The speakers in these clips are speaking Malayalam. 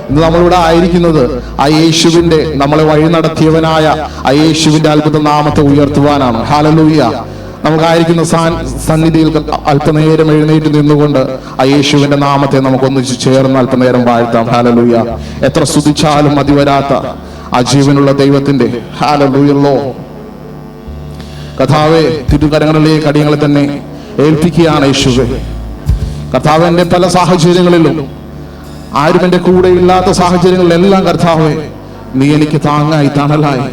ഇന്ന് നമ്മളിവിടെ ആയിരിക്കുന്നത് ആ യേശുവിന്റെ, നമ്മളെ വഴി നടത്തിയവനായ ആ യേശുവിന്റെ അത്ഭുത നാമത്തെ ഉയർത്തുവാനാണ്. ഹല്ലേലൂയ. നമുക്കായിരിക്കുന്ന സന്നിധിയിൽ അല്പനേരം എഴുന്നേറ്റ് നിന്നുകൊണ്ട് ആ യേശുവിന്റെ നാമത്തെ നമുക്കൊന്നിച്ച് ചേർന്ന് അല്പനേരം വാഴ്ത്താം. ഹല്ലേലൂയ. എത്ര സ്തുതിച്ചാലും മതി വരാത്ത ആ ജീവനുള്ള ദൈവത്തിന്റെ ഹല്ലേലൂയല്ലോ. കർത്താവേ, തിരുകരങ്ങളിലേക്ക് അടിയങ്ങളെ തന്നെ ഏൽപ്പിക്കുകയാണ് യേശുവേ. കർത്താവിന്റെ പല സാഹചര്യങ്ങളിലും, ആരും എൻ്റെ കൂടെ ഇല്ലാത്ത സാഹചര്യങ്ങളിലെല്ലാം കർത്താവേ, നീ എനിക്ക് താങ്ങായി തണലായി.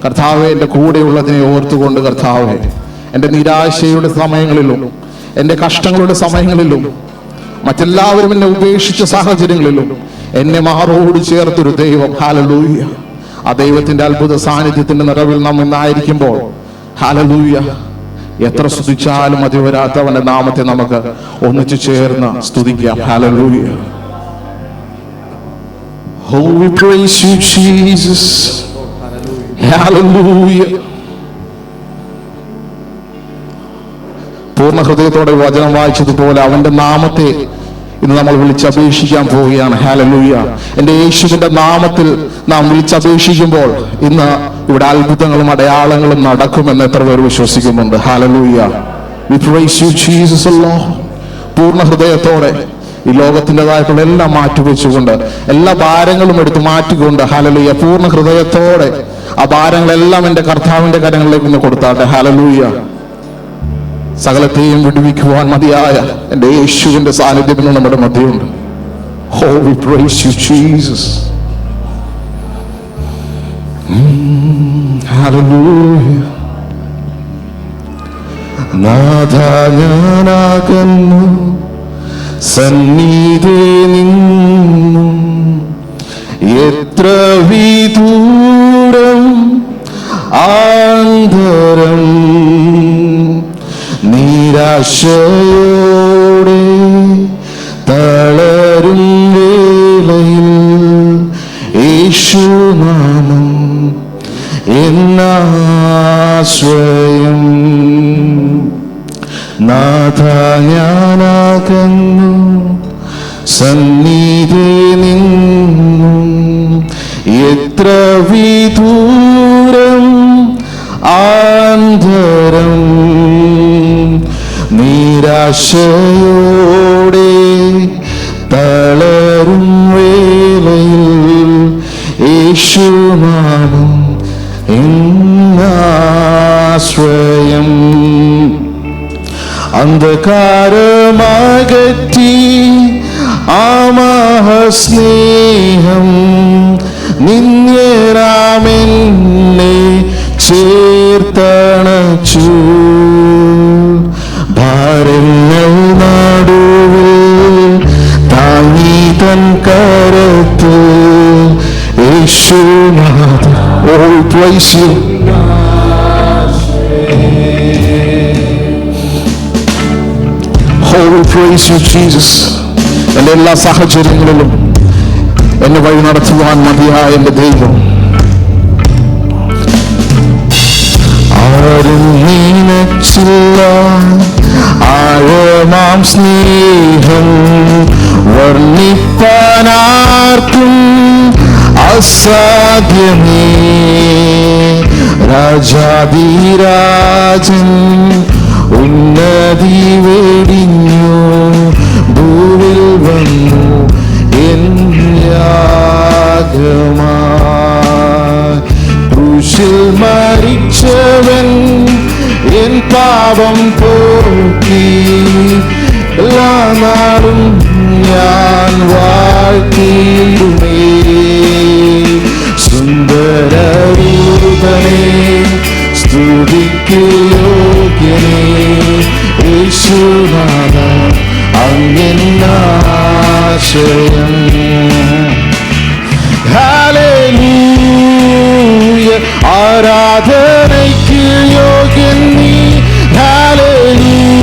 കർത്താവേ, എൻ്റെ കൂടെയുള്ളതിനെ ഓർത്തുകൊണ്ട് കർത്താവേ, എൻ്റെ നിരാശയുടെ സമയങ്ങളിലും, എൻ്റെ കഷ്ടങ്ങളുടെ സമയങ്ങളിലും, മറ്റെല്ലാവരും എന്നെ ഉപേക്ഷിച്ച സാഹചര്യങ്ങളിലും എന്നെ മാറോട് ചേർത്തൊരു ദൈവം. ഹല്ലേലൂയ. ആ ദൈവത്തിന്റെ അത്ഭുത സാന്നിധ്യത്തിന്റെ നിറവിൽ നാം ഇന്നായിരിക്കുമ്പോൾ ഹല്ലേലൂയ, എത്ര സ്തുതിച്ചാലും മതി വരാത്തവന്റെ നാമത്തെ നമുക്ക് ഒന്നിച്ചു ചേർന്ന് സ്തുതിക്കാം. Hallelujah. Oh, we praise you, Jesus. Hallelujah. പൂർണ്ണ ഹൃദയത്തോടെ വചനം വായിച്ചതുപോലെ അവന്റെ നാമത്തെ ഇന്ന് നമ്മൾ വിളിച്ചപേക്ഷിക്കാൻ പോവുകയാണ്. ഹല്ലേലൂയ. എൻ്റെ യേശുവിന്റെ നാമത്തിൽ നാം വിളിച്ചപേക്ഷിക്കുമ്പോൾ ഇന്ന് ഇവിടെ അത്ഭുതങ്ങളും അടയാളങ്ങളും നടക്കുമെന്ന് എത്ര പേർ വിശ്വസിക്കുന്നുണ്ട്? Hallelujah. We praise you, Jesus, Lord. പൂർണ്ണ ഹൃദയത്തോടെ ഈ ലോകത്തിൻ്റെതായിട്ടുള്ള എല്ലാം മാറ്റിവെച്ചുകൊണ്ട്, എല്ലാ ഭാരങ്ങളും എടുത്ത് മാറ്റിക്കൊണ്ട്, ഹല്ലേലൂയ, പൂർണ്ണ ഹൃദയത്തോടെ ആ ഭാരങ്ങളെല്ലാം എൻ്റെ കർത്താവിന്റെ കരങ്ങളിലേക്ക് ഒന്ന് കൊടുത്താട്ടെ. ഹല്ലേലൂയ. സകലത്തെയും വിടുവിക്കുവാൻ മതിയായ എൻ്റെ യേശുവിന്റെ സാന്നിധ്യം നമ്മുടെ മധ്യമുണ്ട്. Oh, we praise you, Jesus. Hallelujah. നാഥാ, ഞാനാകുന്നു സന്നിധി നിന്നും എത്ര വിദൂരം ആന്തരം, നിരാശയോടെ തളരും വേളയിൽ യേശുനാമം എന്നാശ്രയം. നാഥാ, ഞാനാകുന്നു സന്നിധി നിന്നും എത്ര വിദൂരം ആന്തരം, നിരാശയോടെ തളരും വേളയിൽ യേശുനാമം എന്നാശ്രയം. അന്ധകാരമകറ്റി ആമഹസ്നേഹം നിന്യരാമെന്നെ ചേർത്തണച്ചു. ഭാരങ്ങൾ നടുവിൽ താങ്ങി തൻ കരത്ത് യേശുനാഥ. Oh, we praise you. Oh, we praise you, Jesus. എൻ്റെ എല്ലാ സാഹചര്യങ്ങളിലും എന്നെ വഴി നടത്തുവാൻ മതിയായ എൻ്റെ ദൈവം. ആരും നിനച്ചില്ല ആഴമാം സ്നേഹം വർണ്ണിപ്പാനാർക്കും അസാധ്യമേ. രാജാധിരാജൻ ഉന്നതി വെടിഞ്ഞു ഭൂവിൽ വന്നു എൻ യാഗമായി. ക്രൂശിൽ മരിച്ചവൻ എൻ പാപം പോക്കി എല്ലാ നാളും ഞാൻ വാഴ്ത്തിയിടുമേ. സുന്ദരരൂപനേ സ്തുതിക്കു യോഗ്യനേ യേശുനാഥ അങ്ങെന്നാശ്രയം. ഹല്ലേലൂയ. ആരാധനയ്ക്ക് യോഗ്യൻ നീ. ഹല്ലേലൂയ.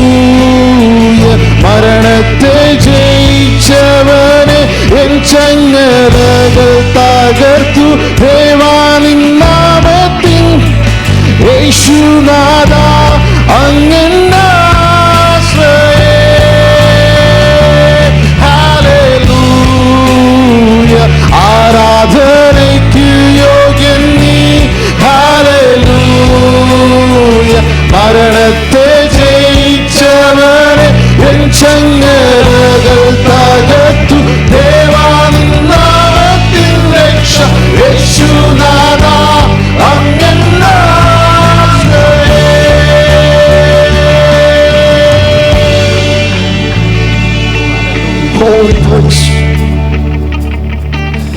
മരണത്തെ ജയിച്ചവനെ എൻ ചങ്ങലകൾ തകർത്തു ദേവാനിൻ നാമത്തിൻ യേശുനാഥ അങ്ങെന്നാശ്രയം. ഹല്ലേലൂയ. Holy praise.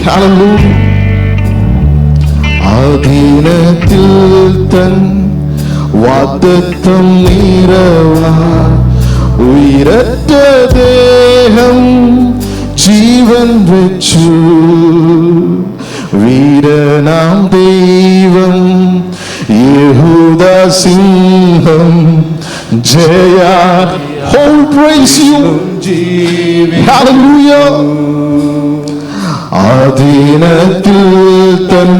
Hallelujah. അധീനത്തിൽ തൻ വാഗ്ദത്തം നിറവാൻ ഉയരറ്റ ദേഹം ജീവൻ വെച്ചു വീരനാം ദൈവം യഹൂദാ സിംഹം Jaya. Whole praise you. Hallelujah. അധീനത്തിൽ തൻ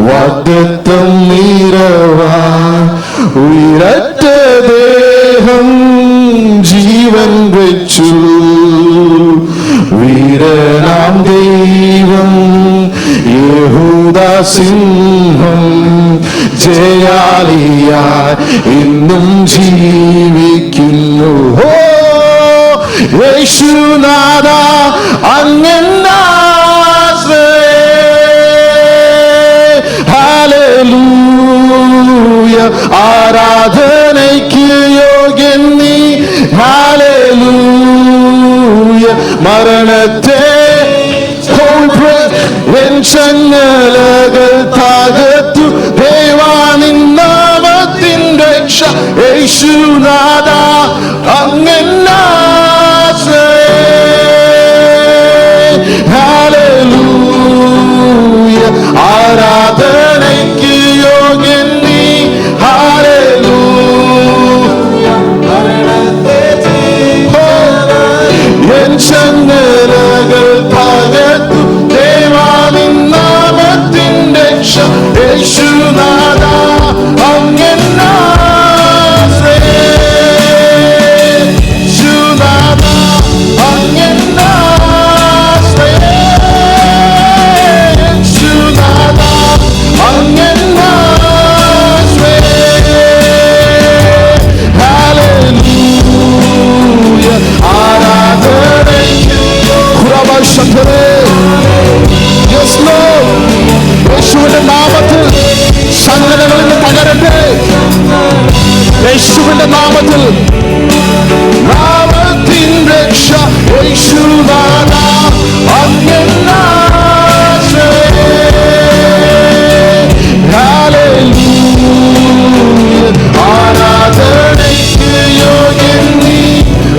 വാഗ്ദത്തം നിറവാൻ ഉയരറ്റ ദേഹം ജീവൻ വെച്ചു വീരനാം ദൈവം യഹൂദാ സിംഹം ജയാളിയായി ഇന്നും ജീവിക്കുന്നു. ഓ യേശുനാഥ ഹല്ലേലൂയ ആരാധനയ്ക്ക് യോഗ്യൻ നീ. ഹല്ലേലൂയ മരണത്തെ ചങ്ങലകൾ തകർത്തു ദേവാ നിൻ നാമത്തിൻ രക്ഷ. യേശുനാഥ ഹല്ലേലൂയ ആരാധനയ്ക്ക് യോഗ്യൻ നീ. ഹല്ലേലൂയ എൻ ചങ്ങലകൾ തകർത്തു ദേവാ നിൻ നാമത്തിൻ രക്ഷ. യേശുനാഥ യേശുവിന്റെ നാമത്തിൽ സകലങ്ങളിൽ തകരട്ടെ. യേശുവിന്റെ നാമത്തിൽ നാമത്തിൻ രക്ഷ. യേശുനാഥ ഹല്ലേലൂയ ആരാധനയ്ക്ക് യോഗ്യൻ നീ.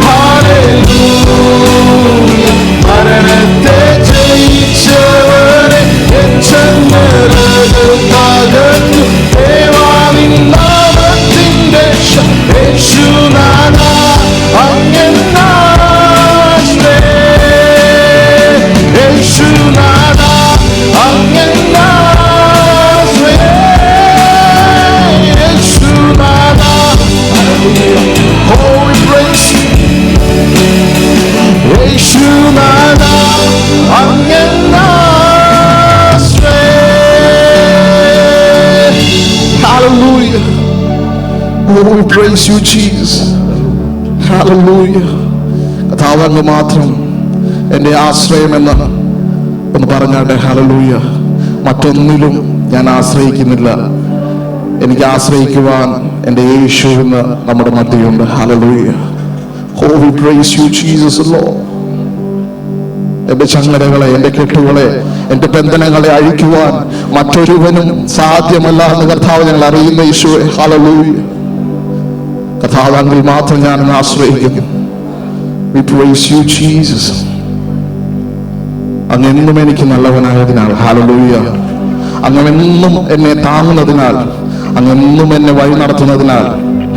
ഹല്ലേലൂയ മരണത്തെ ജയിച്ചവനെ എൻ ചങ്ങലകൾ തകർത്തു ദേവാ നിൻ നാമത്തിൻ രക്ഷ. യേശുനാഥ യേശുനാഥ യേശുനാഥ. Holy praise. യേശുനാഥ Hallelujah. Oh, we praise you, Jesus. Hallelujah. കർത്താവ് അങ്ങ് മാത്രം എൻ്റെ ആശ്രയമെന്ന് ഒന്ന് പറഞ്ഞാട്ടെ. ഹല്ലേലൂയ. മറ്റൊന്നിലും ഞാൻ ആശ്രയിക്കുന്നില്ല. എനിക്ക് ആശ്രയിക്കുവാൻ എൻ്റെ യേശു എന്ന് നമ്മുടെ മധ്യയുണ്ട്. Hallelujah. Oh, we praise you, Jesus, Lord. എന്റെ ചങ്ങലകളെ, എന്റെ കെട്ടുകളെ, എന്റെ ബന്ധനങ്ങളെ അഴിക്കുവാൻ മറ്റൊരുവനും സാധ്യമല്ല എന്ന് കർത്താവ് ഞങ്ങൾ അറിയുന്ന യേശുവേ. ഹല്ലേലൂയ. കർത്താവ് അങ്ങിൽ മാത്രം ഞാൻ ആശ്രയിക്കുന്നു. We praise you, Jesus. അങ്ങെന്നും എനിക്ക് നല്ലവനായതിനാൽ. ഹല്ലേലൂയ. അങ്ങെന്നും എന്നെ താങ്ങുന്നതിനാൽ, അങ്ങെന്നും എന്നെ വഴി നടത്തുന്നതിനാൽ.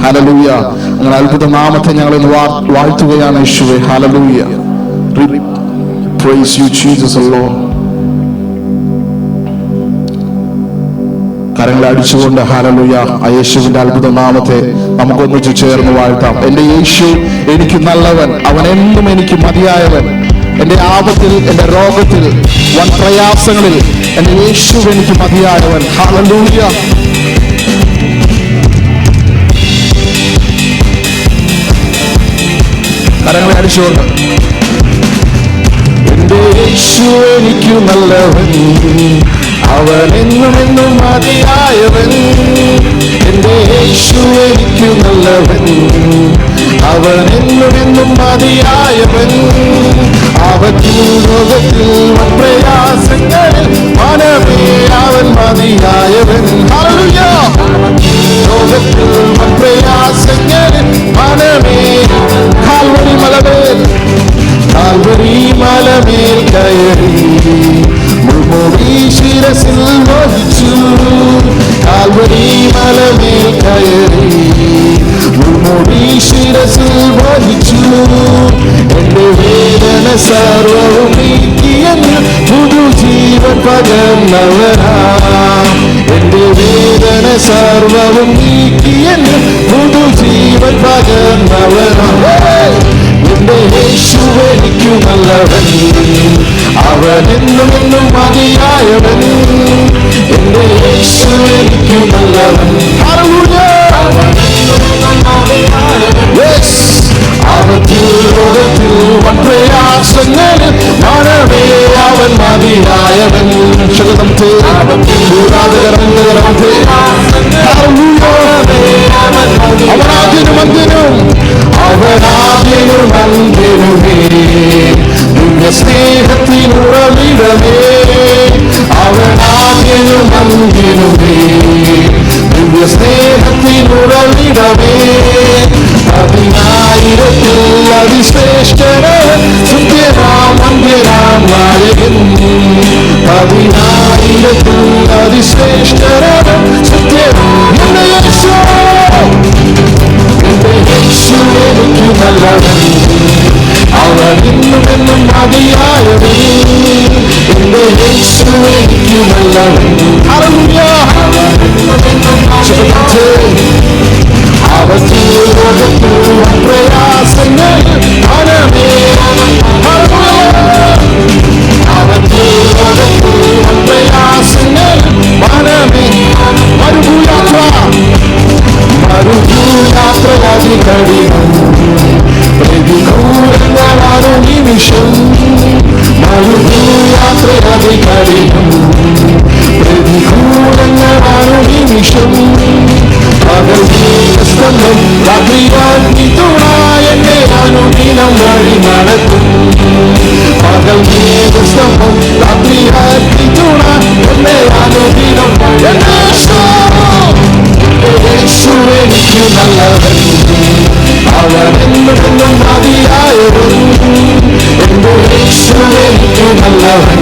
ഹല്ലേലൂയ. അങ്ങനെ അത്ഭുത നാമത്തെ ഞങ്ങൾ വാഴ്ത്തുകയാണ് യേശുവേ. Hallelujah. Praise you, Jesus, Lord. കരങ്ങളെ അടിച്ചുകൊണ്ട് ഹല്ലേലൂയ ആ യേശുവിന്റെ അത്ഭുത നാമത്തെ നമുക്കൊന്നിച്ച് ചേർന്ന് വാഴ്ത്താം. എന്റെ യേശു എനിക്ക് നല്ലവൻ, അവൻ എന്നും എനിക്ക് മതിയായവൻ. എന്റെ ആപത്തിൽ, എന്റെ രോഗത്തിൽ, വൻ പ്രയാസങ്ങളിൽ എന്റെ യേശു എനിക്ക് മതിയായവൻ. ഹല്ലേലൂയ. കരങ്ങളെ അടിച്ചുകൊണ്ട് എന്റെ യേശു എനിക്ക് നല്ലവൻ, അവൻ എന്നും എന്നും മതിയായവൻ. എന്റെ യേശു എനിക്ക് നല്ലവൻ, അവൻ എന്നും എന്നും മതിയായവൻ. അവൻ ലോകത്തിൽ പ്രയാസങ്ങളിൽ മനമേ അവൻ മതിയായവൻ. ലോകത്തിൽ പ്രയാസങ്ങളിൽ മനമേ കാൽവരി മലമേൽ കയറി മുൾമുടി ശിരസിൽ വഹിച്ചു. കാൽവരി മലമേൽ കയറി മുൾമുടി ശിരസിൽ വഹിച്ചു. എന്റെ വേദന സർവവും നീക്കിയെന്ന് പുതുജീവൻ പകർന്നവനാ. എന്റെ വേദന സർവവും നീക്കിയെന്ന് പുതുജീവൻ പകർന്നവനാ. എന്റെ യേശുവെനിക്കു നല്ലവൻ, അവനെന്നും എന്നും മതിയായവൻ. എന്റെ യേശുവെനിക്കു നല്ലവൻ. ലോകത്തിൽ പ്രയാസങ്ങളിൽ മനമേ അവൻ മതിയായവൻ. അവനാദ്യനുമന്തിനുമേ ദിവ്യ സ്നേഹത്തിനുറവിടമേ. അവനാദ്യനുമന്തിനുമേ ദിവ്യ സ്നേഹത്തിനുറവിടമേ. പതിനായിരത്തിൽ അതിശ്രേഷ്ഠനാം സത്യനാം അന്ത്യനാം നായകൻ. പതിനായിരത്തിൽ അതിശ്രേഷ്ഠനാം സത്യനാം എന്റെ യേശു. എന്റെ യേശു എനിക്ക് നല്ലവൻ, അവനെന്നും എന്നും മതിയായവൻ. എന്റെ യേശു എനിക്ക് നല്ലവൻ. പ്രയാസങ്ങൾ മനമേ പ്രയാസങ്ങൾ മനമേ. മരുഭൂയാത്രയാതി കഠിനം പ്രതികൂലങ്ങളാണ് നിമിഷം. മരുഭൂയാത്രയാതി കഠിനം പ്രതികൂലങ്ങളാണ് നിമിഷം. പകൽ സ്തംഭം രാത്രിയാക്കി തുണ എന്നെ അനുദിനം വഴി നടത്തും. പകൽ സ്തംഭം രാത്രിയാക്കി തുണ എന്നെ അനുദിനം യേശുവെനിക്കു നല്ലവൻ, അവനെന്നും മതിയായവൻ. എന്റെ യേശുവെനിക്കു നല്ലവൻ,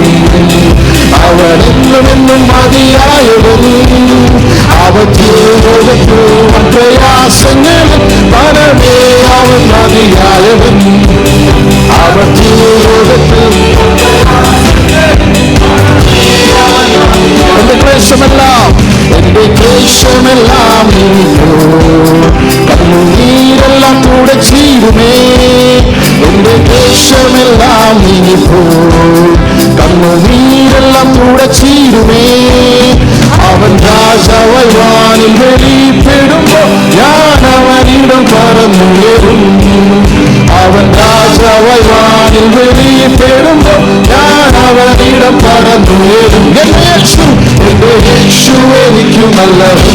അവനെന്നും മതിയായവൻ. അവലോകത്തിൽ പ്രയാസങ്ങളിൽ മനമേ അവൻ മതിയായവൻ. അവലോകത്തിൽ എന്റെ ക്ലേശമെല്ലാം കണ്ണുനീരെല്ലാം കൂടെ ചീരുമേ. എന്റെ ക്ലേശമെല്ലാം നീങ്ങിപ്പോ കണ്ണുനീരെല്ലാം കൂടെ ചീരുമേ. അവൻ രാജാവാനിൽ വെളിപ്പെടുമ്പോ ഞാൻ അവനിടം പറന്നുയരും. അവൻ രാജാവാനിൽ വെളിപ്പെടുമ്പോ ഞാൻ അവനിടം പറന്നുയരും. എന്റെ യേശു എനിക്കു നല്ലവൻ,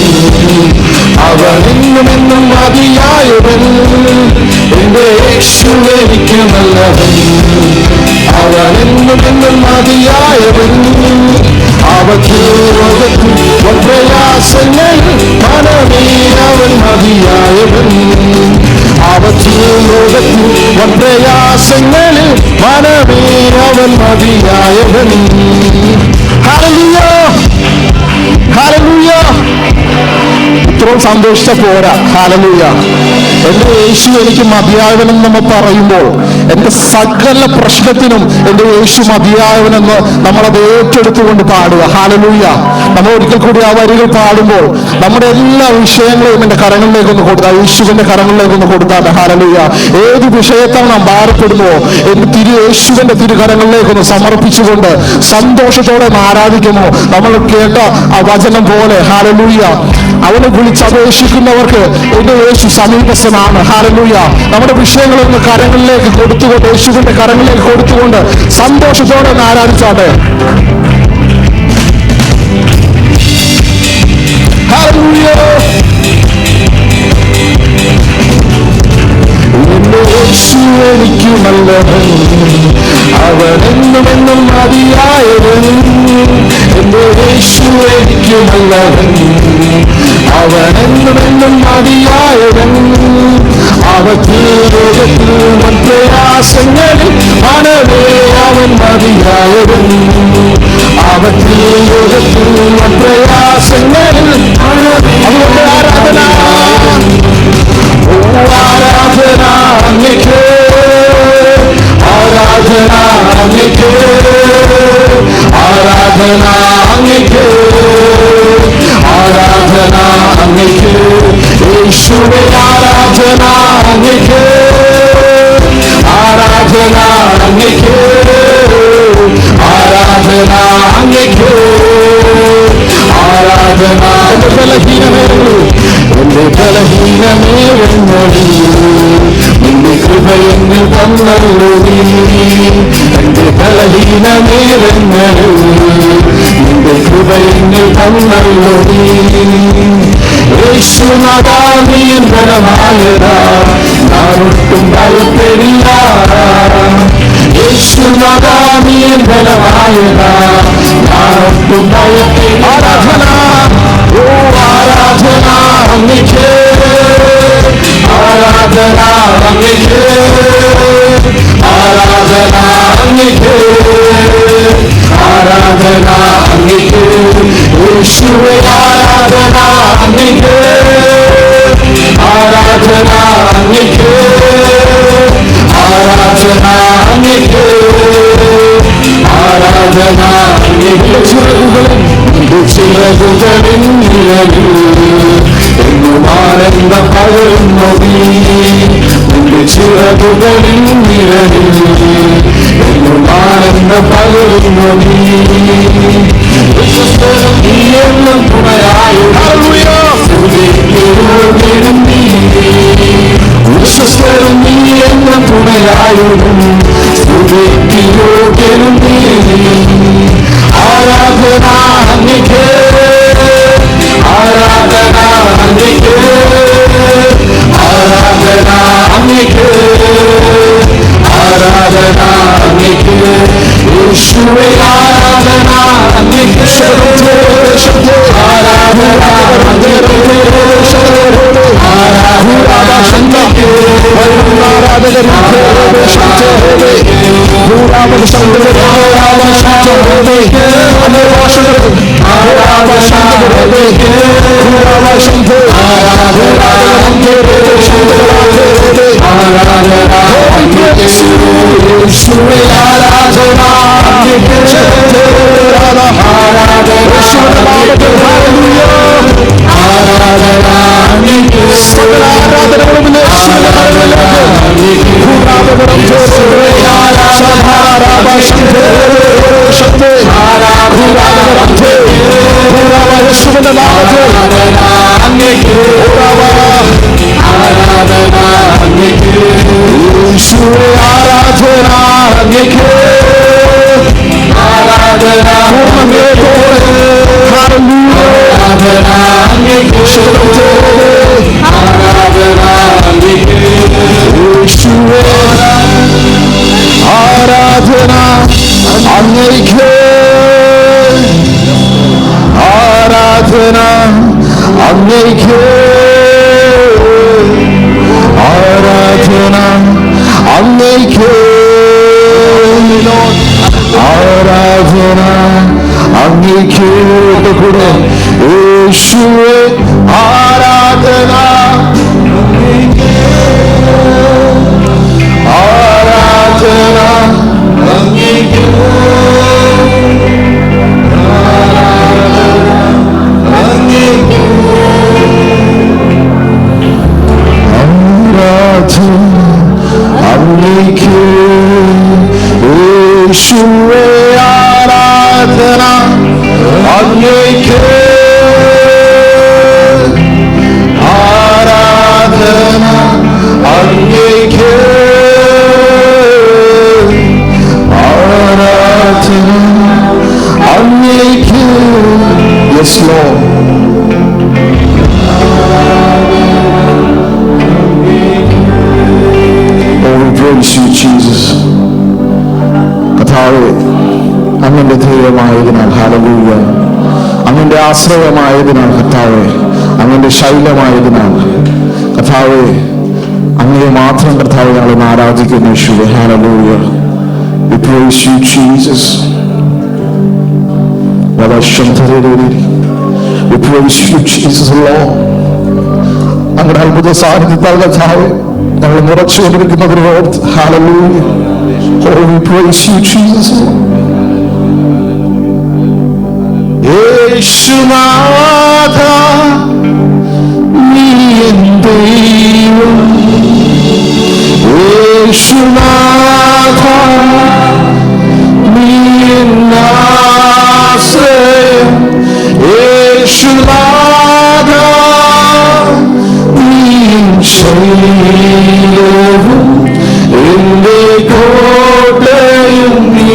അവനെന്നും എന്നും മതിയായവൻ. എന്റെ യേശു എനിക്കു നല്ലവൻ, അവനെന്നും എന്നും മതിയായവൻ. അവലോകത്തിൽ പ്രയാസങ്ങളിൽ മനമേ അവൻ മതിയായവൻ. അവലോകത്തിൽ പ്രയാസങ്ങളിൽ മനമേ അവൻ മതിയായവൻ. Hallelujah, hallelujah. ഇത്രയും സന്തോഷിച്ച പോരാ. ഹല്ലേലൂയ. എന്റെ യേശു എനിക്ക് മതിയായവനെന്ന് നമ്മൾ പറയുമ്പോൾ എന്റെ സകല പ്രശ്നത്തിനും എന്റെ യേശു മതിയായവനെന്ന് നമ്മളത് ഏറ്റെടുത്തുകൊണ്ട് പാടുക. ഹല്ലേലൂയ. നമ്മൾ ഒരിക്കൽ കൂടി ആ വരികൾ പാടുമ്പോൾ നമ്മുടെ എല്ലാ വിഷയങ്ങളെയും എന്റെ കരങ്ങളിലേക്കൊന്ന് കൊടുത്താൽ, യേശുവിന്റെ കരങ്ങളിലേക്കൊന്ന് കൊടുത്താൽ. ഹല്ലേലൂയ. ഏത് വിഷയത്താണ് നാം ഭാരപ്പെടുന്നുവോ എന്റെ യേശുവിന്റെ തിരുകരങ്ങളിലേക്കൊന്ന് സമർപ്പിച്ചുകൊണ്ട് സന്തോഷത്തോടെ ആരാധിക്കുമോ നമ്മൾ കേട്ട ആ വചനം പോലെ. ഹല്ലേലൂയ. അവനെ വിളിച്ചപേക്ഷിക്കുന്നവർക്ക് എന്റെ യേശു സമീപസ്ഥനാണ്. ഹല്ലേലൂയ. നമ്മുടെ വിഷയങ്ങളൊന്ന് കരങ്ങളിലേക്ക് കൊടുത്തുകൊണ്ട്, യേശുവിന്റെ കരങ്ങളിലേക്ക് കൊടുത്തുകൊണ്ട് സന്തോഷത്തോടെ ഒന്ന് ആരാധിച്ചാട്ടെ. ഹല്ലേലൂയ. എന്റെ യേശു എനിക്ക് നല്ലവൻ, അവനെന്നുമെന്നും മതിയായവൻ, എന്റെ യേശു എനിക്ക് നല്ലവൻ. അവനെന്നുമെന്നും മതിയായവൻ, അവധീരത്തിൽ പ്രയാസങ്ങളിൽ മനവേ അവൻ മതിയായവൻ. അവധീരത്തിൽ പ്രയാസങ്ങളിൽ അതുകൊണ്ട് ആരാധന, ആരാധന അങ്ങേക്ക്, ആരാധന അങ്ങേക്ക്, ആരാധന അങ്ങേക്ക്, ആരാധന അങ്ങേക്ക്, യേശുവേ ആരാധന അങ്ങേക്ക്, ആരാധന അങ്ങേക്ക്, ആരാധന അങ്ങേക്ക്, ആരാധന. എന്റെ ബലഹീനമേറുന്നു, എന്റെ ബലഹീനമേറുന്നൊഴി നിന്റെ കൃപ എന്നിൽ തന്നല്ലോ നീ. എന്റെ ബലഹീനമേറുന്നൊഴി നിന്റെ കൃപ എന്നിൽ തന്നല്ലോ നീ. യേശുനാഥാ നീ ബലമായതാ, ഞാനൊട്ടും ഭയപ്പെടില്ല. യേശുനാഥാ നീ ബലമായതാ, ഞാനൊട്ടും ഭയപ്പെടില്ല. ആരാധന, ഓ ആരാധന അങ്ങേക്ക്, ആരാധന അങ്ങേക്ക്, ആരാധന അങ്ങേക്ക്, ആരാധന അങ്ങേക്ക്, യേശുവേ ആരാധന അങ്ങേക്ക്, ആരാധന അങ്ങേക്ക്, ആരാധന അങ്ങേക്ക്, ആരാധന അങ്ങേക്ക്. ചിറകുകളിൻ നിഴലിൽ എന്നും ആനന്ദം പകരുന്നു നീ. നിന്റെ ചിറകുകളിൻ നിഴലിൽ എന്നും ആനന്ദം പകരുന്നു നീ. വിശ്വസ്തനും നീ എന്നും തുണയായും നീ, വിശ്വസ്തനും നീ എന്നും തുണയായും സ്തുതിക്ക് യോഗ്യനും നീ. ആരാധന അങ്ങേക്ക്, ആരാധന അങ്ങേക്ക്, ആരാധന അങ്ങേക്ക്, ആരാധന അങ്ങേക്ക്, യേശുവേ ആരാധന അങ്ങേക്ക്, ആരാധന അങ്ങേക്ക്, Yes, Lord. Oh, we praise you, Jesus. കർത്താവേ, അങ്ങന്റെ ധൈര്യമായതിനാൽ, ഹല്ലേലൂയ, അങ്ങന്റെ ആശ്രയമായതിനാൽ കർത്താവേ, അങ്ങന്റെ ശൈലമായതിനാൽ കർത്താവേ, അങ്ങയെ മാത്രം കർത്താവേ ഞങ്ങൾ ആരാധിക്കുന്നു യേശുവേ. Hallelujah. We praise you, Jesus. We praise you, Jesus, Lord. അങ്ങയുടെ അത്ഭുത സാന്നിധ്യത്താൽ കർത്താവേ ഞങ്ങൾ നിറച്ചുകൊണ്ടിരിക്കുന്നതിനോട് hallelujah. Oh, we praise you, Jesus. യേശുനാഥ നീ എൻ ദൈവം, യേശുനാഥ നീ എൻ ആശ്രയം, യേശുനാഥ നീ എൻ ശൈലവും എന്റെ കോട്ടയും നീ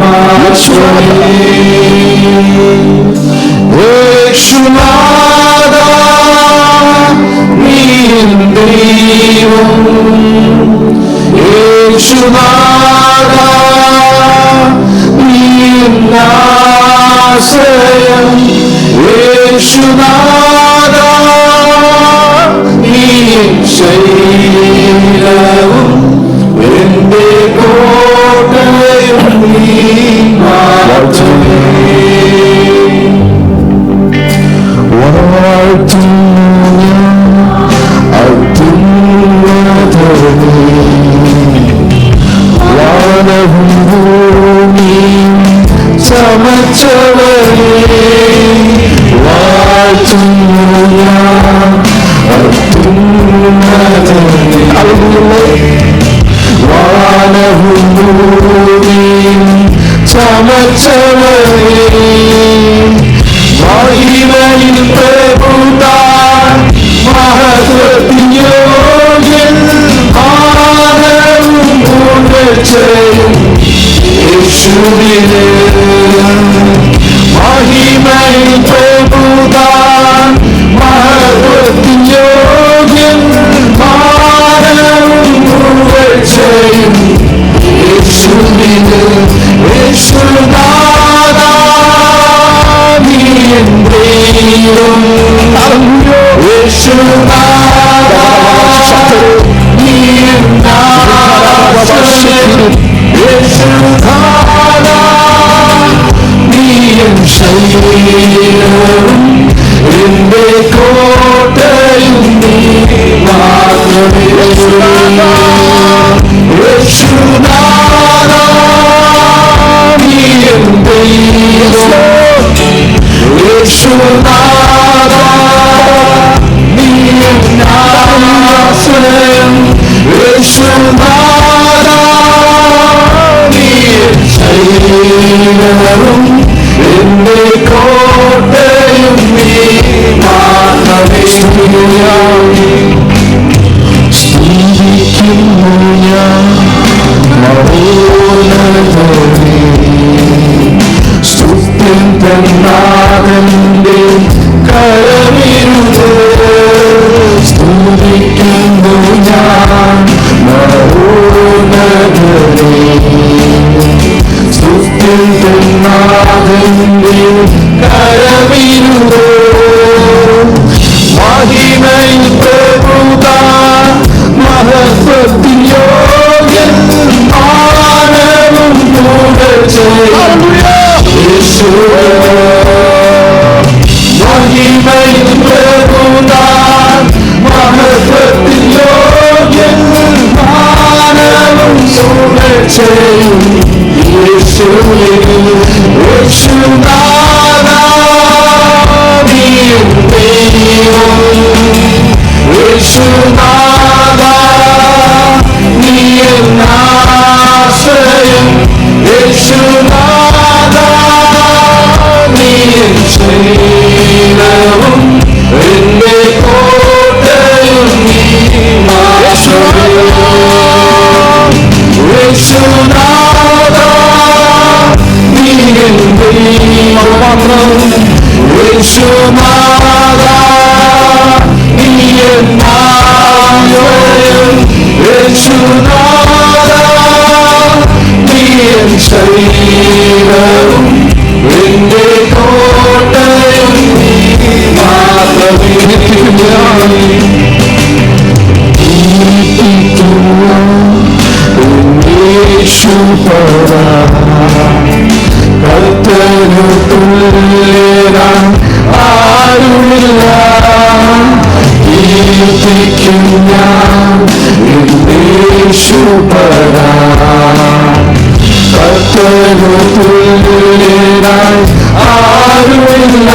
മാത്രമേ. യേശുനാഥ നീ എൻ ദൈവം, യേശുനാഥ നീ എൻ ആശ്രയം, യേശുനാഥ നീ എൻ ശൈലവും എന്റെ കോട്ടയും നീ മാത്രമേ. യേശുനാഥ നീയൻ ശരീരവും എന്റെ കോട്ടയും നീ മാത്രമേ. കർത്തനു തുല്യനാം ആരുമില്ല. കീർത്തിക്കും ഞാൻ യേശുപരാ. കർത്തനു തുല്യനായി ആരുമില്ല.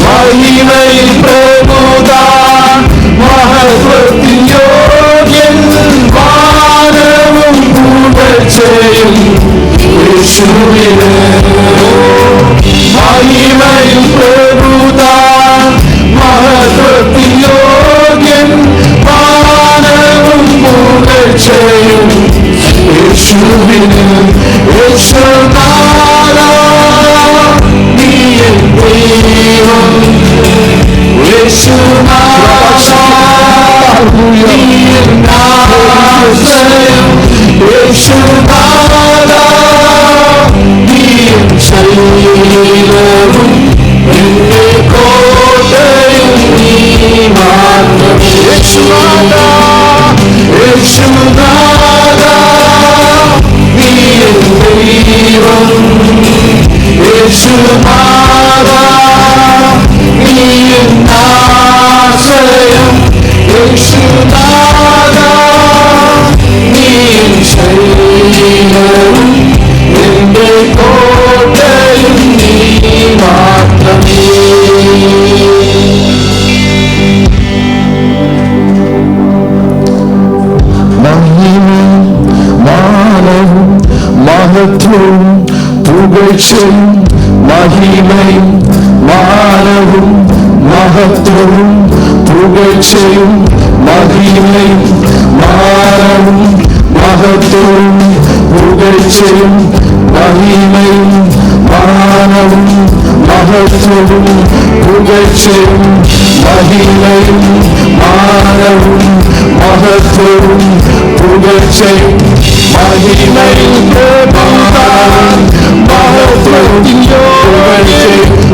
മഹിമയിൽ പ്രഭുതാൻ മഹത്വത്തിൻ യോഗ്യൻ. വാനവും പുകഴ്ചയും യേശുവിന്. മഹിമയിൽ പ്രഭുതാൻ മഹത്വത്തിൻ യോഗ്യൻ. വാനവും പുകഴ്ചയും യേശുവിന്. യേശുനാഥാ നീ എൻ ദൈവം. യേശുനാഥാ നീ എൻ ആശ്രയം. യേശുനാഥാ നീ എൻ ശരീരവും എന്റെ കോട്ടയും നീ മാത്രം. യേശുനാഥാ യേശുനാഥാ നീ എൻ ദൈവം. യേശുനാഥാ നീ എൻ ആശ്രയം. യേശുനാഥാ നീ എൻ ശരീരവും എന്റെ കോട്ടയും നീ മാത്രമേ. മഹിമയും മാനവും മഹത്വവും പുകഴ്ചയും. മഹിമയും മാനവും മഹത്വവും പുകഴ്ചയും. മഹിമയും മാനവും മഹത്വവും പുകഴ്ചയും. മഹിമയും മാനവും മഹത്വവും പുകഴ്ചയും. മഹിമയും മാനവും മഹത്വവും പുകഴ്ചയും. മഹിമയിൽ പ്രഭുതാൻ മഹത്വത്തിൻ യോഗ്യൻ.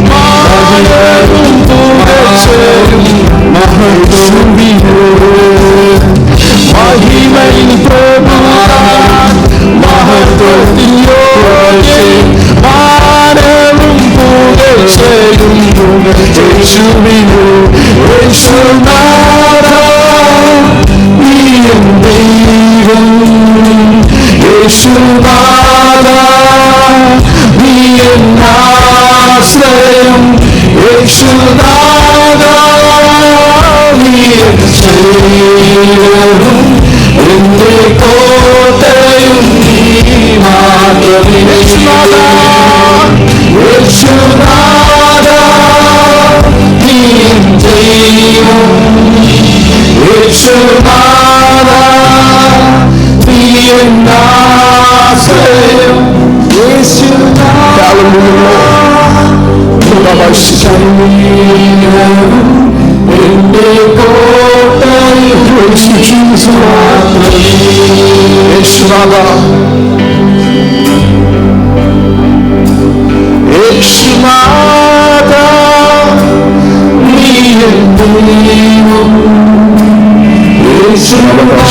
മാനവും പുകഴ്ചയും മഹത്വവിന്. മഹിമയിൽ പ്രഭുതാൻ മഹത്വത്തിൻ യോഗ്യൻ. മാനവും പുകഴ്ചയും യേശുവിന്. യേശുനാഥാ നീ എൻ ദൈവം. യേശുനാഥാ നീ എൻ ആശ്രയം. യേശുനാഥാ നീ എൻ ശരീരവും എന്റെ കോട്ടയും നീ മാത്രമേ. യേശുനാഥാ യേശുനാഥാ നീ എൻ ദൈവം. യേശുനാഥാ നീ എൻ ആശ്രയം. യേശുനാഥാ ശരീരവും എന്റെ കോട്ടയും മാത്രമേ. യേശുനാഥാ യേശുനാഥാ നീ എൻ ദൈവം. യേശുനാഥാ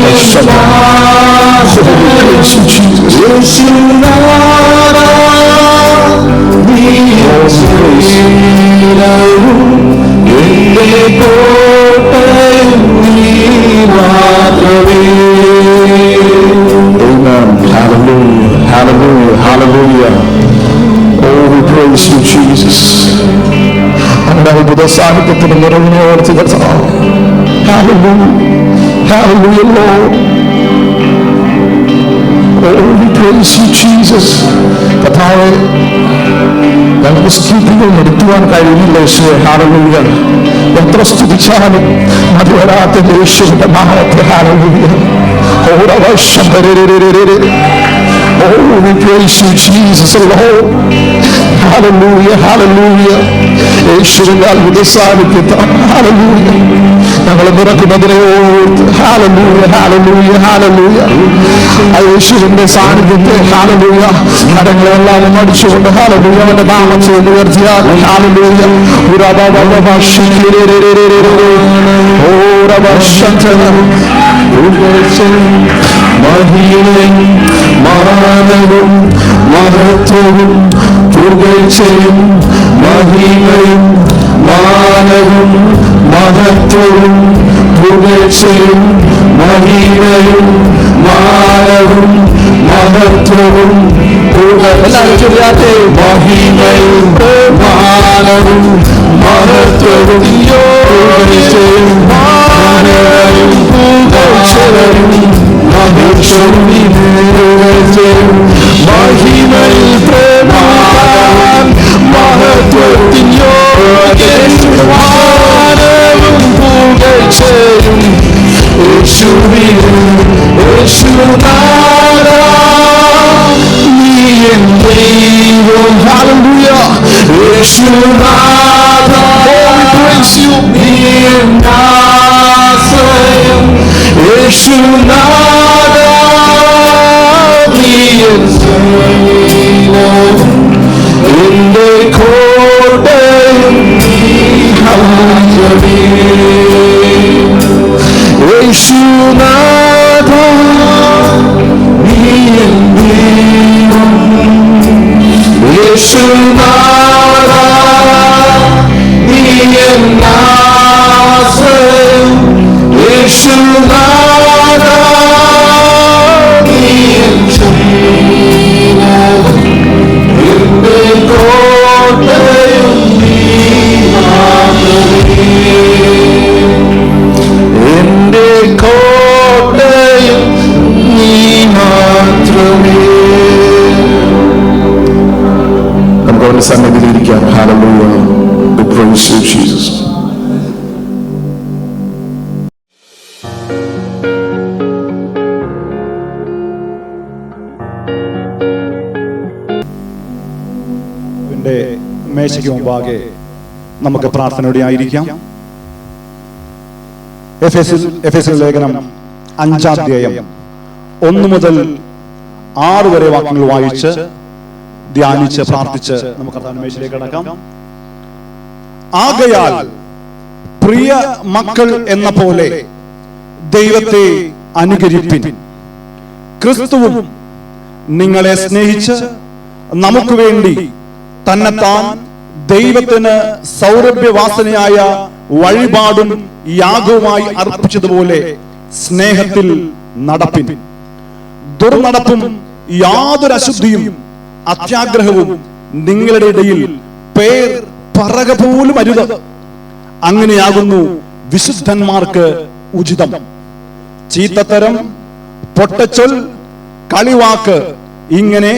യേശുനാഥാ നീ എൻ ശരീരവും എന്റെ കോട്ടയും നീ മാത്രമേ. Amen. Hallelujah. Hallelujah. Hallelujah. Oh, we praise you, Jesus. നമ്മുടെ അത്ഭുത സാഹിത്യത്തിന് നിറവിനോർത്ത് കർത്താവ്. Hallelujah. Hallelujah, Lord. Oh, we praise you, Jesus. കർത്താവേ ഞങ്ങൾക്ക് സ്തുതികൾ നിർത്തുവാൻ കഴിയില്ല യേശുവേ. ഹല്ലേലൂയ. എത്ര സ്തുതിച്ചാലും മതിവരാത്ത യേശുവിന്റെ നാമത്തെ. Hallelujah. Oh, we praise you, Jesus, Lord. Hallelujah, hallelujah. യേശുവിന്റെ അത്ഭുത സാന്നിധ്യത്താൽ hallelujah ഞങ്ങൾ നിറക്കുന്നതിനെ ഓർത്ത് hallelujah, hallelujah, hallelujah. ആ യേശുവിന്റെ സാന്നിധ്യത്തെ hallelujah കരങ്ങളെല്ലാം അടിച്ചുകൊണ്ട് hallelujah അവന്റെ നാമത്തെ ഉയർത്തിയാൽ hallelujah. മഹിമയും മാനവും മഹത്വവും പുകഴ്ചയും മഹിമയും മാനവും മഹത്വവും പുകഴ്ചയും മഹിമയും മാനവും മഹത്വവും മഹിമയും മാനവും മഹത്വവും പുകഴ്ചയും മാനവും പുകഴ്ചയും മഹിമയിൽ പ്രമാണം മഹത്വത്തിൻ യോഗ്യമാനവും പുകഴ്ചയും യേശുവിനും യേശുനാഥ നീ എൻ ദൈവം ഹല്ലേലൂയ യേശുനാഥ നീ എൻ ആശ്രയം യേശുനാഥ നീ എൻ ശൈലവും എന്റെ കോട്ടയും യേശുനാഥ നീ എൻ ദൈവം യേശുനാഥ നീ എൻ ആശ്രയം യേശുനാഥ നീ എൻ ശൈലവും എന്റെ കോട്ടയും നീ മാത്രമേ എന്റെ കോട്ടയും നീ മാത്രമേ. നമുക്ക് അവന്റെ സന്നിധിയിലിരിക്കാം. Hallelujah. We praise you, Jesus. മേശയ്ക്ക് മുമ്പാകെ നമുക്ക് പ്രാർത്ഥനയോടെ ആയിരിക്കാം. എഫെസ്യർ ലേഖനം 5-ാം അധ്യായം 1 മുതൽ 6 വരെ വാക്യങ്ങൾ വായിച്ച് ധ്യാനിച്ച് പ്രാർത്ഥിച്ച് നമുക്ക് മേശയിലേക്ക് കടക്കാം. ആകയാൽ പ്രിയ മക്കൾ എന്ന പോലെ ദൈവത്തെ അനുകരിപ്പിൻ. ക്രിസ്തുവും നിങ്ങളെ സ്നേഹിച്ച് നമുക്ക് വേണ്ടി തന്നെത്താൻ ദൈവത്തിന് സൗരഭ്യവാസനയായ വഴിപാടും യാഗവുമായി അർപ്പിച്ചതുപോലെ സ്നേഹത്തിൽ നടപ്പിൻ. ദുർനടപ്പും യാതൊരു അശുദ്ധിയും അത്യാഗ്രഹവും നിങ്ങളുടെ ഇടയിൽ പേർ പറക പോലും അരുത്. അങ്ങനെയാകുന്നു വിശുദ്ധന്മാർക്ക് ഉചിതം. ചീത്തത്തരം, പൊട്ടച്ചൊൽ, കളിവാക്ക് ഇങ്ങനെ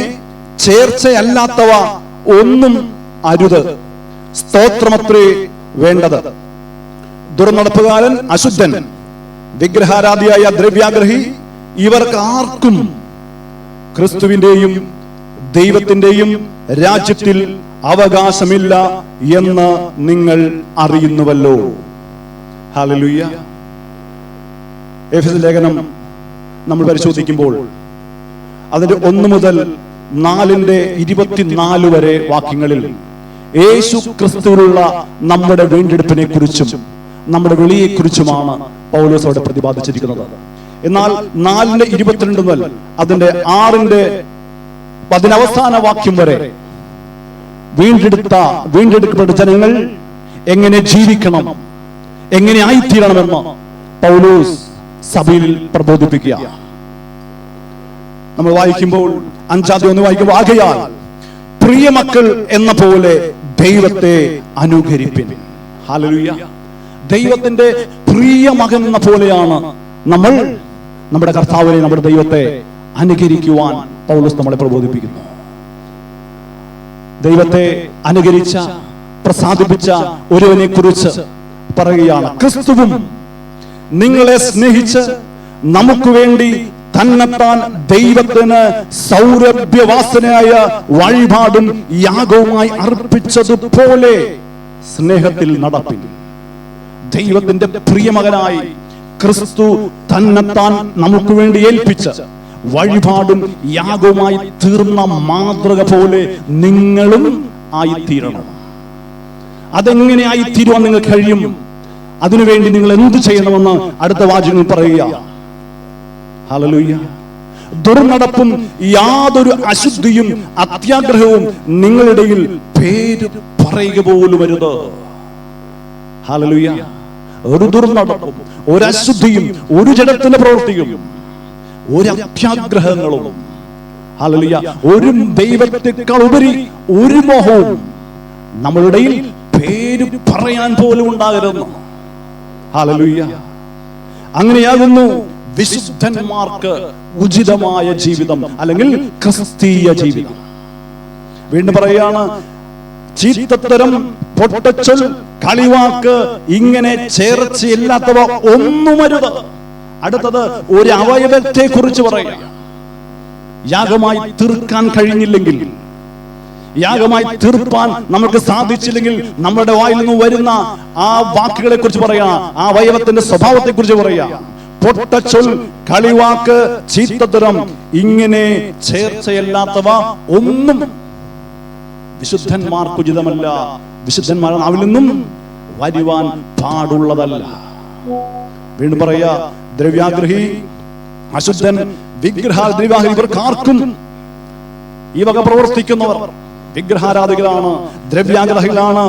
ചേർച്ചയല്ലാത്തവ ഒന്നും അരുത്. സ്തോത്രമത്രേ വേണ്ടത്. ദുർനടപ്പുകാരൻ അശുദ്ധൻ, വിഗ്രഹാരാധിയായ ദ്രവ്യാഗ്രഹി, ഇവർക്ക് ആർക്കും ക്രിസ്തുവിന്റെയും ദൈവത്തിന്റെയും രാജ്യത്തിൽ അവകാശമില്ല എന്ന് നിങ്ങൾ അറിയുന്നുവല്ലോ. ഹല്ലേലൂയ. എഫെസ്യർ ലേഖനം നമ്മൾ പരിശോധിക്കുമ്പോൾ അതിന്റെ 1 മുതൽ 4-24 വരെ വാക്യങ്ങളിൽ യേശു ക്രിസ്തുവിലുള്ള നമ്മുടെ വീണ്ടെടുപ്പിനെ കുറിച്ചും നമ്മുടെ വിളിയെക്കുറിച്ചുമാണ് പൗലോസ് അവിടെ പ്രതിപാദിച്ചിരിക്കുന്നത്. എന്നാൽ 4:22 മുതൽ അതിന്റെ 6-ന്റെ വാക്യം വരെ വീണ്ടെടുക്കപ്പെട്ട ജനങ്ങൾ എങ്ങനെ ജീവിക്കണം, എങ്ങനെ ആയിത്തീരണമെന്ന് പൗലോസ് സഭയിൽ പ്രബോധിപ്പിക്കുക. നമ്മൾ വായിക്കുമ്പോൾ 5-ാം വായിക്കുമ്പോൾ ആകയാൽ പ്രിയമക്കൾ എന്ന പോലെ ദൈവത്തെ അനുകരിപ്പിൻ. ഹല്ലേലൂയ. ദൈവത്തിന്റെ പ്രിയ മകൻ എന്ന പോലെയാണ് നമ്മൾ നമ്മുടെ കർത്താവിനെ, നമ്മുടെ ദൈവത്തെ അനുകരിക്കുവാൻ പൗലോസ് നമ്മളെ പ്രബോധിപ്പിക്കുന്നു. ദൈവത്തെ അനുകരിച്ച, പ്രസാദിപ്പിച്ച ഒരുവനെ കുറിച്ച് പറയുകയാണ്. ക്രിസ്തുവും നിങ്ങളെ സ്നേഹിച്ച് നമുക്ക് വേണ്ടി തന്നെത്താൻ ദൈവത്തിന് സൗരഭ്യവാസനയായ വഴിപാടും യാഗവുമായി അർപ്പിച്ചതുപോലെ സ്നേഹത്തിൽ നടപ്പിൻ. ദൈവത്തിന്റെ പ്രിയമകനായി ക്രിസ്തു തന്നെത്താൻ നമുക്ക് വേണ്ടി ഏൽപ്പിച്ച വഴിപാടും യാഗവുമായി തീർന്ന മാതൃക പോലെ നിങ്ങളും ആയിത്തീരണം. അതെങ്ങനെ ആയിത്തീരുവാൻ നിങ്ങൾ കഴിയും? അതിനുവേണ്ടി നിങ്ങൾ എന്ത് ചെയ്യണമെന്ന് അടുത്ത വാചകങ്ങൾ പറയുക. ഹല്ലേലൂയ. ദുർനടപ്പും യാതൊരു അശുദ്ധിയും അത്യാഗ്രഹവും നിങ്ങളുടെ പേര് പറയുക പോലും വരുത്. ഹല്ലേലൂയ. ഒരു ദുർനടപ്പും ഒരു അശുദ്ധിയും ഒരു ജഡത്തിന്റെ പ്രവൃത്തിയും ഒരു അത്യാഗ്രഹങ്ങളും, ഹല്ലേലൂയ, ഒരു ദൈവത്തെക്കാൾ ഉപരി ഒരു മോഹവും നമ്മളുടെ പേര് പറയാൻ പോലും ഉണ്ടാകരുത്. ഹല്ലേലൂയ. അങ്ങനെയാകുന്നു വിശുദ്ധന്മാർക്ക് ഉചിതമായ ജീവിതം, അല്ലെങ്കിൽ ക്രിസ്തീയ ജീവിതം. വീണ്ടും പറയാണ്, ചീത്തത്തരം, പൊട്ടച്ചൊൽ, കളിവാക്ക്, ഇങ്ങനെ ചേർച്ചയില്ലാത്തവ ഒന്നുമരുത്. അടുത്തത് ഒരു അവയവത്തെ കുറിച്ച് പറയാം. യാഗമായി തീർക്കാൻ കഴിഞ്ഞില്ലെങ്കിൽ, യാഗമായി തീർപ്പാൻ നമുക്ക് സാധിച്ചില്ലെങ്കിൽ, നമ്മുടെ വായിൽ നിന്ന് വരുന്ന ആ വാക്കുകളെ കുറിച്ച് പറയാം, ആ അവയവത്തിന്റെ സ്വഭാവത്തെ കുറിച്ച് പറയാം. പൊട്ടച്ചൊൽ, കളിവാക്ക്, ചീത്തത്തരം, ഇങ്ങനെ ചേർച്ചയില്ലാത്തവ ഒന്നും വിശുദ്ധന്മാർക്ക് ഉചിതമല്ല, വിശുദ്ധന്മാരുടെ നാവിൽ നിന്നും വരുവാൻ പാടുള്ളതല്ല. വീണ്ടും പറയാ, ദ്രവ്യാഗ്രഹി, അശുദ്ധൻ, വിഗ്രഹാരാധികൾ, ഇവർക്കാർക്കും ഈ വക പ്രവർത്തിക്കുന്നവർ വിഗ്രഹാരാധികളാണ്, ദ്രവ്യാഗ്രഹികളാണ്,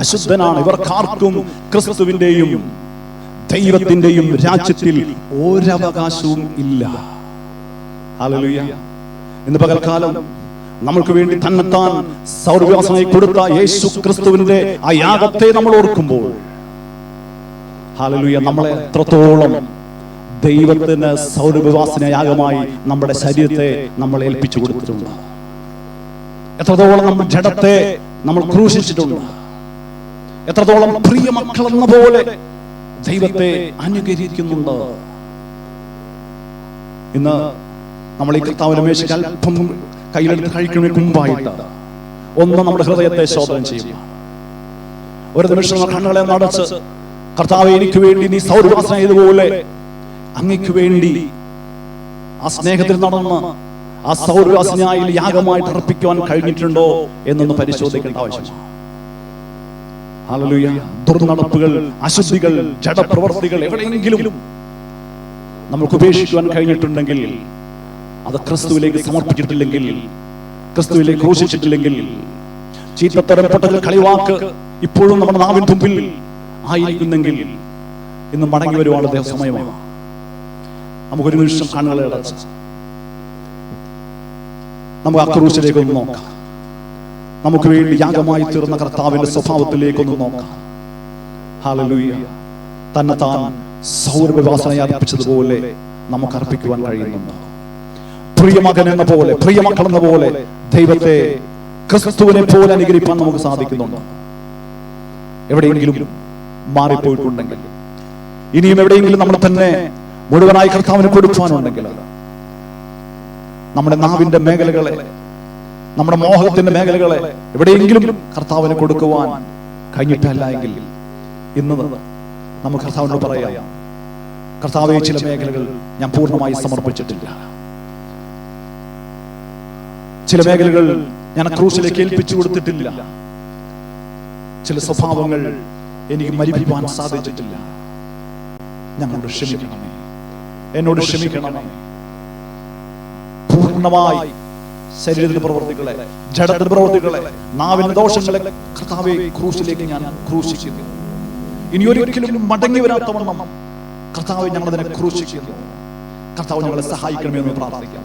അശുദ്ധനാണ്. ഇവർക്കാർക്കും ക്രിസ്തുവിന്റെയും ദൈവത്തിന്റെയും രാജ്യത്തിൽ ഒരവകാശവും ഇല്ല. ഹല്ലേലൂയ. ഇന്ന് പകൽക്കാലം നമ്മൾക്ക് വേണ്ടി തന്നെത്താൻ സൗരഭ്യവാസനയായി കൊടുത്ത യേശു ക്രിസ്തുവിന്റെ ആ യാഗത്തെ നമ്മൾ ഓർക്കുമ്പോൾ, ഹല്ലേലൂയ, നമ്മളെ എത്രത്തോളം ദൈവത്തിന് സൗരഭ്യവാസന യാഗമായി നമ്മുടെ ശരീരത്തെ നമ്മൾ ഏൽപ്പിച്ചു കൊടുത്തിട്ടുണ്ട്, എത്രത്തോളം നമ്മൾ ജഡത്തെ നമ്മൾ ക്രൂശിച്ചിട്ടുണ്ട്, എത്രത്തോളം പ്രിയ മക്കളെന്ന പോലെ ദൈവത്തെ അനുകരിക്കുന്നുണ്ട്. ഇന്ന് നമ്മൾ ഈ കർത്താവിന്റെ മേശയ്ക്ക് അല്പം കയ്യിലെടുത്ത് കഴിക്കുന്നതിന് മുമ്പായിട്ട് ഒന്ന് നമ്മുടെ ഹൃദയത്തെ ശോധന ചെയ്യുക. ഒരു നിമിഷം കണ്ണുകളെ നടച്ച്, കർത്താവേ, എനിക്ക് വേണ്ടി നീ സൗരഭ്യവാസന ചെയ്തതുപോലെ അങ്ങയ്ക്ക് വേണ്ടി ആ സ്നേഹത്തിൽ നടന്ന് ആ സൗരഭ്യവാസനയായി യാഗമായിട്ട് അർപ്പിക്കുവാൻ കഴിഞ്ഞിട്ടുണ്ടോ എന്നൊന്ന് പരിശോധിക്കേണ്ട ആവശ്യമാണ്. ഹല്ലേലൂയ. ദുർനടപ്പുകൾ, അശുദ്ധികൾ, ജഡപ്രവർത്തികൾ എവിടെയെങ്കിലും നമുക്ക് ഉപേക്ഷിക്കുവാൻ കഴിഞ്ഞിട്ടുണ്ടെങ്കിൽ, അത് ക്രിസ്തുവിലേക്ക് സമർപ്പിച്ചിട്ടില്ലെങ്കിൽ, ക്രിസ്തുവിലേക്ക് ക്രൂശിച്ചിട്ടില്ലെങ്കിൽ, ചീത്തത്തരം, പൊട്ടൽ, കളിവാക്ക് ഇപ്പോഴും നമ്മുടെ നാവിൻ തുമ്പിൽ ആയിരിക്കുന്നെങ്കിൽ ഇന്ന് മടങ്ങി വരുവാനുള്ള സമയമാണ്. നമുക്കൊരു നിമിഷം കണ്ണുകളെ അടച്ച് നമുക്ക് ആ ക്രൂശിലേക്ക് ഒന്ന് നോക്കാം. നമുക്ക് വേണ്ടി യാഗമായി തീർന്ന കർത്താവിന്റെ സ്വഭാവത്തിലേക്കൊന്ന് നോക്കാം. ഹല്ലേലൂയ. തന്നെത്താൻ സൗരഭ്യവാസനയെ അർപ്പിച്ചതുപോലെ നമുക്ക് അർപ്പിക്കുവാൻ കഴിയുന്നുണ്ട്. പ്രിയമകൻ എന്ന പോലെ, പ്രിയമക്കൾ എന്ന പോലെ ദൈവത്തെ, ക്രിസ്തുവിനെ പോലെ അനുകരിക്കാൻ നമുക്ക് സാധിക്കുന്നുണ്ട്. എവിടെയെങ്കിലും മാറിപ്പോയിട്ടുണ്ടെങ്കിൽ, ഇനിയും എവിടെയെങ്കിലും നമ്മൾ തന്നെ മുഴുവനായി കർത്താവിന് കൊടുക്കുവാനുണ്ടെങ്കിൽ, നമ്മുടെ നാവിന്റെ മേഖലകളെ, നമ്മുടെ മോഹത്തിന്റെ മേഖലകളെ എവിടെയെങ്കിലും കർത്താവിന് കൊടുക്കുവാൻ കഴിഞ്ഞിട്ടല്ല എങ്കിൽ, ഇന്ന് നമുക്ക് കർത്താവിനോട് പറയാം, കർത്താവേ, ചില മേഖലകൾ ഞാൻ പൂർണ്ണമായി സമർപ്പിച്ചിട്ടില്ല, ചില മേഖലകൾ ഞാൻ ക്രൂശിലേക്ക് ഏൽപ്പിച്ചു കൊടുത്തിട്ടില്ല, ചില സ്വഭാവങ്ങൾ എനിക്ക് മരിപ്പിക്കുവാൻ സാധിച്ചിട്ടില്ല. ഞങ്ങളോട് ക്ഷമിക്കണമേ, എന്നോട് ക്ഷമിക്കണമേ. പൂർണ്ണമായി ശരീരത്തിന്റെ പ്രവർത്തികളെ, ജഡത്തിന്റെ പ്രവർത്തികളെ, നാവിന്റെ ദോഷങ്ങളെ കർത്താവേ ക്രൂശിലേക്ക് ഞാൻ ക്രൂശിക്കുന്നു. ഇനി ഒരിക്കലും മടങ്ങി വരാത്തവണ്ണം കർത്താവെ ഞങ്ങളതിനെ ക്രൂശിക്കുന്നു. കർത്താവ് ഞങ്ങളെ സഹായിക്കണമെന്ന് പ്രാർത്ഥിക്കാം.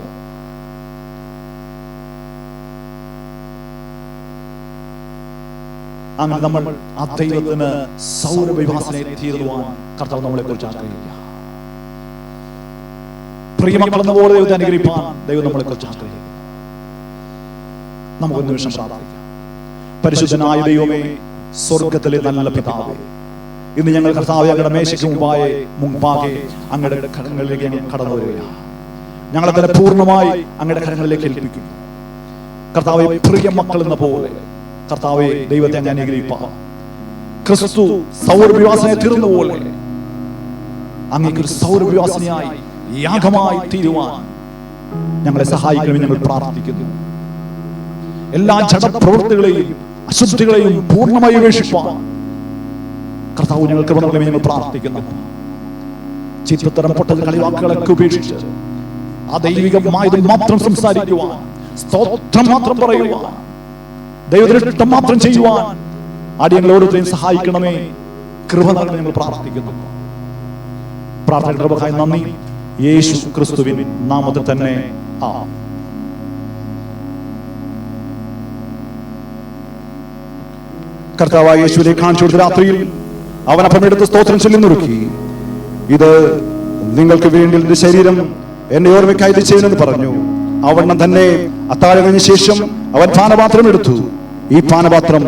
അങ്ങനെ നമ്മൾ ആ ദൈവത്തിന് സൗരഭ്യവാസനയെ തീരുവാൻ കർത്താവ് നമ്മളെ കുറിച്ച് ആഗ്രഹിക്കുക. പ്രിയമക്കളെന്ന പോലെ ദൈവത്തെ അനുകരിപ്പാൻ ദൈവം നമ്മളെ കുറിച്ച് ആഗ്രഹിക്കുക. നമുക്കൊരു നിമിഷം പ്രാർത്ഥിക്കാം. പരിശുദ്ധനായ ദൈവമേ, സ്വർഗത്തിലെ നല്ല പിതാവേ, ഇന്ന് ഞങ്ങൾ കർത്താവേ അങ്ങയുടെ മേശയ്ക്ക് മുമ്പാകെ അങ്ങയുടെ കരങ്ങളിലേക്ക് ഞങ്ങൾ കടന്നു വരികയാണ്. ഞങ്ങളെ തന്നെ പൂർണ്ണമായി അങ്ങയുടെ കരങ്ങളിലേക്ക് ഏൽപ്പിക്കുന്നു. കർത്താവെ, പ്രിയ മക്കൾ എന്ന പോലെ കർത്താവെ, ദൈവത്തെ അങ്ങ് അനുഗ്രഹിപ്പാൻ ക്രിസ്തു സൗരഭ്യവാസനെ തീർന്ന പോലെ അങ്ങേക്കൊരു സൗരഭ്യവാസനയായി യാഗമായി തീരുവാൻ ഞങ്ങളെ സഹായിക്കണമെന്ന് ഞങ്ങൾ പ്രാർത്ഥിക്കുന്നു. എല്ലാ ജഡപ്രവൃത്തികളെയും അശുദ്ധികളെയും പൂർണ്ണമായി ഉപേക്ഷിപ്പാൻ കർത്താവ് ഞങ്ങൾ കൃപ നൽകണമെന്ന് ഞങ്ങൾ പ്രാർത്ഥിക്കുന്നു. ചിത്രത്തരം പൊട്ടൽ കളിവാക്കുകളൊക്കെ ഉപേക്ഷിച്ച് ആ ദൈവികമായത് മാത്രം സംസാരിക്കുവാൻ, സ്തോത്രം മാത്രം പറയുവാൻ, ദൈവത്തിന്റെ ഇഷ്ടം മാത്രം ചെയ്യുവാൻ അടിയങ്ങൾ ഓരോരുത്തരെയും സഹായിക്കണമേ, കൃപ നൽകണമെന്ന് ഞങ്ങൾ പ്രാർത്ഥിക്കുന്നു. പ്രാർത്ഥന കൃപക്കായി നന്ദി. യേശു ക്രിസ്തുവിൻ നാമത്തിൽ തന്നെ ആമേൻ. കർത്താവായ യേശുവിനെ കാണിച്ചു കൊടുത്ത രാത്രിയിൽ അവൻ അപ്പം എടുത്ത് സ്തോത്രം ചൊല്ലി നുറുക്കി, ഇത് നിങ്ങൾക്ക് വേണ്ടി എന്റെ ശരീരം എന്റെ ഓർമ്മയ്ക്കായി ഇത് ചെയ്യുമെന്ന് പറഞ്ഞു. അവണ്ണം തന്നെ അത്താഴം കഴിഞ്ഞ ശേഷം അവൻ പാനപാത്രം എടുത്തു. ഈ പാനപാത്രം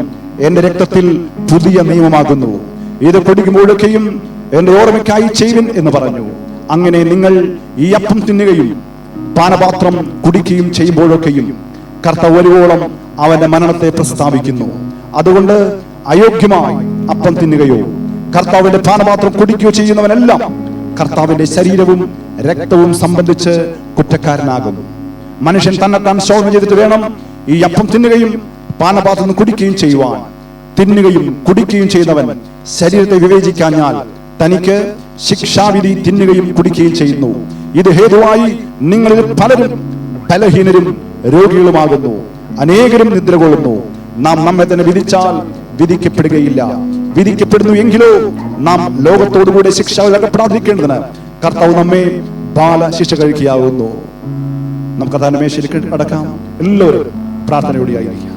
എന്റെ രക്തത്തിൽ പുതിയ നിയമമാകുന്നു. ഇത് കുടിക്കുമ്പോഴൊക്കെയും എന്റെ ഓർമ്മയ്ക്കായി ചെയ്യുവിൻ എന്ന് പറഞ്ഞു. അങ്ങനെ നിങ്ങൾ ഈ അപ്പം തിന്നുകയും പാനപാത്രം കുടിക്കുകയും ചെയ്യുമ്പോഴൊക്കെയും കർത്താവ് വരുവോളം അവന്റെ മരണത്തെ പ്രസ്താവിക്കുന്നു. അതുകൊണ്ട് അയോഗ്യമായി അപ്പം തിന്നുകയോ കർത്താവിന്റെ പാനപാത്രം കുടിക്കുകയോ ചെയ്യുന്നവനെല്ലാം കർത്താവിന്റെ ശരീരവും രക്തവും സംബന്ധിച്ച് കുറ്റക്കാരനാകും. മനുഷ്യൻ തന്നെത്താൻ ശോധന ചെയ്തിട്ട് വേണം ഈ അപ്പം തിന്നുകയും പാനപാത്രം കുടിക്കുകയും ചെയ്യുവാൻ. തിന്നുകയും കുടിക്കുകയും ചെയ്യുന്നവൻ ശരീരത്തെ വിവേചിക്കാഞ്ഞാൽ തനിക്ക് ശിക്ഷാവിധി തിന്നുകയും കുടിക്കുകയും ചെയ്യുന്നു. ഇത് ഹേതുവായി നിങ്ങളിൽ പലരും ബലഹീനരും രോഗികളുമാകുന്നു, അനേകരും നിദ്ര കൊള്ളുന്നു. നാം നമ്മെ തന്നെ വിധിച്ചാൽ വിധിക്കപ്പെടുകയില്ല. വിധിക്കപ്പെടുന്നു എങ്കിലോ നാം ലോകത്തോടുകൂടെ ശിക്ഷ അകപ്പെടാതിരിക്കേണ്ടതിന് കർത്താവ് നമ്മെ ബാലശിക്ഷ കഴിക്കുകയാകുന്നു. നമുക്ക് കർത്താവിന്റെ മേശയിലേക്ക് അടക്കാം. എല്ലാവരും പ്രാർത്ഥനയോടെ ആയിരിക്കാം.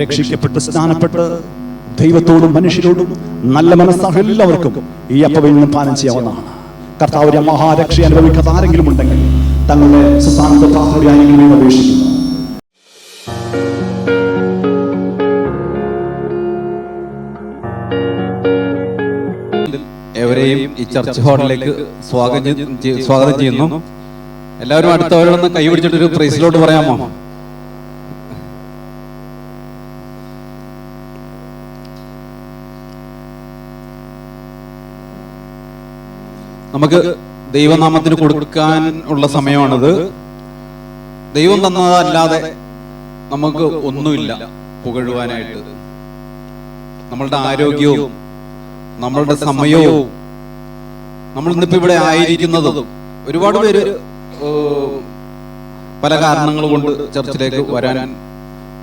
രക്ഷിക്കപ്പെട്ട് സ്നാനപ്പെട്ട് ദൈവത്തോടും മനുഷ്യരോടും നല്ല മനസ്സാണ് എല്ലാവർക്കും ഈ അപ്പവിൽ നിന്നും പാനം ചെയ്യാവുന്നതാണ്. കർത്താവിന്റെ മഹാരക്ഷ അനുഭവിക്കാത്ത ആരെങ്കിലും ഉണ്ടെങ്കിൽ തങ്ങളുടെ സ്ഥാനത്ത് പ്രാർത്ഥനയായിരിക്കും അപേക്ഷിക്കുന്നു. എവരെയും ഈ ചർച്ച് ഹാളിലേക്ക് സ്വാഗതം ചെയ്യുന്നു. എല്ലാവരും അടുത്തവരോടൊന്ന് കൈപിടിച്ചിട്ടൊരു പ്രൈസിലോട്ട് പറയാമോ? നമുക്ക് ദൈവനാമത്തിന് കൊടുക്കാൻ ഉള്ള സമയമാണിത്. ദൈവം തന്നതല്ലാതെ നമുക്ക് ഒന്നുമില്ല പുകഴുവാനായിട്ട്. നമ്മളുടെ ആരോഗ്യവും നമ്മളുടെ സമയവും നമ്മൾ ഇന്നിപ്പോ ഇവിടെ ആയിരിക്കുന്നതും ഒരുപാട് പേര് പല കാരണങ്ങൾ കൊണ്ട് ചർച്ചിലേക്ക് വരാൻ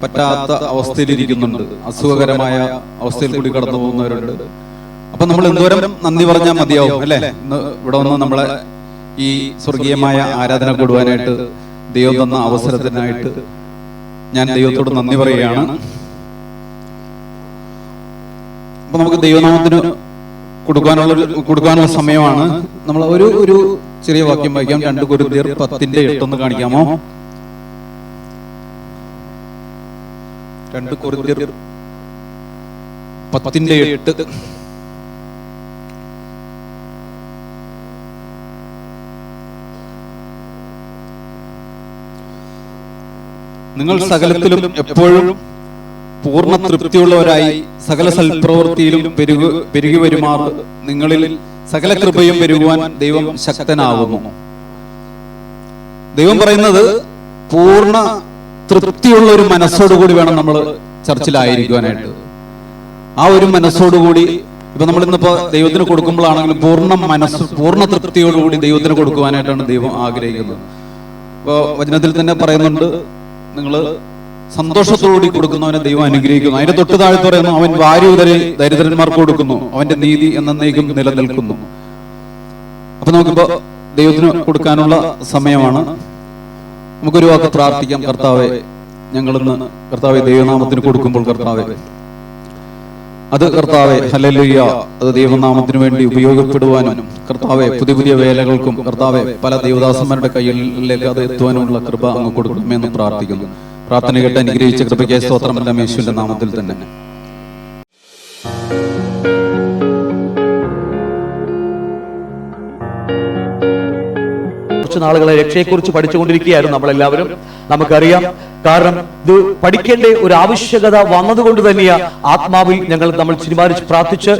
പറ്റാത്ത അവസ്ഥയിലിരിക്കുന്നുണ്ട്. അസുഖകരമായ അവസ്ഥയിൽ കൂടി കടന്നു പോകുന്നവരുണ്ട്. അപ്പൊ നമ്മൾ എന്തോരം നന്ദി പറഞ്ഞാൽ മതിയാവും അല്ലെ? ഇവിടെ വന്ന് നമ്മളെ ഈ സ്വർഗീയമായ ആരാധന കൂടുവാനായിട്ട് ദൈവം തന്ന അവസരത്തിനായിട്ട് ഞാൻ ദൈവത്തോട് നന്ദി പറയുകയാണ്. അപ്പൊ നമുക്ക് ദൈവനാമത്തിന് കൊടുക്കാനുള്ള സമയമാണ്. നമ്മൾ ഒരു ചെറിയ വാക്യം വായിക്കാം. 2 കൊരിന്ത്യർ 10:8 കാണിക്കാമോ? 2 കൊരിന്ത്യർ 10:8. നിങ്ങൾ സകലത്തിലും എപ്പോഴും പൂർണ്ണ തൃപ്തിയുള്ളവരായി സകല സൽപ്രവൃത്തിയിലും പെരുകി വരുമാർ നിങ്ങളിൽ സകല കൃപയും പെരുകുവാൻ ദൈവം ശക്തനാകുന്നു. ദൈവം പറയുന്നത് പൂർണ്ണ തൃപ്തിയുള്ള ഒരു മനസ്സോടുകൂടി വേണം നമ്മൾ ചർച്ചിലായിരിക്കുവാനായിട്ട്. ആ ഒരു മനസ്സോടുകൂടി ഇപ്പൊ നമ്മൾ ഇന്നിപ്പോ ദൈവത്തിന് കൊടുക്കുമ്പോഴാണെങ്കിലും പൂർണ്ണ തൃപ്തിയോടുകൂടി ദൈവത്തിന് കൊടുക്കുവാനായിട്ടാണ് ദൈവം ആഗ്രഹിക്കുന്നത്. ഇപ്പൊ വചനത്തിൽ തന്നെ പറയുന്നുണ്ട്, നിങ്ങൾ സന്തോഷത്തോടുകൂടി കൊടുക്കുന്നവനെ ദൈവം അനുഗ്രഹിക്കുന്നു. അതിന്റെ തൊട്ട് താഴത്ത് പറയുന്നു, അവൻ വാരി ഉദരി ദരിദ്രന്മാർക്ക് കൊടുക്കുന്നു, അവന്റെ നീതി എന്നേക്കും നിലനിൽക്കുന്നു. അപ്പൊ നമുക്കിപ്പോ ദൈവത്തിന് കൊടുക്കാനുള്ള സമയമാണ്. നമുക്കൊരു വാക്ക് പ്രാർത്ഥിക്കാം. കർത്താവെ, ഞങ്ങളിന്ന് കർത്താവെ ദൈവനാമത്തിന് കൊടുക്കുമ്പോൾ കർത്താവെ അത് കർത്താവെ ഹല്ലേലൂയ അത് ദൈവനാമത്തിന് വേണ്ടി ഉപയോഗപ്പെടുവാനും കർത്താവെ പുതിയ പുതിയ വേലകൾക്കും കർത്താവെ പല ദൈവദാസന്മാരുടെ കയ്യിലേക്ക് അത് എത്തുവാനുമുള്ള കൃപ അങ്ങ് കൊടുക്കണമെന്ന് പ്രാർത്ഥിക്കുന്നു. പ്രാർത്ഥന കേട്ട് അനുഗ്രഹിച്ച കൃപയ്ക്ക് സ്തോത്രമെല്ലാം യേശുവിന്റെ നാമത്തിൽ തന്നെ. കുറച്ച് നാളുകളെ രക്ഷയെക്കുറിച്ച് പഠിച്ചുകൊണ്ടിരിക്കുകയായിരുന്നു നമ്മളെല്ലാവരും. നമുക്കറിയാം, കാരണം ഇത് പഠിക്കേണ്ട ഒരു ആവശ്യകത വന്നതുകൊണ്ട് തന്നെയാണ് ആത്മാവിൽ നമ്മൾ തീരുമാനിച്ച് പ്രാർത്ഥിച്ച്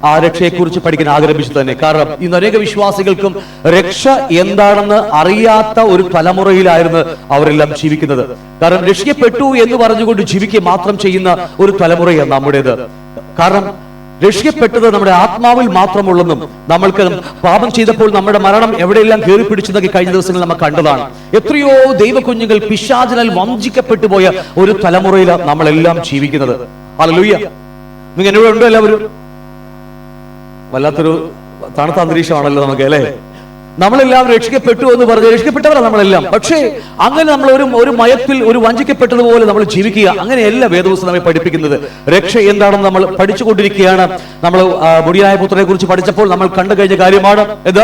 ആ രക്ഷയെക്കുറിച്ച് പഠിക്കാൻ ആഗ്രഹിച്ചത് തന്നെ. കാരണം ഇന്ന് അനേക വിശ്വാസികൾക്കും രക്ഷ എന്താണെന്ന് അറിയാത്ത ഒരു തലമുറയിലായിരുന്നു അവരെല്ലാം ജീവിക്കുന്നത്. കാരണം രക്ഷിക്കപ്പെട്ടു എന്ന് പറഞ്ഞുകൊണ്ട് ജീവിക്കുക മാത്രം ചെയ്യുന്ന ഒരു തലമുറയാണ് നമ്മുടേത്. കാരണം രക്ഷിക്കപ്പെട്ടത് നമ്മുടെ ആത്മാവിൽ മാത്രമുള്ളെന്നും നമ്മൾക്ക് പാപം ചെയ്തപ്പോൾ നമ്മുടെ മരണം എവിടെയെല്ലാം കയറി പിടിച്ചെന്നൊക്കെ കഴിഞ്ഞ ദിവസങ്ങളിൽ നമ്മൾ കണ്ടതാണ്. എത്രയോ ദൈവകുഞ്ഞുങ്ങൾ പിശാചിനാൽ വഞ്ചിക്കപ്പെട്ടു പോയ ഒരു തലമുറയിലാണ് നമ്മളെല്ലാം ജീവിക്കുന്നത്. ഹല്ലേലൂയ. നിങ്ങൾ എന്നോട് ഉണ്ടോ എല്ലാവരും? വല്ലാത്തൊരു തണുത്ത അന്തരീക്ഷമാണല്ലോ നമുക്ക്, അല്ലേ? നമ്മളെല്ലാം രക്ഷിക്കപ്പെട്ടു എന്ന് പറഞ്ഞ് രക്ഷിക്കപ്പെട്ടവരാണ് നമ്മളെല്ലാം. പക്ഷേ അങ്ങനെ നമ്മൾ ഒരു മയത്തിൽ ഒരു വഞ്ചിക്കപ്പെട്ടതുപോലെ നമ്മൾ ജീവിക്കുക, അങ്ങനെയല്ല വേദപുസ്തകം നമ്മെ പഠിപ്പിക്കുന്നത്. രക്ഷ എന്താണെന്ന് നമ്മൾ പഠിച്ചുകൊണ്ടിരിക്കുകയാണ്. നമ്മൾ മുടിയായ പുത്രനെ കുറിച്ച് പഠിച്ചപ്പോൾ നമ്മൾ കണ്ടു കഴിഞ്ഞ കാര്യമാണ് ഇത്.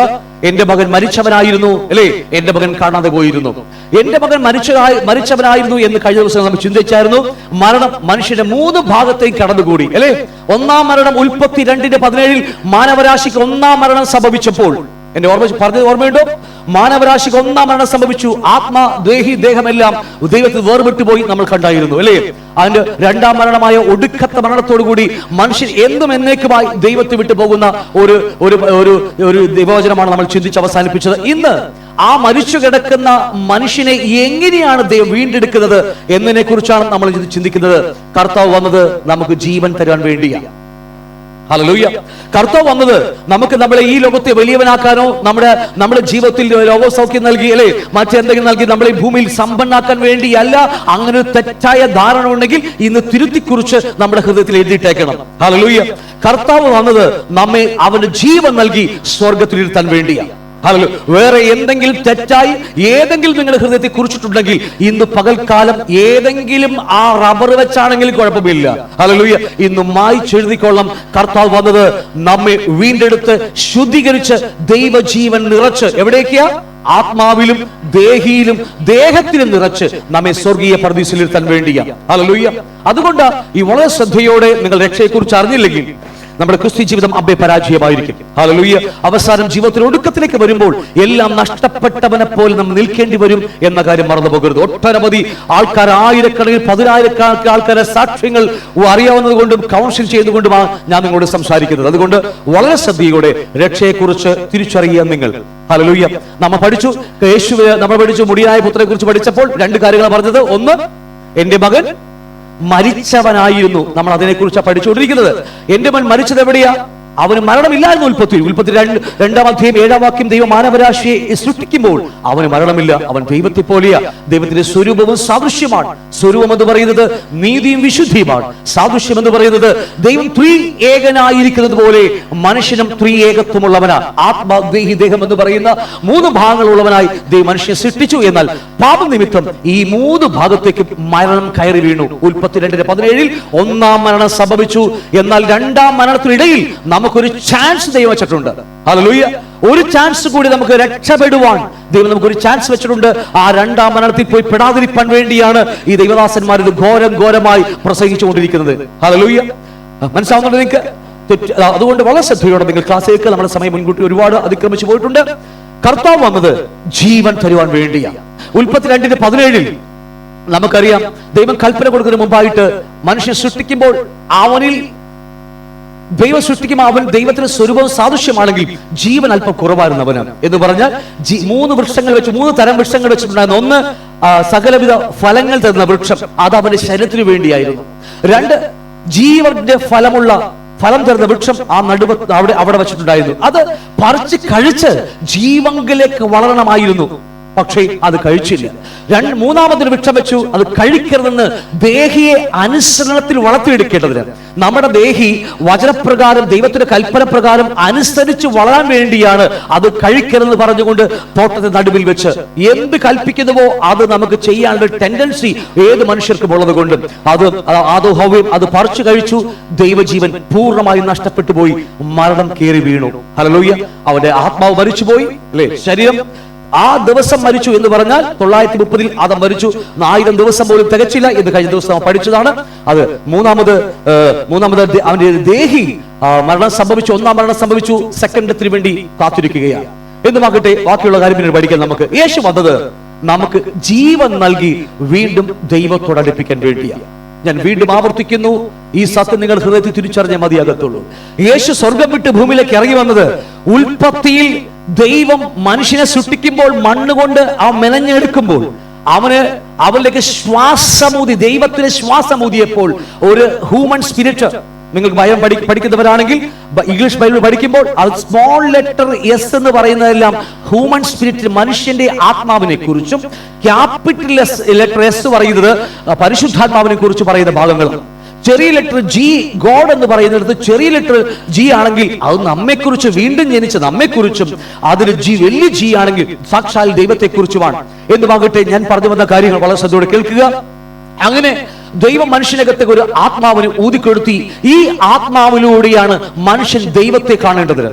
എന്റെ മകൻ മരിച്ചവനായിരുന്നു, അല്ലേ? എന്റെ മകൻ കാണാതെ പോയിരുന്നു. എന്റെ മകൻ മരിച്ചവനായിരുന്നു എന്ന് കഴിഞ്ഞ ദിവസം നമ്മൾ ചിന്തിച്ചായിരുന്നു. മരണം മനുഷ്യന്റെ 3 ഭാഗത്തേക്ക് കടന്നുകൂടി, അല്ലേ? ഒന്നാം മരണം ഉൽപ്പത്തി 2:17 മാനവരാശിക്ക് ഒന്നാം മരണം സംഭവിച്ചപ്പോൾ, എന്റെ പറഞ്ഞത് ഓർമ്മയുണ്ടോ? മാനവരാശിക്ക് ഒന്നാം മരണം സംഭവിച്ചു. ആത്മാ ദേഹമെല്ലാം ദൈവത്തിൽ വേർപെട്ടു പോയി നമ്മൾ കണ്ടായിരുന്നു, അല്ലേ? അതിന്റെ രണ്ടാം മരണമായ ഒടുക്കത്തെ മരണത്തോടുകൂടി മനുഷ്യൻ എന്നും എന്നേക്കുമായി ദൈവത്തെ വിട്ടു പോകുന്ന ഒരു ദൈവവചനമാണ് നമ്മൾ ചിന്തിച്ച് അവസാനിപ്പിച്ചത്. ഇന്ന് ആ മരിച്ചു കിടക്കുന്ന മനുഷ്യനെ എങ്ങനെയാണ് ദൈവം വീണ്ടെടുക്കുന്നത് എന്നതിനെ കുറിച്ചാണ് നമ്മൾ ചിന്തിക്കുന്നത്. കർത്താവ് വന്നത് നമുക്ക് ജീവൻ തരാൻ വേണ്ടിയാണ്. ഹല്ലേലൂയ. കർത്താവ് വന്നത് നമുക്ക് നമ്മളെ ഈ ലോകത്തെ വലിയവനാക്കാനോ നമ്മുടെ ജീവിതത്തിൽ ലോകസൗഖ്യം നൽകി, അല്ലെ മറ്റെന്തെങ്കിലും നൽകി നമ്മളെ ഭൂമിയിൽ സമ്പന്നാക്കാൻ വേണ്ടിയല്ല. അങ്ങനെ ഒരു തെറ്റായ ധാരണ ഉണ്ടെങ്കിൽ ഇന്ന് തിരുത്തിക്കുറിച്ച് നമ്മുടെ ഹൃദയത്തിൽ എഴുതിയിട്ടേക്കണം. ഹല്ലേലൂയ. കർത്താവ് വന്നത് നമ്മെ അവന് ജീവൻ നൽകി സ്വർഗത്തിലിരുത്താൻ വേണ്ടിയാണ്. വേറെ എന്തെങ്കിലും തെറ്റായി ഏതെങ്കിലും നിങ്ങളുടെ ഹൃദയത്തെ കുറിച്ചിട്ടുണ്ടെങ്കിൽ ഇന്ന് പകൽക്കാലം ഏതെങ്കിലും ആ റബ്ബർ വെച്ചാണെങ്കിലും കുഴപ്പമില്ല. ഹല്ലേലൂയ. ഇന്ന് മായ്ച്ചെഴുതിക്കൊള്ളാം. കർത്താവ് വന്നത് നമ്മെ വീണ്ടെടുത്ത് ശുദ്ധീകരിച്ച് ദൈവജീവൻ നിറച്ച് എവിടേക്കാ? ആത്മാവിലും ദേഹിയിലും ദേഹത്തിലും നിറച്ച് നമ്മെ സ്വർഗീയ പർദീസിലിരുത്താൻ വേണ്ടിയാണ്. ഹല്ലേലൂയ. അതുകൊണ്ട് ഈ വളരെ ശ്രദ്ധയോടെ നിങ്ങൾ രക്ഷയെക്കുറിച്ച് അറിഞ്ഞില്ലെങ്കിൽ നമ്മുടെ ക്രിസ്ത്യ ജീവിതം പരാജയമായിരിക്കും. ഹല്ലേലൂയ. അവസാനം ജീവിതത്തിൽ ഒടുക്കത്തിലേക്ക് വരുമ്പോൾ എല്ലാം നഷ്ടപ്പെട്ടവനെ പോലെ നമ്മൾ നിൽക്കേണ്ടി വരും എന്ന കാര്യം മറന്നു പോകരുത്. ഒട്ടനവധി ആൾക്കാർ, ആയിരക്കണക്കിന് 10,000 ആൾക്കാരെ സാക്ഷ്യങ്ങൾ അറിയാവുന്നത് കൊണ്ടും കൗൺസിൽ ചെയ്തുകൊണ്ടുമാണ് ഞാൻ നിങ്ങളോട് സംസാരിക്കുന്നത്. അതുകൊണ്ട് വളരെ ശ്രദ്ധയോടെ രക്ഷയെക്കുറിച്ച് തിരിച്ചറിയുക നിങ്ങൾ. ഹല്ലേലൂയ. നമ്മൾ പഠിച്ചു മുടിയായ പുത്രനെ കുറിച്ച് പഠിച്ചപ്പോൾ 2 കാര്യങ്ങൾ പറഞ്ഞത്. ഒന്ന്, എന്റെ മകൻ മരിച്ചവനായിരുന്നു. നമ്മൾ അതിനെക്കുറിച്ചാണ് പഠിച്ചുകൊണ്ടിരിക്കുന്നത്. എന്റെ മകൻ മരിച്ചത് എവിടെയാ? അവന് മരണമില്ലായിരുന്നു. ഉൽപ്പത്തി 2:7 ദൈവം മാനവരാശിയെ സൃഷ്ടിക്കുമ്പോൾ അവന് മരണമില്ല. അവൻ ദൈവത്തെ പോലെയാ. ദൈവത്തിന്റെ സ്വരൂപവും സാദൃശ്യമാണ്. സ്വരൂപം എന്ന് പറയുന്നത് നീതിയും വിശുദ്ധിയുമാണ്. സാദൃശ്യം എന്ന് പറയുന്നത് ദൈവം ത്രിഏകനായിരിക്കുന്നത് പോലെ മനുഷ്യനും ത്രിഏകത്വമുള്ളവനാ. ആത്മാ ദേഹി ദേഹം എന്ന് പറയുന്ന 3 ഭാഗങ്ങളുള്ളവനായി ദൈവം മനുഷ്യനെ സൃഷ്ടിച്ചു. എന്നാൽ പാപനിമിത്തം ഈ 3 ഭാഗത്തേക്ക് മരണം കയറി വീണു. ഉൽപ്പത്തി 2:17 ഒന്നാം മരണം സംഭവിച്ചു. എന്നാൽ രണ്ടാം മരണത്തിനിടയിൽ നമുക്കൊരു ചാൻസ് ദൈവം വെച്ചിട്ടുണ്ട്. ഹല്ലേലൂയ. ഒരു ചാൻസ് കൂടി നമുക്ക് രക്ഷപ്പെടുവാൻ ദൈവം നമുക്കൊരു ചാൻസ് വെച്ചിട്ടുണ്ട്. ആ രണ്ടാം മരണത്തിൽ പോയി പെടാതിരിക്കാൻ വേണ്ടിയാണ് ഈ ദൈവദാസന്മാർ ഇത് ഘോരമായി പ്രസംഗിച്ചുകൊണ്ടിരിക്കുന്നത്. ഹല്ലേലൂയ. മനസ്സിലാവുന്നുണ്ട് നിങ്ങൾക്ക്? അതുകൊണ്ട് വളരെ ശ്രദ്ധയോടെ നിങ്ങൾ ക്ലാസ്സിലേക്ക് നമ്മുടെ സമയം മുൻകൂട്ടി ഒരുപാട് അതിക്രമിച്ചു പോയിട്ടുണ്ട്. കർത്താവ് വന്നത് ജീവൻ തരുവാൻ വേണ്ടിയാണ്. ഉൽപ്പത്തി 2:17 നമുക്കറിയാം, ദൈവം കൽപ്പന കൊടുക്കുന്നതിന് മുമ്പായിട്ട് മനുഷ്യൻ സൃഷ്ടിക്കുമ്പോൾ ദൈവം സൃഷ്ടിക്കുമ്പോൾ അവൻ ദൈവത്തിന്റെ സ്വരൂപവും സാദൃശ്യമാണെങ്കിൽ ജീവൻ അല്പം കുറവായിരുന്നവന് എന്ന് പറഞ്ഞാൽ 3 വൃക്ഷങ്ങൾ വെച്ച് 3 തരം വൃക്ഷങ്ങൾ വെച്ചിട്ടുണ്ടായിരുന്നു. ഒന്ന്, സകലവിധ ഫലങ്ങൾ തരുന്ന വൃക്ഷം, അത് അവന്റെ ശരീരത്തിന് വേണ്ടിയായിരുന്നു. 2, ജീവന്റെ ഫലം തരുന്ന വൃക്ഷം ആ അവിടെ വെച്ചിട്ടുണ്ടായിരുന്നു. അത് പറിച്ച് കഴിച്ച് ജീവങ്കിലേക്ക് വളരണമായിരുന്നു. പക്ഷേ അത് കഴിച്ചില്ല. മൂന്നാമതൊരു വൃക്ഷം വെച്ചു, അത് കഴിക്കരുതെന്ന് ദേഹിയെ അനുസരണത്തിൽ വളർത്തിയെടുക്കേണ്ടതിന്. നമ്മുടെ ദേഹി വചനപ്രകാരം, ദൈവത്തിന്റെ കൽപ്പന പ്രകാരം അനുസരിച്ച് വളരാൻ വേണ്ടിയാണ് അത് കഴിക്കരുതെന്ന് പറഞ്ഞുകൊണ്ട് തോട്ടത്തെ നടുവിൽ വെച്ച് എന്ത് കൽപ്പിക്കുന്നുവോ അത് നമുക്ക് ചെയ്യാനുള്ള ടെൻഡൻസി ഏത് മനുഷ്യർക്കും ഉള്ളത് കൊണ്ട് അത് ഹവ്വയും അത് പറിച്ചു കഴിച്ചു. ദൈവജീവൻ പൂർണ്ണമായി നഷ്ടപ്പെട്ടു പോയി, മരണം കയറി വീണു. ഹല്ലേലൂയ. അവന്റെ ആത്മാവ് മരിച്ചുപോയി, അല്ലേ? ശരീരം ആ ദിവസം മരിച്ചു എന്ന് പറഞ്ഞാൽ 930 ആദം മരിച്ചു. 1000 ദിവസം പോലും തികച്ചില്ല എന്ന് കഴിഞ്ഞ ദിവസം പഠിച്ചതാണ്. അത് മൂന്നാമത് അവന്റെ ദേഹി മരണം സംഭവിച്ചു. ഒന്നാം മരണം സംഭവിച്ചു, സെക്കൻഡത്തിന് വേണ്ടി കാത്തിരിക്കുകയാണ്. എന്നുമാകട്ടെ, ബാക്കിയുള്ള കാര്യം പിന്നീട് പഠിക്കാൻ. നമുക്ക് യേശു വന്നത് നമുക്ക് ജീവൻ നൽകി വീണ്ടും ദൈവത്തോട് അടുപ്പിക്കാൻ വേണ്ടിയാണ്. ഞാൻ വീണ്ടും ആവർത്തിക്കുന്നു, ഈ സത്യം നിങ്ങൾ ഹൃദയത്തിൽ തിരിച്ചറിഞ്ഞാൽ മതിയാകത്തുള്ളൂ. യേശു സ്വർഗം വിട്ട് ഭൂമിയിലേക്ക് ഇറങ്ങി വന്നത്, ഉൽപ്പത്തിയിൽ ദൈവം മനുഷ്യനെ സൃഷ്ടിക്കുമ്പോൾ മണ്ണുകൊണ്ട് മെനഞ്ഞെടുക്കുമ്പോൾ അവനിലേക്ക് ശ്വാസമൂതി, ദൈവത്തിന് ശ്വാസമൂതിയപ്പോൾ ഒരു ഹ്യൂമൻ സ്പിരിറ്റ്, നിങ്ങൾക്ക് ഭയം പഠിക്കുന്നവരാണെങ്കിൽ ഇംഗ്ലീഷ് ബൈബിൾ പഠിക്കുമ്പോൾ അത് സ്മോൾ ലെറ്റർ എസ് എന്ന് പറയുന്നതെല്ലാം ഹ്യൂമൻ സ്പിരിറ്റ്, മനുഷ്യന്റെ ആത്മാവിനെ കുറിച്ചും, ക്യാപിറ്റൽ ലെറ്റർ എസ് പറയുന്നത് പരിശുദ്ധാത്മാവിനെ കുറിച്ച് പറയുന്ന ഭാഗങ്ങളാണ്. ചെറിയ ലെറ്റർ ജി, ഗോഡ് എന്ന് പറയുന്നിടത്ത് ചെറിയ ലെറ്റർ ജി ആണെങ്കിൽ അത് നമ്മെക്കുറിച്ച്, വീണ്ടും ജനിച്ച നമ്മെക്കുറിച്ചും, അതിന് വലിയ ജി ആണെങ്കിൽ സാക്ഷാൽ ദൈവത്തെക്കുറിച്ചുമാണ്. എന്നുമാകട്ടെ, ഞാൻ പറഞ്ഞു വന്ന കാര്യങ്ങൾ വളരെ ശ്രദ്ധയോടെ കേൾക്കുക. അങ്ങനെ ദൈവം മനുഷ്യനകത്തെ ഒരു ആത്മാവിനെ ഊതിക്കൊടുത്തി. ഈ ആത്മാവിലൂടെയാണ് മനുഷ്യൻ ദൈവത്തെ കാണേണ്ടത്.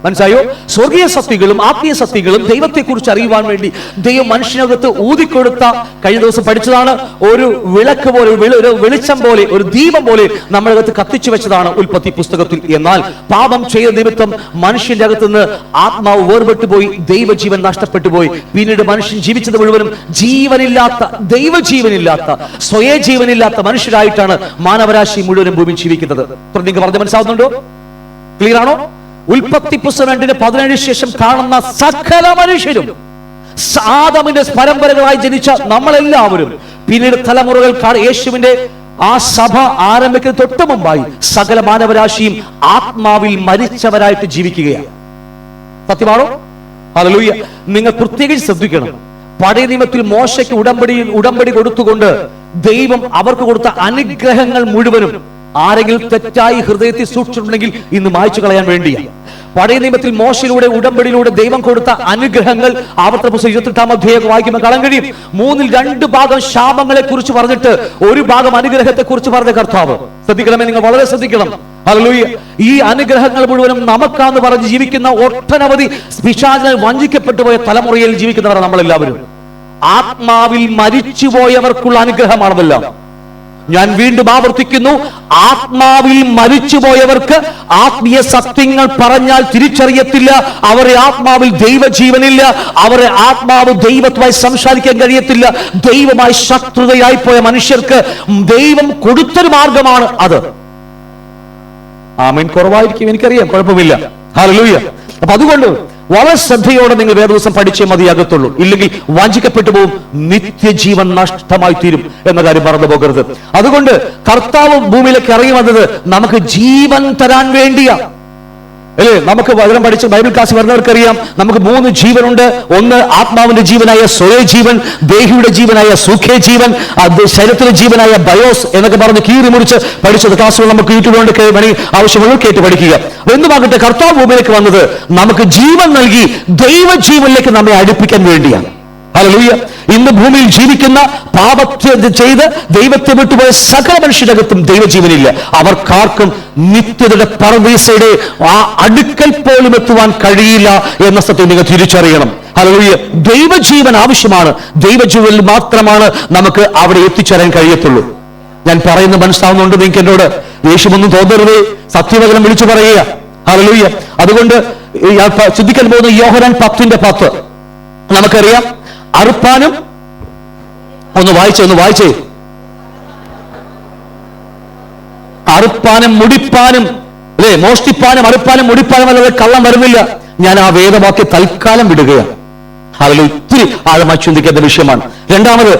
മനസ്സിലായോ? സ്വർഗീയ സത്യങ്ങളും ആത്മീയ സത്യങ്ങളും ദൈവത്തെ കുറിച്ച് അറിയുവാൻ വേണ്ടി ദൈവം മനുഷ്യനകത്ത് ഊതിക്കൊടുത്ത, കഴിഞ്ഞ ദിവസം പഠിച്ചതാണ്, ഒരു വിളക്ക് പോലെ, ഒരു വെളിച്ചം പോലെ, ഒരു ദീപം പോലെ നമ്മളകത്ത് കത്തിച്ചു വെച്ചതാണ് ഉൽപ്പത്തി പുസ്തകത്തിൽ. എന്നാൽ പാപം ചെയ്ത നിമിത്തം മനുഷ്യന്റെ അകത്തുനിന്ന് ആത്മാവ് വേർപെട്ടു പോയി, ദൈവജീവൻ നഷ്ടപ്പെട്ടു പോയി. പിന്നീട് മനുഷ്യൻ ജീവിച്ചത് മുഴുവനും ജീവനില്ലാത്ത, ദൈവജീവനില്ലാത്ത, സ്വയജീവനില്ലാത്ത മനുഷ്യരായിട്ടാണ് മാനവരാശി മുഴുവനും ഭൂമി ജീവിക്കുന്നത്. നിങ്ങൾക്ക് പറഞ്ഞ് മനസ്സിലാവുന്നുണ്ടോ? ക്ലിയർ ആണോ? ഉൽപ്പത്തി പുസ്തകം 2:17 ശേഷം കാണുന്ന സകല മനുഷ്യരും, ആദമിന്റെ പരമ്പരകളായി ജനിച്ച നമ്മളെല്ലാവരും, പിന്നീട് തലമുറകൾ യേശുവിന്റെ ആ സഭ ആരംഭിക്കുന്ന തൊട്ട് മുമ്പായി സകല മാനവരാശിയും ആത്മാവിൽ മരിച്ചവരായിട്ട് ജീവിക്കുകയാണ്. സത്യമാണോ? ഹല്ലേലൂയ. നിങ്ങൾ പ്രത്യേകിച്ച് ശ്രദ്ധിക്കണം. പഴയ നിയമത്തിൽ മോശയ്ക്ക് ഉടമ്പടി കൊടുത്തുകൊണ്ട് ദൈവം അവർക്ക് കൊടുത്ത അനുഗ്രഹങ്ങൾ മുഴുവനും ആരെങ്കിലും തെറ്റായി ഹൃദയത്തിൽ സൂക്ഷിച്ചിട്ടുണ്ടെങ്കിൽ ഇന്ന് മായ്ച്ചു കളയാൻ വേണ്ടിയാണ്. പഴയ നിയമത്തിൽ മോശയിലൂടെ, ഉടമ്പടിയിലൂടെ ദൈവം കൊടുത്ത അനുഗ്രഹങ്ങൾ ആവർത്തന പുസ്തകം 28-ാം അധ്യായം വായിക്കുമ്പോൾ കാണാൻ കഴിയും. 2 ഭാഗം ശാപങ്ങളെ കുറിച്ച് പറഞ്ഞിട്ട് 1 ഭാഗം അനുഗ്രഹത്തെ കുറിച്ച് പറഞ്ഞ കർത്താവ്. ശ്രദ്ധിക്കണമേ, നിങ്ങൾ വളരെ ശ്രദ്ധിക്കണം. ഹല്ലേലൂയ. ഈ അനുഗ്രഹങ്ങൾ മുഴുവനും നമുക്കാന്ന് പറഞ്ഞ് ജീവിക്കുന്ന ഒട്ടനവധി പിശാചിനാൽ വഞ്ചിക്കപ്പെട്ടു പോയ തലമുറയിൽ ജീവിക്കുന്നവർ നമ്മളെല്ലാവരും. ആത്മാവിൽ മരിച്ചുപോയവർക്കുള്ള അനുഗ്രഹമാണതെല്ലാം. ഞാൻ വീണ്ടും ആവർത്തിക്കുന്നു, ആത്മാവിൽ മരിച്ചുപോയവർക്ക് ആത്മീയ സത്യങ്ങൾ പറഞ്ഞാൽ തിരിച്ചറിയത്തില്ല. അവരെ ആത്മാവിൽ ദൈവജീവനില്ല. അവരെ ആത്മാവ് ദൈവവുമായി സംസാരിക്കാൻ കഴിയത്തില്ല. ദൈവമായി ശത്രുതയായി പോയ മനുഷ്യർക്ക് ദൈവം കൊടുത്തൊരു മാർഗമാണ് അത്. ആമേൻ. കുറവായിരിക്കും, എനിക്കറിയാം, കുഴപ്പമില്ല. ഹല്ലേലൂയ. അപ്പൊ അതുകൊണ്ട് വളരെ ശ്രദ്ധയോടെ നിങ്ങൾ വേദവസം പഠിച്ചേ മതിയാകത്തുള്ളൂ. ഇല്ലെങ്കിൽ വാഞ്ചിക്കപ്പെട്ടു പോകും, നിത്യജീവൻ നഷ്ടമായി തീരും എന്ന കാര്യം മറന്നു പോകരുത്. അതുകൊണ്ട് കർത്താവ് ഭൂമിയിലേക്ക് ഇറങ്ങി വന്നത് നമുക്ക് ജീവൻ തരാൻ വേണ്ടിയാ, അല്ലേ? നമുക്ക് വചനം പഠിച്ച് ബൈബിൾ ക്ലാസ് വരുന്നവർക്കറിയാം, നമുക്ക് 3 ജീവനുണ്ട്. ഒന്ന് ആത്മാവിന്റെ ജീവനായ സ്വയജീവൻ, ദേഹിയുടെ ജീവനായ സൂഖ്യ ജീവൻ, ശരീരത്തിലെ ജീവനായ ബയോസ് എന്നൊക്കെ പറഞ്ഞ് കീറി മുറിച്ച് പഠിച്ചത് ക്ലാസ്സുകൾ നമുക്ക് യൂട്യൂബിലുണ്ട്. ആവശ്യമുള്ളവർ കേട്ട് പഠിക്കുക. എന്തുമാകട്ടെ, കർത്താവ് ഭൂമിയിലേക്ക് വന്നത് നമുക്ക് ജീവൻ നൽകി ദൈവജീവനിലേക്ക് നമ്മെ അടുപ്പിക്കാൻ വേണ്ടിയാണ്. ഹല്ലേലൂയ. ഇന്ന് ഭൂമിയിൽ ജീവിക്കുന്ന, പാപത്തെ ചെയ്ത് ദൈവത്തെ വിട്ടുപോയ സകല മനുഷ്യരകത്തും ദൈവജീവനില്ല. അവർക്കാർക്കും നിത്യതയുടെ പർദീസയുടെ ആ അടുക്കൽ പോലും എത്തുവാൻ കഴിയില്ല എന്ന സത്യം നിങ്ങൾ തിരിച്ചറിയണം. ഹല്ലേലൂയ. ദൈവജീവൻ ആവശ്യമാണ്. ദൈവജീവനിൽ മാത്രമാണ് നമുക്ക് അവിടെ എത്തിച്ചേരാൻ കഴിയത്തുള്ളൂ. ഞാൻ പറയുന്നത് മനസ്സിലാവുന്നുണ്ട് നിങ്ങൾക്ക്? എന്നോട് ദേഷ്യമൊന്നും തോന്നരുതേ, സത്യവചനം വിളിച്ചു പറയുക. ഹല്ലേലൂയ. അതുകൊണ്ട് ചിന്തിക്കാൻ പോകുന്ന യോഹന്നാൻ 10:10 നമുക്കറിയാം. അറുപ്പാനും, ഒന്ന് വായിച്ചേ, അറുപ്പാനും മുടിപ്പാനും, അല്ലെ? മോഷ്ടിപ്പാനും അറുപ്പാനും മുടിപ്പാനും അല്ലാതെ കള്ളം വരുന്നില്ല. ഞാൻ ആ വേദവാക്യം തൽക്കാലം വിടുകയാണ്. അതിൽ ഒത്തിരി ആഴമായി ചിന്തിക്കേണ്ട വിഷയമാണ്. രണ്ടാമത്,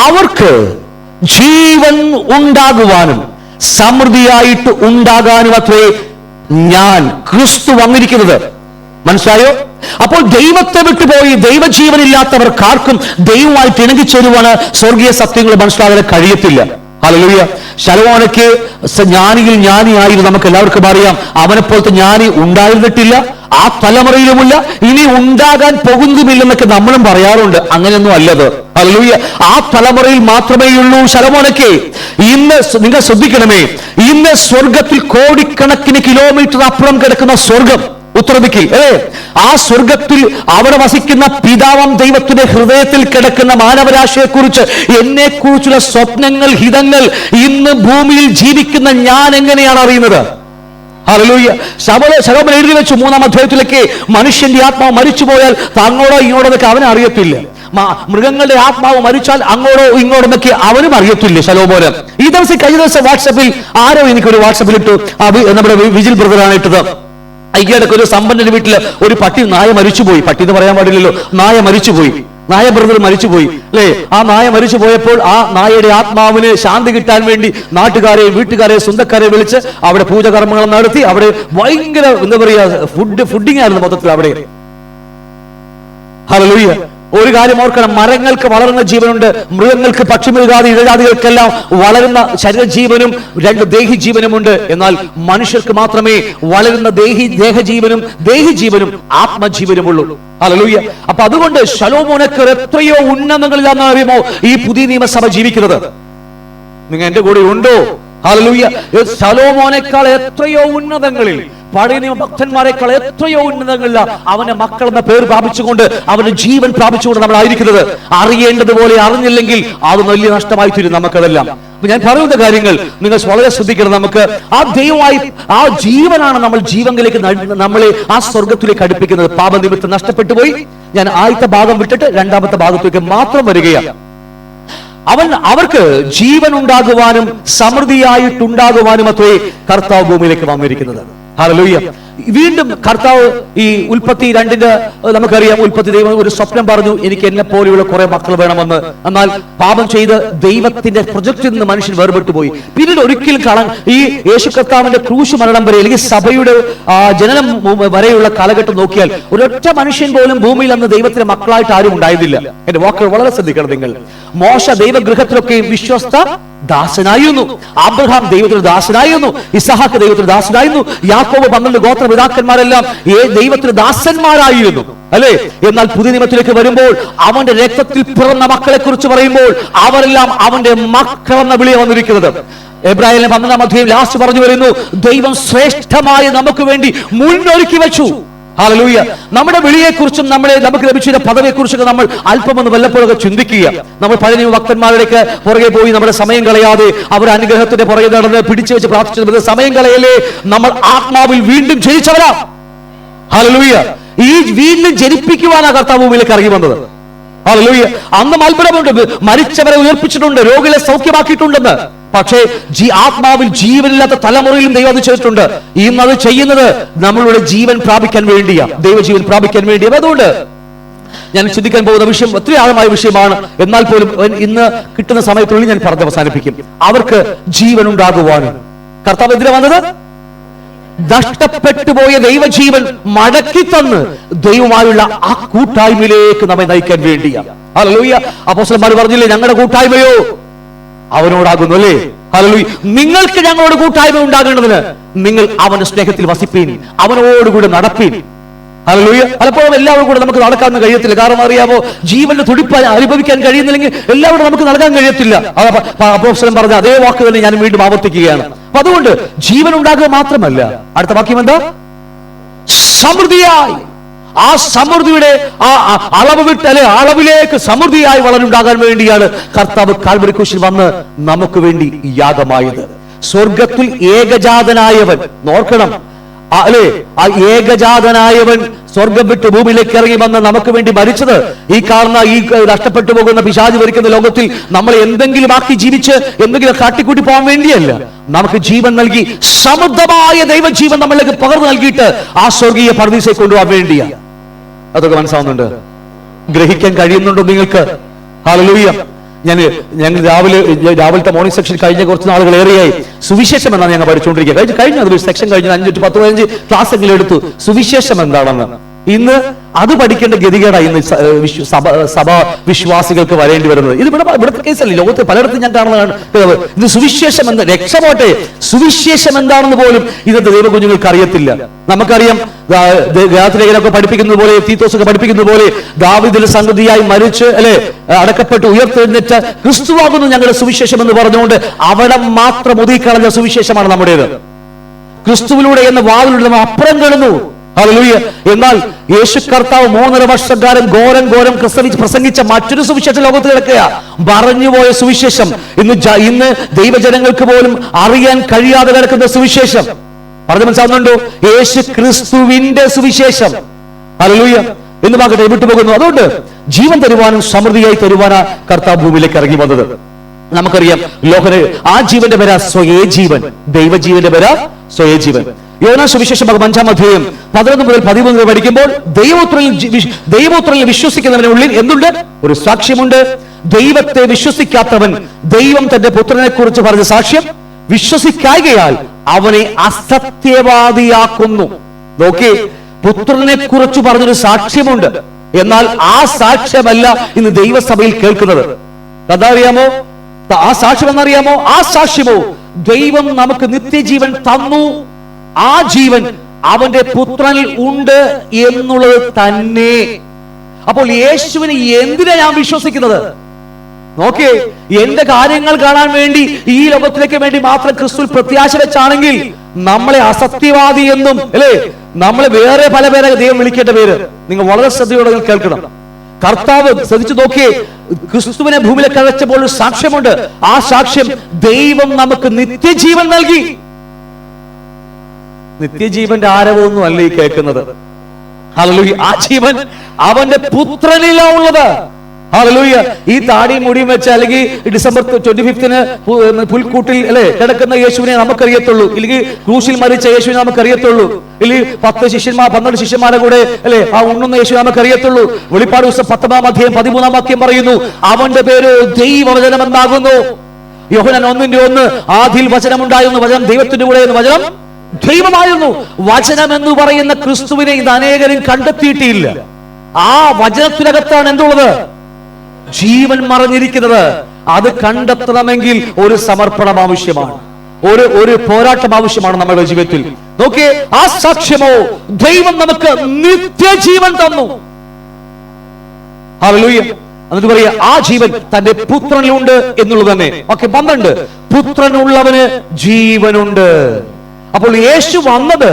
അവർക്ക് ജീവൻ ഉണ്ടാകുവാനും സമൃദ്ധിയായിട്ട് ഉണ്ടാകാനും അത്രേ ഞാൻ ക്രിസ്തു വന്നിരിക്കുന്നത്. മനസ്സിലായോ? അപ്പോൾ ദൈവത്തെ വിട്ടുപോയി ദൈവജീവനില്ലാത്തവർക്കാർക്കും ദൈവമായിട്ട് ഇണങ്ങിച്ചേരുവാണ് സ്വർഗീയ സത്യങ്ങൾ മനസ്സിലാകാൻ കഴിയത്തില്ല. ഹല്ലേലൂയ. ശലോമോനക്ക് ജ്ഞാനിയിൽ ജ്ഞാനിയായിരുന്നു, നമുക്ക് എല്ലാവർക്കും അറിയാം. അവനെ പോലത്തെ ജ്ഞാനി ഉണ്ടായിരുന്നിട്ടില്ല, ആ തലമുറയിലുമില്ല, ഇനി ഉണ്ടാകാൻ പോകുന്നതുമില്ലെന്നൊക്കെ നമ്മളും പറയാറുണ്ട്. അങ്ങനെയൊന്നും അല്ലത്. ഹല്ലേലൂയ. ആ തലമുറയിൽ മാത്രമേ ഉള്ളൂ ശലോമോനക്ക്. ഇന്ന് നിങ്ങൾ ശ്രദ്ധിക്കണമേ, ഇന്ന് സ്വർഗത്തിൽ കോടിക്കണക്കിന് കിലോമീറ്റർ അപ്പുറം കിടക്കുന്ന സ്വർഗം, ഉത്തരദിക്കിൽ, ആ സ്വർഗത്തിൽ അവിടെ വസിക്കുന്ന പിതാവാം ദൈവത്തിന്റെ ഹൃദയത്തിൽ കിടക്കുന്ന മാനവരാശിയെക്കുറിച്ച്, എന്നെ കുറിച്ചുള്ള സ്വപ്നങ്ങൾ, ഹിതങ്ങൾ ഇന്ന് ഭൂമിയിൽ ജീവിക്കുന്ന ഞാൻ എങ്ങനെയാണ് അറിയുന്നത്? ഹല്ലേലൂയ. ശലോമോൻ എഴുതി വെച്ചു 3-ാം അധ്യായത്തിലേക്ക്, മനുഷ്യന്റെ ആത്മാവ് മരിച്ചുപോയാൽ അങ്ങോട്ടോ ഇങ്ങോട്ടൊക്കെ അവനെ അറിയത്തില്ല, മൃഗങ്ങളുടെ ആത്മാവ് മരിച്ചാൽ അങ്ങോട്ടോ ഇങ്ങോട്ടൊക്കെ അവനും അറിയത്തില്ല ശലോമോന്. ഈ ദിവസം കഴിഞ്ഞ ദിവസം വാട്സപ്പിൽ ആരോ എനിക്കൊരു വാട്സപ്പിൽ ഇട്ടു, നമ്മുടെ വിജിൽ ബ്രദറാണ് ഇട്ടത്. ഈയിടയ്ക്ക് ഒരു സമ്പന്നന്റെ വീട്ടില് ഒരു പട്ടി, നായ മരിച്ചുപോയി. പട്ടി എന്ന് പറയാൻ പാടില്ലല്ലോ, നായ മരിച്ചുപോയി. നായ ബ്രദർ മരിച്ചുപോയി അല്ലേ? ആ നായ മരിച്ചു പോയപ്പോൾ ആ നായയുടെ ആത്മാവിന് ശാന്തി കിട്ടാൻ വേണ്ടി നാട്ടുകാരെ, വീട്ടുകാരെ, സ്വന്തക്കാരെ വിളിച്ച് അവിടെ പൂജകർമ്മങ്ങൾ നടത്തി. അവിടെ ഭയങ്കര എന്താ പറയാ, ഫുഡിങ് ആയിരുന്നു മൊത്തത്തിൽ അവിടെ. ഹല്ലേലൂയ. ഒരു കാര്യം ഓർക്കണം, മരങ്ങൾക്ക് വളരുന്ന ജീവനുണ്ട്, മൃഗങ്ങൾക്ക്, പക്ഷിമൃഗാദി ഇഴജാതികൾക്കെല്ലാം വളരുന്ന ശരീരജീവനും 2 ദേഹിജീവനുമുണ്ട്. എന്നാൽ മനുഷ്യർക്ക് മാത്രമേ വളരുന്ന ദേഹജീവനും ദേഹിജീവനും ആത്മജീവനുമുള്ളൂ. ഹല്ലേലൂയ. അപ്പൊ അതുകൊണ്ട് ശലോമോനക്ക് എത്രയോ ഉന്നതങ്ങളിലാണെന്ന് അറിയുമോ ഈ പുതിയ നിയമസഭ ജീവിക്കുന്നത്? നിങ്ങൾ എന്റെ കൂടെ ഉണ്ടോ? ഹല്ലേലൂയ. ശലോമോനേക്കാൾ എത്രയോ ഉന്നതങ്ങളിൽ, പഴയ നിയമ ഭക്തന്മാരെക്കാൾ എത്രയോ ഉന്നതങ്ങളില്ല അവന്റെ മക്കൾ എന്ന പേര് പ്രാപിച്ചുകൊണ്ട്, അവന്റെ ജീവൻ പ്രാപിച്ചുകൊണ്ട് നമ്മൾ ആയിരിക്കുന്നത്. അറിയേണ്ടതുപോലെ അറിഞ്ഞില്ലെങ്കിൽ അത് വലിയ നഷ്ടമായി തീരും നമുക്കതെല്ലാം. ഞാൻ പറയുന്ന കാര്യങ്ങൾ നിങ്ങൾ വളരെ ശ്രദ്ധിക്കണം. നമുക്ക് ആ ദൈവമായി, ആ ജീവനാണ് നമ്മൾ ജീവനിലേക്ക് നമ്മളെ ആ സ്വർഗത്തിലേക്ക് അടുപ്പിക്കുന്നത്. പാപനിമിത്തം നഷ്ടപ്പെട്ടു പോയി. ഞാൻ ആദ്യത്തെ ഭാഗം വിട്ടിട്ട് 2ാമത്തെ ഭാഗത്തേക്ക് മാത്രം വരികയാണ്. അവർക്ക് ജീവൻ ഉണ്ടാകുവാനും സമൃദ്ധിയായിട്ടുണ്ടാകുവാനും അത്രേ കർത്താവ് ഭൂമിയിലേക്ക് വന്നിരിക്കുന്നത്. ഹല്ലേലൂയ. വീണ്ടും കർത്താവ് ഈ ഉൽപ്പത്തി 2 നമുക്കറിയാം, ഉൽപ്പത്തി ദൈവം ഒരു സ്വപ്നം പറഞ്ഞു, എനിക്ക് എന്നെ പോലെയുള്ള കുറെ മക്കൾ വേണമെന്ന്. എന്നാൽ പാപം ചെയ്ത് ദൈവത്തിന്റെ പ്രൊജക്റ്റിൽ നിന്ന് മനുഷ്യൻ വേർപെട്ടു പോയി. പിന്നീട് ഒരിക്കലും കാണാൻ ഈ യേശു കർത്താവിന്റെ ക്രൂശ് മരണം വരെ, അല്ലെങ്കിൽ സഭയുടെ ജനനം വരെയുള്ള കാലഘട്ടം നോക്കിയാൽ ഒരൊറ്റ മനുഷ്യൻ പോലും ഭൂമിയിൽ അന്ന് ദൈവത്തിന്റെ മക്കളായിട്ട് ആരും ഉണ്ടായിരുന്നില്ല. എന്റെ വാക്കുകൾ വളരെ ശ്രദ്ധിക്കണം നിങ്ങൾ. മോശ ദൈവഗൃഹത്തിലൊക്കെയും വിശ്വസ്ത ദാസനായിരുന്നു. അബ്രഹാം ദൈവത്തിന് ദാസനായിരുന്നു. ഇസഹാക്ക് ദൈവത്തിന് ദാസനായിരുന്നു. യാക്കോബ് 12 ഗോത്രപിതാക്കന്മാരെല്ലാം ദൈവത്തിന് ദാസന്മാരായിരുന്നു, അല്ലേ? എന്നാൽ പുതിയ നിയമത്തിലേക്ക് വരുമ്പോൾ അവന്റെ രക്തത്തിൽ പിറന്ന മക്കളെ കുറിച്ച് പറയുമ്പോൾ അവരെല്ലാം അവന്റെ മക്കൾ എന്ന വിളിയെ വന്നിരിക്കുന്നത്. എബ്രായറിലെ 12-ാം അധ്യായം ലാസ്റ്റ് പറഞ്ഞു വരുന്നു, ദൈവം ശ്രേഷ്ഠമായി നമുക്ക് വേണ്ടി മുന്നൊരുക്കി വെച്ചു. ഹല്ലേലൂയ. നമ്മുടെ വിളിയെക്കുറിച്ചും നമുക്ക് ലഭിച്ച പദവിയെക്കുറിച്ചൊക്കെ നമ്മൾ അല്പമൊന്ന് വല്ലപ്പോഴൊക്കെ ചിന്തിക്കുക. നമ്മൾ പഴയ നിയമ ഭക്തന്മാരുടെയൊക്കെ പുറകെ പോയി നമ്മുടെ സമയം കളയാതെ, അവരുടെ അനുഗ്രഹത്തിന്റെ പുറകെ നടന്ന് പിടിച്ചു വെച്ച് പ്രാർത്ഥിച്ചത് സമയം കളയല്ലേ. നമ്മൾ ആത്മാവിൽ വീണ്ടും ജനിച്ചവരാ. ഹല്ലേലൂയ. ഈ വീണ്ടും ജനിപ്പിക്കുവാനാണ് കർത്താവ് ഭൂമിയിലേക്ക് ഇറങ്ങി വന്നത്. ഹല്ലേലൂയ. അന്നും അത്ഭുതമുണ്ട്, മരിച്ചവരെ ഉയർപ്പിച്ചിട്ടുണ്ട്, രോഗികളെ സൗഖ്യമാക്കിയിട്ടുണ്ടെന്ന്. പക്ഷേ ആത്മാവിൽ ജീവനില്ലാത്ത തലമുറയിലും ദൈവം അത് ചെയ്തിട്ടുണ്ട്. ഇന്നത് ചെയ്യുന്നത് നമ്മളുടെ ജീവൻ പ്രാപിക്കാൻ വേണ്ടിയാ, ദൈവജീവൻ പ്രാപിക്കാൻ വേണ്ടിയാ. അതുകൊണ്ട് ഞാൻ ചിന്തിക്കാൻ പോകുന്ന വിഷയം ഒത്തിരി ആഴമായ വിഷയമാണ്. എന്നാൽ പോലും ഇന്ന് കിട്ടുന്ന സമയത്തുള്ളിൽ ഞാൻ പറഞ്ഞ് അവസാനിപ്പിക്കും. അവർക്ക് ജീവൻ ഉണ്ടാകുവാനും കർത്താവ് എന്തിനാ വന്നത്? നഷ്ടപ്പെട്ടു പോയ ദൈവജീവൻ മടക്കി തന്ന് ദൈവമായുള്ള ആ കൂട്ടായ്മയിലേക്ക് നമ്മെ നയിക്കാൻ വേണ്ടിയാ. ഹല്ലേലൂയ. അപ്പോസ്തലന്മാർ പറഞ്ഞില്ലേ, ഞങ്ങളുടെ കൂട്ടായ്മയോ അവനോടാകുന്നു, അല്ലേ? ഹല്ലേലൂയ. നിങ്ങൾക്ക് ഞങ്ങളോട് കൂട്ടായ്മ ഉണ്ടാകേണ്ടതിന് നിങ്ങൾ അവന്റെ സ്നേഹത്തിൽ വസിപ്പീൻ, അവനോടുകൂടെ നടപ്പീൻ. ഹല്ലേലൂയ. പലപ്പോഴും എല്ലാവരും കൂടെ നമുക്ക് നടക്കാൻ കഴിയത്തില്ല. കാരണം അറിയാമോ, ജീവന്റെ തുടിപ്പ് അനുഭവിക്കാൻ കഴിയുന്നില്ലെങ്കിൽ എല്ലാവരും നമുക്ക് നൽകാൻ കഴിയത്തില്ല. അപ്പോസ്തലൻ പറഞ്ഞ അതേ വാക്ക് തന്നെ ഞാൻ വീണ്ടും ആവർത്തിക്കുകയാണ്. അപ്പൊ അതുകൊണ്ട് ജീവൻ ഉണ്ടാകുക മാത്രമല്ല, അടുത്ത വാക്യം എന്താ? സമൃദ്ധിയായി. ആ സമൃദ്ധിയുടെ ആ അളവ് വിട്ട്, അല്ലെ, അളവിലേക്ക് സമൃദ്ധിയായി വളരുണ്ടാകാൻ വേണ്ടിയാണ് കർത്താവ് കാൽവരി ക്രൂശിൽ വന്ന് നമുക്ക് വേണ്ടി യാഗമായത്. സ്വർഗത്തിൽ ഏകജാതനായവൻ, നോക്കണം അല്ലെ, ആ ഏകജാതനായവൻ സ്വർഗം വിട്ട് ഭൂമിയിലേക്ക് ഇറങ്ങി വന്ന് നമുക്ക് വേണ്ടി മരിച്ചത് ഈ കാണുന്ന ഈ നഷ്ടപ്പെട്ടു പോകുന്ന പിശാച് ഭരിക്കുന്ന ലോകത്തിൽ നമ്മൾ എന്തെങ്കിലും ആക്കി ജീവിച്ച് എന്തെങ്കിലും കാട്ടിക്കൂട്ടി പോകാൻ വേണ്ടിയല്ല. നമുക്ക് ജീവൻ നൽകി സമൃദ്ധമായ ദൈവജീവൻ നമ്മളിലേക്ക് പകർന്നു നൽകിയിട്ട് ആ സ്വർഗീയ പർദീസയെ കൊണ്ടുപോകാൻ വേണ്ടിയാണ്. അതൊക്കെ മനസ്സിലാവുന്നുണ്ട്? ഗ്രഹിക്കാൻ കഴിയുന്നുണ്ടോ നിങ്ങൾക്ക്? ഹല്ലേലൂയ. ഞങ്ങൾ രാവിലത്തെ മോർണിംഗ് സെക്ഷൻ കഴിഞ്ഞ കുറച്ച് നാളുകൾ ഏറെയായി സുവിശേഷം എന്നാണ് ഞങ്ങൾ പഠിച്ചുകൊണ്ടിരിക്കുക. കഴിഞ്ഞ അതൊരു സെക്ഷൻ കഴിഞ്ഞ 5 to 10 15 ക്ലാസ് എങ്കിലും എടുത്തു. സുവിശേഷം എന്താണെന്ന് ഇന്ന് അത് പഠിക്കേണ്ട ഗതികേടാണ് ഇന്ന് സഭ വിശ്വാസികൾക്ക് വരേണ്ടി വരുന്നത്. ഇത് ഇവിടുത്തെ കേസല്ല, ലോകത്ത് പലയിടത്തും ഞാൻ കാണുന്നതാണ്. ഇത് സുവിശേഷം എന്ന് രക്ഷപോട്ടെ, സുവിശേഷം എന്താണെന്ന് പോലും ഇന്നത്തെ ദൈവകുഞ്ഞുങ്ങൾക്ക് അറിയത്തില്ല. നമുക്കറിയാം, ഗലാത്യലേഖനമൊക്കെ പഠിപ്പിക്കുന്നത് പോലെ, തീത്തോസൊക്കെ പഠിപ്പിക്കുന്നത് പോലെ, ദാവീദിന്റെ സന്തതിയായി മരിച്ച് അടക്കപ്പെട്ട് ഉയർത്തെഴുന്നേറ്റ ക്രിസ്തുവാകുന്നു ഞങ്ങളുടെ സുവിശേഷം എന്ന് പറഞ്ഞുകൊണ്ട് അവിടെ മാത്രം ഒതുക്കിക്കളഞ്ഞ സുവിശേഷമാണ് നമ്മുടേത്. ക്രിസ്തുവിലൂടെ എന്ന വാതിലൂടെ നമ്മൾ അപ്പുറം കാണുന്നു. ഹല്ലേലൂയ. എന്നാൽ യേശു കർത്താവ് 3.5 വർഷക്കാലം ഘോരം പ്രസംഗിച്ച മറ്റൊരു സുവിശേഷം ലോകത്ത് കിടക്കുക, മറഞ്ഞുപോയ സുവിശേഷം, ഇന്ന് ദൈവജനങ്ങൾക്ക് പോലും അറിയാൻ കഴിയാതെ കിടക്കുന്ന സുവിശേഷം. പറഞ്ഞു മനസ്സിലാവുന്നുണ്ടോ? യേശു ക്രിസ്തുവിന്റെ സുവിശേഷം. ഹല്ലേലൂയ. എന്ന് ഭാഗത്തെ വിട്ടുപോകുന്നു. അതുകൊണ്ട് ജീവൻ തരുവാനും സമൃദ്ധിയായി തരുവാനാ കർത്താവ് ഭൂമിയിലേക്ക് ഇറങ്ങി വന്നത്. നമുക്കറിയാം, ആ ജീവന്റെ പേരാ സ്വയേ ജീവൻ. ദൈവജീവന്റെ പേരാ സ്വയേ ജീവൻ. യോഹന്നാൻ സുവിശേഷം 5-ാം അധ്യായം 11 മുതൽ 13 വരെ പഠിക്കുമ്പോൾ ദൈവപുത്രനിൽ വിശ്വസിക്കുന്നവന്റെ ഉള്ളിൽ എന്തുണ്ട്? ഒരു സാക്ഷ്യമുണ്ട്. ദൈവത്തെ വിശ്വസിക്കാത്തവൻ ദൈവം തന്റെ പുത്രനെ കുറിച്ച് പറഞ്ഞ സാക്ഷ്യം വിശ്വസിക്കായകയാൽ അവനെ അസത്യവാദിയാക്കുന്നു. നോക്കി, പുത്രനെ കുറിച്ച് പറഞ്ഞൊരു സാക്ഷ്യമുണ്ട്. എന്നാൽ ആ സാക്ഷ്യമല്ല ഇന്ന് ദൈവസഭയിൽ കേൾക്കുന്നത്. അതറിയാമോ? ആ സാക്ഷ്യം എന്നറിയാമോ? ആ സാക്ഷ്യമോ ദൈവം നമുക്ക് നിത്യജീവൻ തന്നു, ആ ജീവൻ അവന്റെ പുത്രനിൽ ഉണ്ട് എന്നുള്ളത് തന്നെ. അപ്പോൾ യേശുവിനെ എന്തിനാ ഞാൻ വിശ്വസിക്കുന്നത്? നോക്കിയേ, എന്റെ കാര്യങ്ങൾ കാണാൻ വേണ്ടി ഈ ലോകത്തിലേക്ക് വേണ്ടി മാത്രം ക്രിസ്തു പ്രത്യാശ വെച്ചാണെങ്കിൽ നമ്മളെ അസത്യവാദി എന്നും, അല്ലേ, നമ്മളെ വേറെ പല പേരെ ദൈവം വിളിക്കേണ്ട പേര് നിങ്ങൾ വളരെ ശ്രദ്ധയോടെ കേൾക്കണം. കർത്താവ് ശ്രദ്ധിച്ചു നോക്കിയേ, ക്രിസ്തുവിനെ ഭൂമിയിലേക്ക് അയച്ചപ്പോൾ ഒരു സാക്ഷ്യമുണ്ട്. ആ സാക്ഷ്യം ദൈവം നമുക്ക് നിത്യജീവൻ നൽകി. നിത്യജീവന്റെ ആരവമൊന്നും അല്ല ഈ കേൾക്കുന്നത്. ഹല്ലേലൂയ. ആ ജീവൻ അവന്റെ പുത്രനിലാ ഉള്ളത്. ഹല്ലേലൂയ. ഈ താടിയും മുടിയും വെച്ച അല്ലെങ്കിൽ ഡിസംബർ 25-ന് പുൽക്കൂട്ടിൽ അല്ലെ കിടക്കുന്ന യേശുവിനെ നമുക്കറിയത്തുള്ളൂ, ഇല്ലെങ്കിൽ ക്രൂശിൽ മരിച്ച യേശുവിനെ നമുക്കറിയത്തുള്ളൂ, ഇല്ലെങ്കിൽ 12 ശിഷ്യന്മാരെ കൂടെ അല്ലെ ആ ഉണ്ണുന്ന യേശുവിനെ നമുക്കറിയത്തുള്ളൂ. വെളിപ്പാട് ദിവസം 10-ാം അധ്യായം 13-ാം വാക്യം പറയുന്നു, അവന്റെ പേര് ദൈവവചനം എന്നാകുന്നു. യോഹന്നാൻ 1:1 ആദിയിൽ വചനമുണ്ടായിരുന്നു, വചനം ദൈവത്തിന്റെ കൂടെ, വചനം ദൈവമായിരുന്നു. വചനം എന്ന് പറയുന്ന ക്രിസ്തുവിനെ ഇത് അനേകരും കണ്ടെത്തിയിട്ടില്ല. ആ വചനത്തിനകത്താണ് എന്തുള്ളത്? ജീവൻ മറഞ്ഞിരിക്കുന്നത്. അത് കണ്ടെത്തണമെങ്കിൽ ഒരു സമർപ്പണം ആവശ്യമാണ്, ഒരു പോരാട്ടം ആവശ്യമാണ് നമ്മുടെ ജീവിതത്തിൽ. നോക്കിയേ, ആ സാക്ഷ്യമോ ദൈവം നമുക്ക് നിത്യജീവൻ തന്നു. ഹല്ലേലൂയ. എന്നിട്ട് പറയാ, ആ ജീവൻ തന്റെ പുത്രനിലുണ്ട് എന്നുള്ളത് തന്നെ. ഓക്കെ, 12 പുത്രനുള്ളവന് ജീവനുണ്ട്. അപ്പോൾ യേശു വന്നത്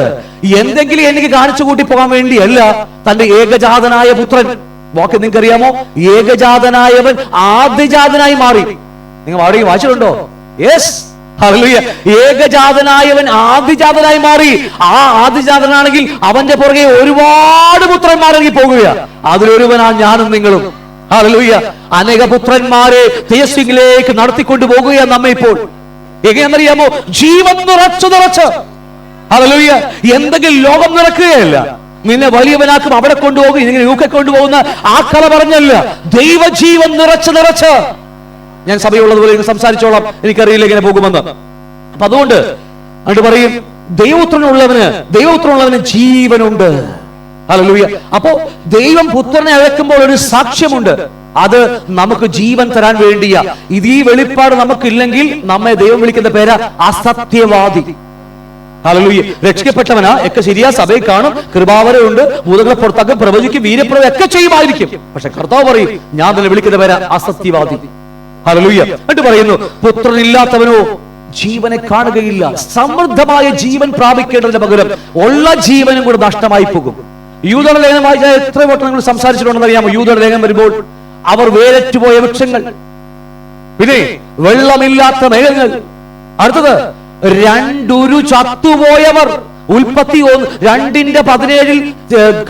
എന്തെങ്കിലും എനിക്ക് കാണിച്ചു കൂട്ടി പോകാൻ വേണ്ടിയല്ല, തന്റെ ഏകജാതനായ പുത്രൻ. വാക്ക് നിങ്ങൾക്ക് അറിയാമോ? ഏകജാതനായവൻ ആദ്യജാതനായി മാറി. നിങ്ങൾ വായിച്ചിട്ടുണ്ടോ? Yes, hallelujah. ഏകജാതനായവൻ ആദ്യജാതനായി മാറി. ആ ആദ്യജാതനാണെങ്കിൽ അവന്റെ പുറകെ ഒരുപാട് പുത്രന്മാർ ഇറങ്ങി പോകുക. അതിലൊരുവനാ ഞാനും നിങ്ങളും. ഹല്ലേലൂയ. അനേക പുത്രന്മാരെ തേജസ്സിലേക്ക് നടത്തിക്കൊണ്ടു പോകുകയാണ് നമ്മെ ഇപ്പോൾ. എങ്ങനെയെന്നറിയാമോ? ജീവൻ നിറച്ച്. ഹല്ലേലൂയ. എന്തെങ്കിലും ലോകം നിറക്കുകയല്ല, നിന്നെ വലിയവനാക്കും അവിടെ കൊണ്ടുപോകും, ഇങ്ങനെ യൂക്കെ കൊണ്ടുപോകുന്ന ആ കഥ പറഞ്ഞല്ല. ദൈവജീവൻ നിറച്ച്. ഞാൻ സഭയുള്ളതുപോലെ സംസാരിച്ചോളാം, എനിക്കറിയില്ല ഇങ്ങനെ പോകുമെന്ന്. അപ്പൊ അതുകൊണ്ട് പറയും, ദൈവപുത്രനുള്ളവന് ജീവനുണ്ട്. ഹല്ലേലൂയ. അപ്പോ ദൈവം പുത്രനെ അയക്കുമ്പോൾ ഒരു സാക്ഷ്യമുണ്ട്, അത് നമുക്ക് ജീവൻ തരാൻ വേണ്ടിയാ. ഇത് ഈ വെളിപ്പാട് നമുക്കില്ലെങ്കിൽ നമ്മെ ദൈവം വിളിക്കുന്ന പേരാ അസത്യവാദി. ഹല്ലേലൂയ. രക്ഷിക്കപ്പെട്ടവനാ ഒക്കെ ശരിയാ, സഭയിൽ കാണും, കൃപാവരമുണ്ട്, ഭൂതങ്ങളെ പുറത്താക്കും, പ്രവചിക്കും, വീര്യപ്രവ ഒക്കെ ചെയ്യുമായിരിക്കും. പക്ഷെ കർത്താവ് പറയും, ഞാൻ തന്നെ വിളിക്കുന്ന പേരാ അസത്യവാദി. ഹല്ലേലൂയ. എന്നിട്ട് പറയുന്നു, പുത്രനില്ലാത്തവനോ ജീവനെ കാണുകയില്ല. സമൃദ്ധമായ ജീവൻ പ്രാപിക്കേണ്ടതിന് പകരം ഉള്ള ജീവനും കൂടെ നഷ്ടമായി പോകും. യൂദയുടെ ലേഖനം വായിച്ചാൽ എത്ര വട്ടം നിങ്ങൾ സംസാരിച്ചിട്ടുണ്ടെന്ന് അറിയാമോ? യൂദയുടെ ലേഖനം വരുമ്പോൾ അവർ വേരറ്റുപോയ വൃക്ഷങ്ങൾ, പിന്നെ വെള്ളമില്ലാത്ത മേഘങ്ങൾ, അടുത്തത് 2 ചത്തുപോയവർ. ഉൽപ്പത്തി 2:17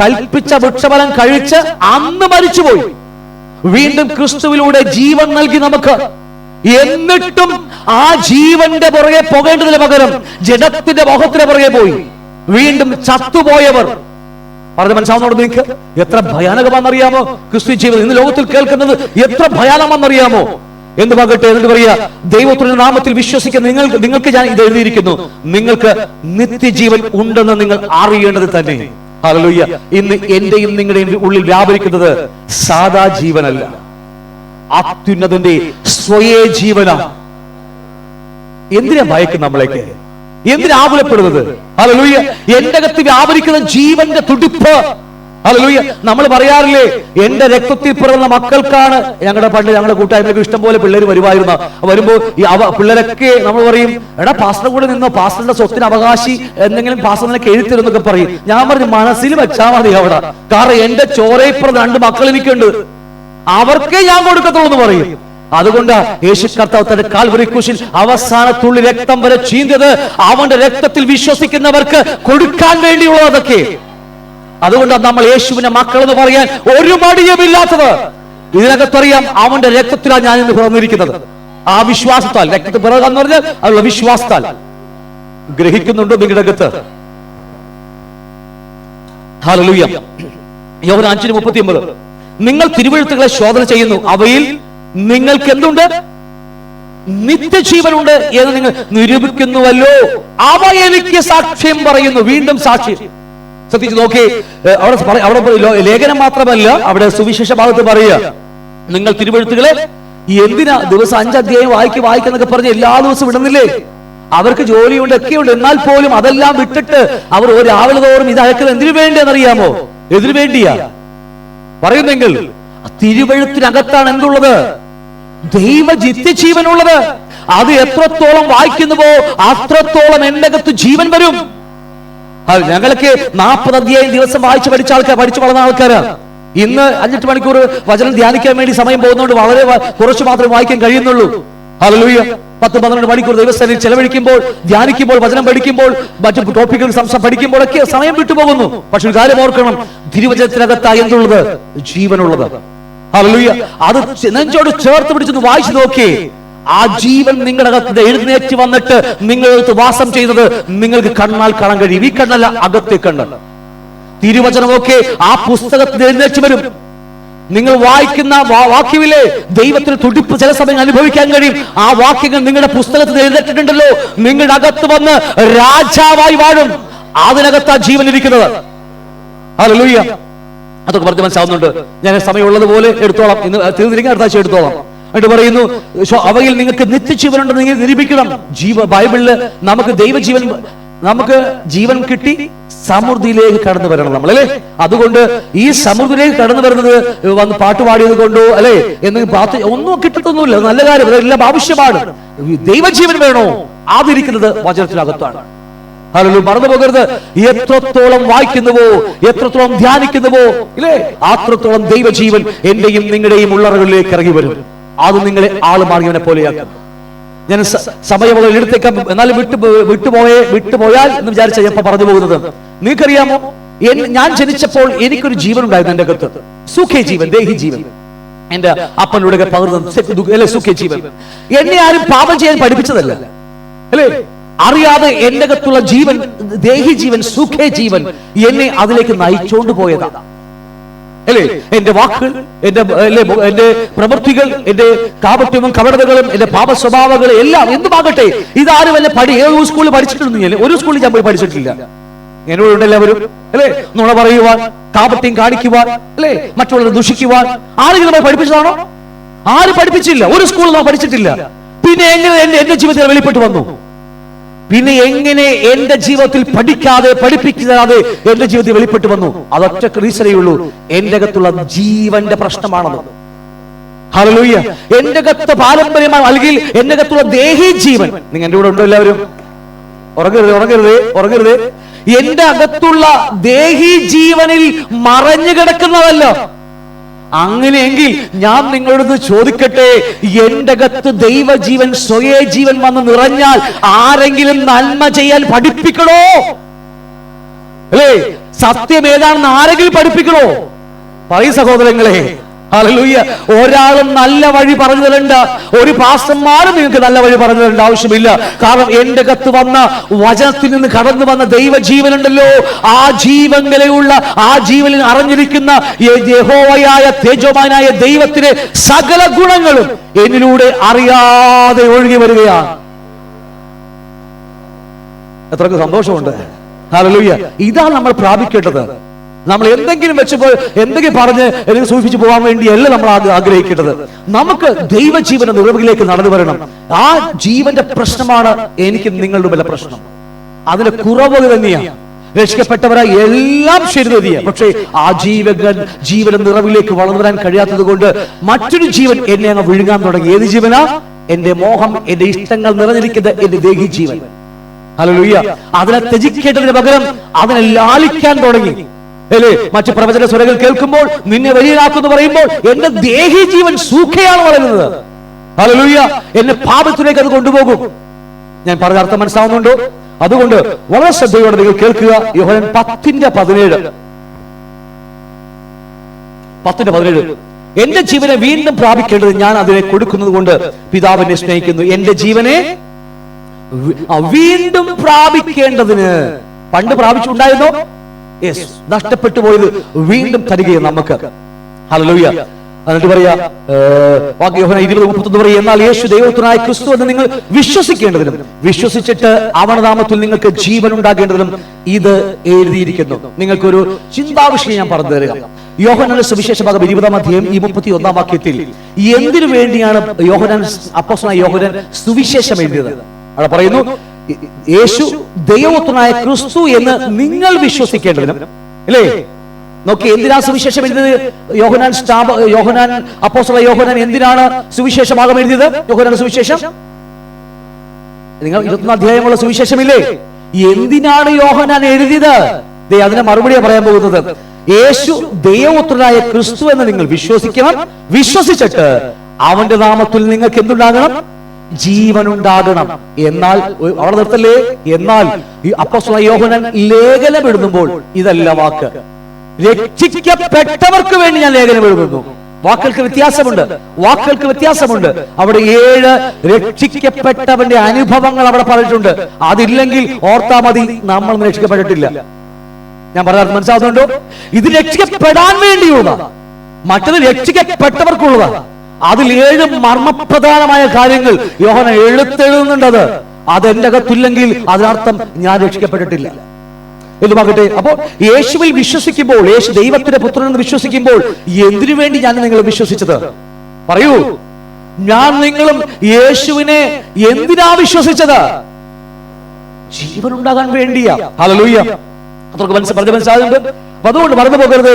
കൽപ്പിച്ച വൃക്ഷഫലം കഴിച്ച് അന്ന് മരിച്ചുപോയി. വീണ്ടും ക്രിസ്തുവിലൂടെ ജീവൻ നൽകി നമുക്ക്. എന്നിട്ടും ആ ജീവന്റെ പുറകെ പോകേണ്ടതിന് പകരം ജഡത്തിന്റെ മോഹത്തിന് പുറകെ പോയി. വീണ്ടും ചത്തുപോയവർ. പറഞ്ഞ മനസ്സിലാവുന്നോട് നിങ്ങൾക്ക് എത്ര ഭയാനകമാണെന്നറിയാമോ? ക്രിസ്തു ജീവിതം ഇന്ന് ലോകത്തിൽ കേൾക്കുന്നത് എത്ര ഭയാനകമാണെന്നറിയാമോ? എന്ന് പറയട്ടെ, എന്നിട്ട് പറയാ, ദൈവത്തിന്റെ നാമത്തിൽ വിശ്വസിക്കുന്ന നിങ്ങൾക്ക് ഞാൻ ഇത് എഴുതിയിരിക്കുന്നു, നിങ്ങൾക്ക് നിത്യജീവൻ ഉണ്ടെന്ന് നിങ്ങൾ അറിയേണ്ടത് തന്നെ. ഹല്ലേലൂയ. ഇന്ന് എന്റെയും നിങ്ങളുടെയും ഉള്ളിൽ വ്യാപരിക്കുന്നത് സാധാ ജീവനല്ല, അത്യുന്നതന്റെ സ്വയേ ജീവനാ. എന്തിനാ ഭയക്കും നമ്മളേക്ക്? എന്തിനാ ആകുലപ്പെടുന്നത്? ഹല്ലേലൂയ. എന്റെ അകത്ത് വ്യാപരിക്കുന്ന ജീവന്റെ തുടിപ്പ്. ഹല്ലേലൂയ. നമ്മൾ പറയാറില്ലേ, എന്റെ രക്തത്തിൽ പിറന്ന മക്കൾക്കാണ്. ഞങ്ങളുടെ കൂട്ടായ്മയ്ക്ക് ഇഷ്ടം പോലെ പിള്ളേർ വരുമായിരുന്നു. വരുമ്പോ പിള്ളേരൊക്കെ നമ്മൾ പറയും, എടാ പാസ്റ്റർ കൂടെ നിന്നോ, പാസ്റ്ററിന്റെ സ്വത്തിന് അവകാശി എന്തെങ്കിലും പാസ്റ്റർ നിനക്ക് എഴുത്തരുന്നൊക്കെ പറയും. ഞാൻ പറഞ്ഞു, മനസ്സിൽ വെച്ചാൽ മതി അവിടെ. കാരണം എന്റെ ചോരയിപ്പുറത്ത് 2 മക്കൾ എനിക്കുണ്ട്, അവർക്കേ ഞാൻ കൊടുക്കത്തുള്ളൂ എന്ന് പറയും. അതുകൊണ്ട് യേശു കർത്താവ് തന്റെ കാൽവരി ക്രൂശിൽ അവസാനത്തുള്ളി രക്തം വരെ ചീന്തിയത് അവന്റെ രക്തത്തിൽ വിശ്വസിക്കുന്നവർക്ക് കൊടുക്കാൻ വേണ്ടിയുള്ളതൊക്കെ. അതുകൊണ്ടാണ് നമ്മൾ യേശുവിന്റെ മക്കൾ എന്ന് പറയാൻ ഒരു മടിയുമില്ലാത്തത്. ഇതിനകത്തറിയാം, അവന്റെ രക്തത്തിലാണ് ഞാൻ ഇന്ന് പിറന്നിരിക്കുന്നത്. ആ വിശ്വാസത്താൽ, രക്തത്തിൽ പിറകാന്ന് പറഞ്ഞാൽ അതുള്ള വിശ്വാസത്താൽ. ഗ്രഹിക്കുന്നുണ്ടോ നിങ്ങളുടെ അകത്ത്? ഹല്ലേലൂയ. യോഹന്നാൻ 5:39, നിങ്ങൾ തിരുവെഴുത്തുകളെ ശോധന ചെയ്യുന്നു, അവയിൽ നിങ്ങൾക്ക് എന്തുണ്ട്? നിത്യജീവനുണ്ട് എന്ന് നിങ്ങൾ നിരൂപിക്കുന്നുവല്ലോ, അവ എനിക്ക് സാക്ഷ്യം പറയുന്നു. വീണ്ടും സാക്ഷ്യം. ശ്രദ്ധിച്ചു നോക്കി, അവിടെ ലേഖനം മാത്രമല്ല, അവിടെ സുവിശേഷ ഭാഗത്ത് പറയുക, നിങ്ങൾ തിരുവെഴുത്തുകളെ എന്തിനാ ദിവസം 5 അധ്യായം വായിക്കുന്നൊക്കെ പറഞ്ഞ് എല്ലാ ദിവസവും വിടുന്നില്ലേ? അവർക്ക് ജോലിയുണ്ട്, ഒക്കെയുണ്ട്. എന്നാൽ പോലും അതെല്ലാം വിട്ടിട്ട് അവർ രാവിലെ തോറും ഇത് അയക്കുന്നത് എന്തിനു വേണ്ടിയെന്നറിയാമോ? എന്തിനു വേണ്ടിയാ പറയുന്നെങ്കിൽ, തിരുവെഴുത്തിനകത്താണ് എന്തുള്ളത്? ദൈവ നിത്യജീവനുള്ളത്. അത് എത്രത്തോളം വായിക്കുന്നുവോ അത്രത്തോളം എന്റെ അകത്ത് ജീവൻ വരും. ഞങ്ങൾക്ക് 40 അധ്യായം ദിവസം പഠിച്ചു വളർന്ന ആൾക്കാരാ. ഇന്ന് 5-8 മണിക്കൂർ വചനം ധ്യാനിക്കാൻ വേണ്ടി സമയം പോകുന്നതുകൊണ്ട് വളരെ കുറച്ച് മാത്രമേ വായിക്കാൻ കഴിയുന്നുള്ളൂ. ഹല്ലേലൂയ. 10-12 മണിക്കൂർ ദിവസത്തിൽ ചെലവഴിക്കുമ്പോൾ, ധ്യാനിക്കുമ്പോൾ, വചനം പഠിക്കുമ്പോൾ, മറ്റു ടോപ്പിക്കുകൾ പഠിക്കുമ്പോഴൊക്കെ സമയം വിട്ടുപോകുന്നു. പക്ഷെ ഒരു കാര്യം ഓർക്കണം, തിരുവചനത്തിനകത്തായി എന്തുള്ളത്? ജീവനുള്ളത്. ഹല്ലേലൂയ. അത് നെഞ്ചോട് ചേർത്ത് പിടിച്ചൊന്ന് വായിച്ചു നോക്കി. ആ ജീവൻ നിങ്ങളുടെ അകത്ത് എഴുന്നേറ്റ് വന്നിട്ട് നിങ്ങളടുത്ത് വാസം ചെയ്യുന്നത് നിങ്ങൾക്ക് കണ്ണാൽ കാണാൻ കഴിയും. ഈ കണ്ണല്ല, അകത്തെ കണ്ണ്. തിരുവചനമൊക്കെ ആ പുസ്തകത്തിൽ എഴുന്നേറ്റ് വരും. നിങ്ങൾ വായിക്കുന്ന വാക്യമില്ലേ, ദൈവത്തിന് തുടിപ്പ് ചില സമയം അനുഭവിക്കാൻ കഴിയും. ആ വാക്യങ്ങൾ നിങ്ങളുടെ പുസ്തകത്തിൽ എഴുതിയിട്ടുണ്ടല്ലോ, നിങ്ങളുടെ അകത്ത് വന്ന് രാജാവായി വാഴും. അതിനകത്ത് ആ ജീവൻ ഇരിക്കുന്നത്. ഹല്ലേലൂയ. അതൊക്കെ പറഞ്ഞ് മനസ്സിലാവുന്നുണ്ട്. ഞാൻ സമയമുള്ളതുപോലെ എടുത്തോളാം. ഇന്ന് തീർന്നിരിക്കാൻ അടുത്ത ആഴ്ച എടുത്തോളാം. എന്നിട്ട് പറയുന്നു, അവയിൽ നിങ്ങൾക്ക് നിത്യജീവനുണ്ടെന്ന് നിങ്ങൾ നിരൂപിക്കണം. ബൈബിളില് നമുക്ക് ദൈവജീവൻ, നമുക്ക് ജീവൻ കിട്ടി സമൃദ്ധിയിലേക്ക് കടന്നു വരണം നമ്മൾ, അല്ലേ? അതുകൊണ്ട് ഈ സമൃദ്ധിയിലേക്ക് കടന്നു വരുന്നത് വന്ന് പാട്ടുപാടിയത് കൊണ്ടോ അല്ലെ എന്തെങ്കിലും ഒന്നും കിട്ടത്തൊന്നുമില്ല. നല്ല കാര്യം, അതെല്ലാം ആവശ്യമാണ്. ദൈവജീവൻ വേണോ? അതിരിക്കുന്നത് വചനത്തിനകത്താണ്. ഹല്ലേലൂയ. മറന്നു പോകരുത്. എത്രത്തോളം വായിക്കുന്നുവോ, എത്രത്തോളം ധ്യാനിക്കുന്നുവോ, ഇല്ലേ, അത്രത്തോളം ദൈവജീവൻ എന്റെയും നിങ്ങളുടെയും ഉള്ളറകളിലേക്ക് ഇറങ്ങി വരും. അത് നിങ്ങളെ ആള് മാറിയവനെ പോലെയാക്കും. ഞാൻ സമയമുള്ള എടുത്തേക്കാം, എന്നാലും വിട്ടുപോയാൽ എന്ന് വിചാരിച്ച ഞാൻ പറഞ്ഞു പോകുന്നത്, നിങ്ങൾക്കറിയാമോ, ഞാൻ ജനിച്ചപ്പോൾ എനിക്കൊരു ജീവൻ ഉണ്ടായിരുന്നു എന്റെ അകത്ത്. സുഖേ ജീവൻ, ദേഹി ജീവൻ. എന്റെ അപ്പനിലൂടെ പകർന്ന സുഖേ ജീവൻ. എന്നെ ആരും പാപം ചെയ്യാൻ പഠിപ്പിച്ചതല്ല, അല്ലേ? അറിയാതെ എന്റെ അകത്തുള്ള ജീവൻ, ദേഹി ജീവൻ, സുഖേ ജീവൻ എന്നെ അതിലേക്ക് നയിച്ചോണ്ട് പോയതാണ്, അല്ലേ? എന്റെ വാക്കുകൾ, എന്റെ പ്രവൃത്തികൾ, എന്റെ കാപട്യവും കപടതകളും, എന്റെ പാപ സ്വഭാവങ്ങളും എല്ലാം എന്തുമാകട്ടെ, ഇതാരും വല്ല ഏത് സ്കൂളിൽ പഠിച്ചിട്ടുണ്ടെങ്കിൽ ഒരു സ്കൂളിൽ ഞാൻ പോയി പഠിച്ചിട്ടില്ല. എന്നോട് എല്ലാവരും, അല്ലേ, നുണ പറയുവാൻ, കാപട്യം കാണിക്കുവാൻ, അല്ലേ, മറ്റുള്ളവരെ ദുഷിക്കുവാൻ ആരെങ്കിലും നമ്മൾ പഠിപ്പിച്ചതാണോ? ആരും പഠിപ്പിച്ചില്ല. ഒരു സ്കൂളിൽ നാം പഠിച്ചിട്ടില്ല. പിന്നെ എങ്ങനെ എന്റെ ജീവിതത്തിൽ വെളിപ്പെട്ട് വന്നു? പിന്നെ എങ്ങനെ എന്റെ ജീവിതത്തിൽ പഠിപ്പിക്കാതെ എന്റെ ജീവിതത്തിൽ വെളിപ്പെട്ട് വന്നു? അതൊറ്റ റീസണേ ഉള്ളൂ, എന്റെ അകത്തുള്ള ജീവന്റെ പ്രശ്നമാണെന്ന്. ഹല്ലേലൂയ. എന്റെ അകത്ത് പാരമ്പര്യമായി അല്ലെങ്കിൽ എന്റെ അകത്തുള്ള ദേഹി ജീവൻ. നിങ്ങൾ എന്റെ കൂടെ ഉണ്ടോ എല്ലാവരും? ഉറങ്ങരുത്. എന്റെ അകത്തുള്ള ദേഹി ജീവനിൽ മറഞ്ഞു കിടക്കുന്നതല്ല. അങ്ങനെയെങ്കിൽ ഞാൻ നിങ്ങളോട് ചോദിക്കട്ടെ, എന്റെ അകത്ത് ദൈവജീവൻ, സ്വയേ ജീവൻ വന്ന് നിറഞ്ഞാൽ ആരെങ്കിലും നന്മ ചെയ്യാൻ പഠിപ്പിക്കണോ? അല്ലേ? സത്യം ഏതാണെന്ന് ആരെങ്കിലും പഠിപ്പിക്കണോ? പറയൂ സഹോദരങ്ങളെ. ഹല്ലേലൂയ. ഒരാളും നല്ല വഴി പറഞ്ഞു തരണ്ട, ഒരു പാസ്റ്റർമാരും നിങ്ങൾക്ക് നല്ല വഴി പറഞ്ഞു തരേണ്ട ആവശ്യമില്ല. കാരണം എന്റെ അകത്ത് വന്ന വചനത്തിൽ നിന്ന് കടന്നു വന്ന ദൈവജീവനുണ്ടല്ലോ, ആ ജീവനിലുള്ള, ആ ജീവനിൽ അറിഞ്ഞിരിക്കുന്ന യഹോവയായ തേജോമാനായ ദൈവത്തിന്റെ സകല ഗുണങ്ങളും എന്നിലൂടെ അറിയാതെ ഒഴുകി വരികയാണ്. എത്രക്ക് സന്തോഷമുണ്ട്. ഹല്ലേലൂയ. ഇതാണ് നമ്മൾ പ്രാപിക്കേണ്ടത്. നമ്മൾ എന്തെങ്കിലും വെച്ചപ്പോൾ എന്തെങ്കിലും പറഞ്ഞ് അല്ലെങ്കിൽ സൂചിപ്പിച്ചു പോകാൻ വേണ്ടിയല്ല നമ്മൾ ആഗ്രഹിക്കേണ്ടത്. നമുക്ക് ദൈവജീവന നിറവിലേക്ക് നടന്നു വരണം. ആ ജീവന്റെ പ്രശ്നമാണ് എനിക്ക് നിങ്ങളുടെ വല്ല പ്രശ്നം. അതിന്റെ കുറവ് തന്നെയാണ്. രക്ഷിക്കപ്പെട്ടവരായി എല്ലാം ശരിതീയ, പക്ഷേ ആ ജീവന നിറവിലേക്ക് വളർന്നു വരാൻ കഴിയാത്തത് കൊണ്ട് മറ്റൊരു ജീവൻ എന്നെ അങ്ങ് വിഴുങ്ങാൻ തുടങ്ങി. ഏത് ജീവനാ? എന്റെ മോഹം, എന്റെ ഇഷ്ടങ്ങൾ നിറഞ്ഞിരിക്കുന്ന എന്റെ ദേഹി ജീവൻ. ഹല്ലേലൂയ. അതിനെ ത്യജിക്കേണ്ടതിന് പകരം അതിനെ ലാളിക്കാൻ തുടങ്ങി. അല്ലേ? മറ്റു പ്രവചന സ്വരങ്ങൾ കേൾക്കുമ്പോൾ നിന്നെ വലിയനാക്കുമെന്ന് പറയുമ്പോൾ എന്റെ ദേഹി ജീവൻ സൂഖയാണ് വളരുന്നത്. ഹല്ലേലൂയ. എന്നെ പാപത്തിലേക്ക് അത് കൊണ്ടുപോകും. ഞാൻ പറഞ്ഞ അർത്ഥം മനസ്സിലാവുന്നുണ്ടോ? അതുകൊണ്ട് വളരെ ശ്രദ്ധയോടെ നിങ്ങൾ കേൾക്കുക. യോഹന്നാൻ 10:17 എന്റെ ജീവനെ വീണ്ടും പ്രാപിക്കേണ്ടത് ഞാൻ അതിനെ കൊടുക്കുന്നത് കൊണ്ട് പിതാവ് എന്നെ സ്നേഹിക്കുന്നു. എന്റെ ജീവനെ വീണ്ടും പ്രാപിക്കേണ്ടതിന്. പണ്ട് പ്രാപിച്ചുണ്ടായിരുന്നോ? യെസ്. നഷ്ടപ്പെട്ടു പോയത് വീണ്ടും തരികയാണ് നമുക്ക്. ഹല്ലേലൂയ. എന്നിട്ട് പറയാ യോഹന്നാൻ 20:31 പറയാ, എന്നാൽ യേശു ദൈവപുത്രനായ ക്രിസ്തു എന്ന് നിങ്ങൾ വിശ്വസിക്കേണ്ടതിനും വിശ്വസിച്ചിട്ട് അവന്റെ നാമത്തിൽ നിങ്ങൾക്ക് ജീവൻ ഉണ്ടാകേണ്ടതിനും ഇത് എഴുതിയിരിക്കുന്നു. നിങ്ങൾക്കൊരു ചിന്താവിഷയം ഞാൻ പറഞ്ഞു തരിക. യോഹന്നാന്റെ സുവിശേഷ ഭാഗം 20-31 വാക്യത്തിൽ എന്തിനു വേണ്ടിയാണ് അപ്പോസ്തലനായ യോഹന്നാൻ സുവിശേഷം എഴുതിയത്? അവിടെ പറയുന്നു, യേശു ദൈവപുത്രനായ ക്രിസ്തു എന്ന് നിങ്ങൾ വിശ്വസിക്കേണ്ടതിനും. അല്ലേ? നോക്കി, എന്തിനാ സുവിശേഷം എഴുതിയത്? യോഹന്നാൻ അപ്പോസ്തലനായ യോഹന്നാൻ എന്തിനാണ് സുവിശേഷഭാഗം എഴുതിയത്? യോഹന്നാന്റെ സുവിശേഷം നിങ്ങൾ 21 അധ്യായമുള്ള സുവിശേഷമില്ലേ? എന്തിനാണ് യോഹന്നാൻ എഴുതിയത്? അതിന്റെ മറുപടിയാണ് പറയാൻ പോകുന്നത്. യേശു ദൈവപുത്രനായ ക്രിസ്തു എന്ന് നിങ്ങൾ വിശ്വസിക്കണം. വിശ്വസിച്ചിട്ട് അവന്റെ നാമത്തിൽ നിങ്ങൾക്ക് എന്തുണ്ടാകണം? ജീവൻ ഉണ്ടാകണം. എന്നാൽ അവിടെ നിർത്തല്ലേ? എന്നാൽ ഈ അപ്പോസ്തലനായ യോഹന്നാൻ ലേഖനം എഴുതുമ്പോൾ ഇതല്ല വാക്ക്. രക്ഷിക്കപ്പെട്ടവർക്ക് വേണ്ടി ഞാൻ ലേഖനം എഴുതുന്നു. വാക്കുകൾക്ക് വ്യത്യാസമുണ്ട്. അവിടെ 7 രക്ഷിക്കപ്പെട്ടവന്റെ അനുഭവങ്ങൾ അവിടെ പറഞ്ഞിട്ടുണ്ട്. അതില്ലെങ്കിൽ ഓർത്താ മതി, നമ്മൾ രക്ഷിക്കപ്പെട്ടിട്ടില്ല. ഞാൻ പറഞ്ഞത് മനസ്സിലാവുന്നുണ്ടോ? ഇത് രക്ഷിക്കപ്പെടാൻ വേണ്ടിയുള്ളതാണ്, മറ്റത് രക്ഷിക്കപ്പെട്ടവർക്കുള്ളതാണ്. അതിൽ 7 മർമ്മപ്രധാനമായ കാര്യങ്ങൾ യോഹന്നാൻ എഴുത്തുന്നുണ്ട്. അത് എന്റെ അകത്തില്ലെങ്കിൽ അതിനർത്ഥം ഞാൻ രക്ഷിക്കപ്പെട്ടിട്ടില്ല എന്നുമാകട്ടെ. അപ്പോ യേശുവിൽ വിശ്വസിക്കുമ്പോൾ, യേശു ദൈവത്തിന്റെ പുത്രൻ എന്ന് വിശ്വസിക്കുമ്പോൾ എന്തിനു വേണ്ടി ഞാൻ നിങ്ങൾ വിശ്വസിച്ചത്? പറയൂ. ഞാൻ നിങ്ങളും യേശുവിനെ എന്തിനാ വിശ്വസിച്ചത്? ജീവൻ ഉണ്ടാകാൻ വേണ്ടിയാ. ഹല്ലേലൂയ. അതൊക്കെ മനസ്സിലാകുന്നുണ്ട്. അപ്പൊ അതുകൊണ്ട് മറന്നു പോകരുത്.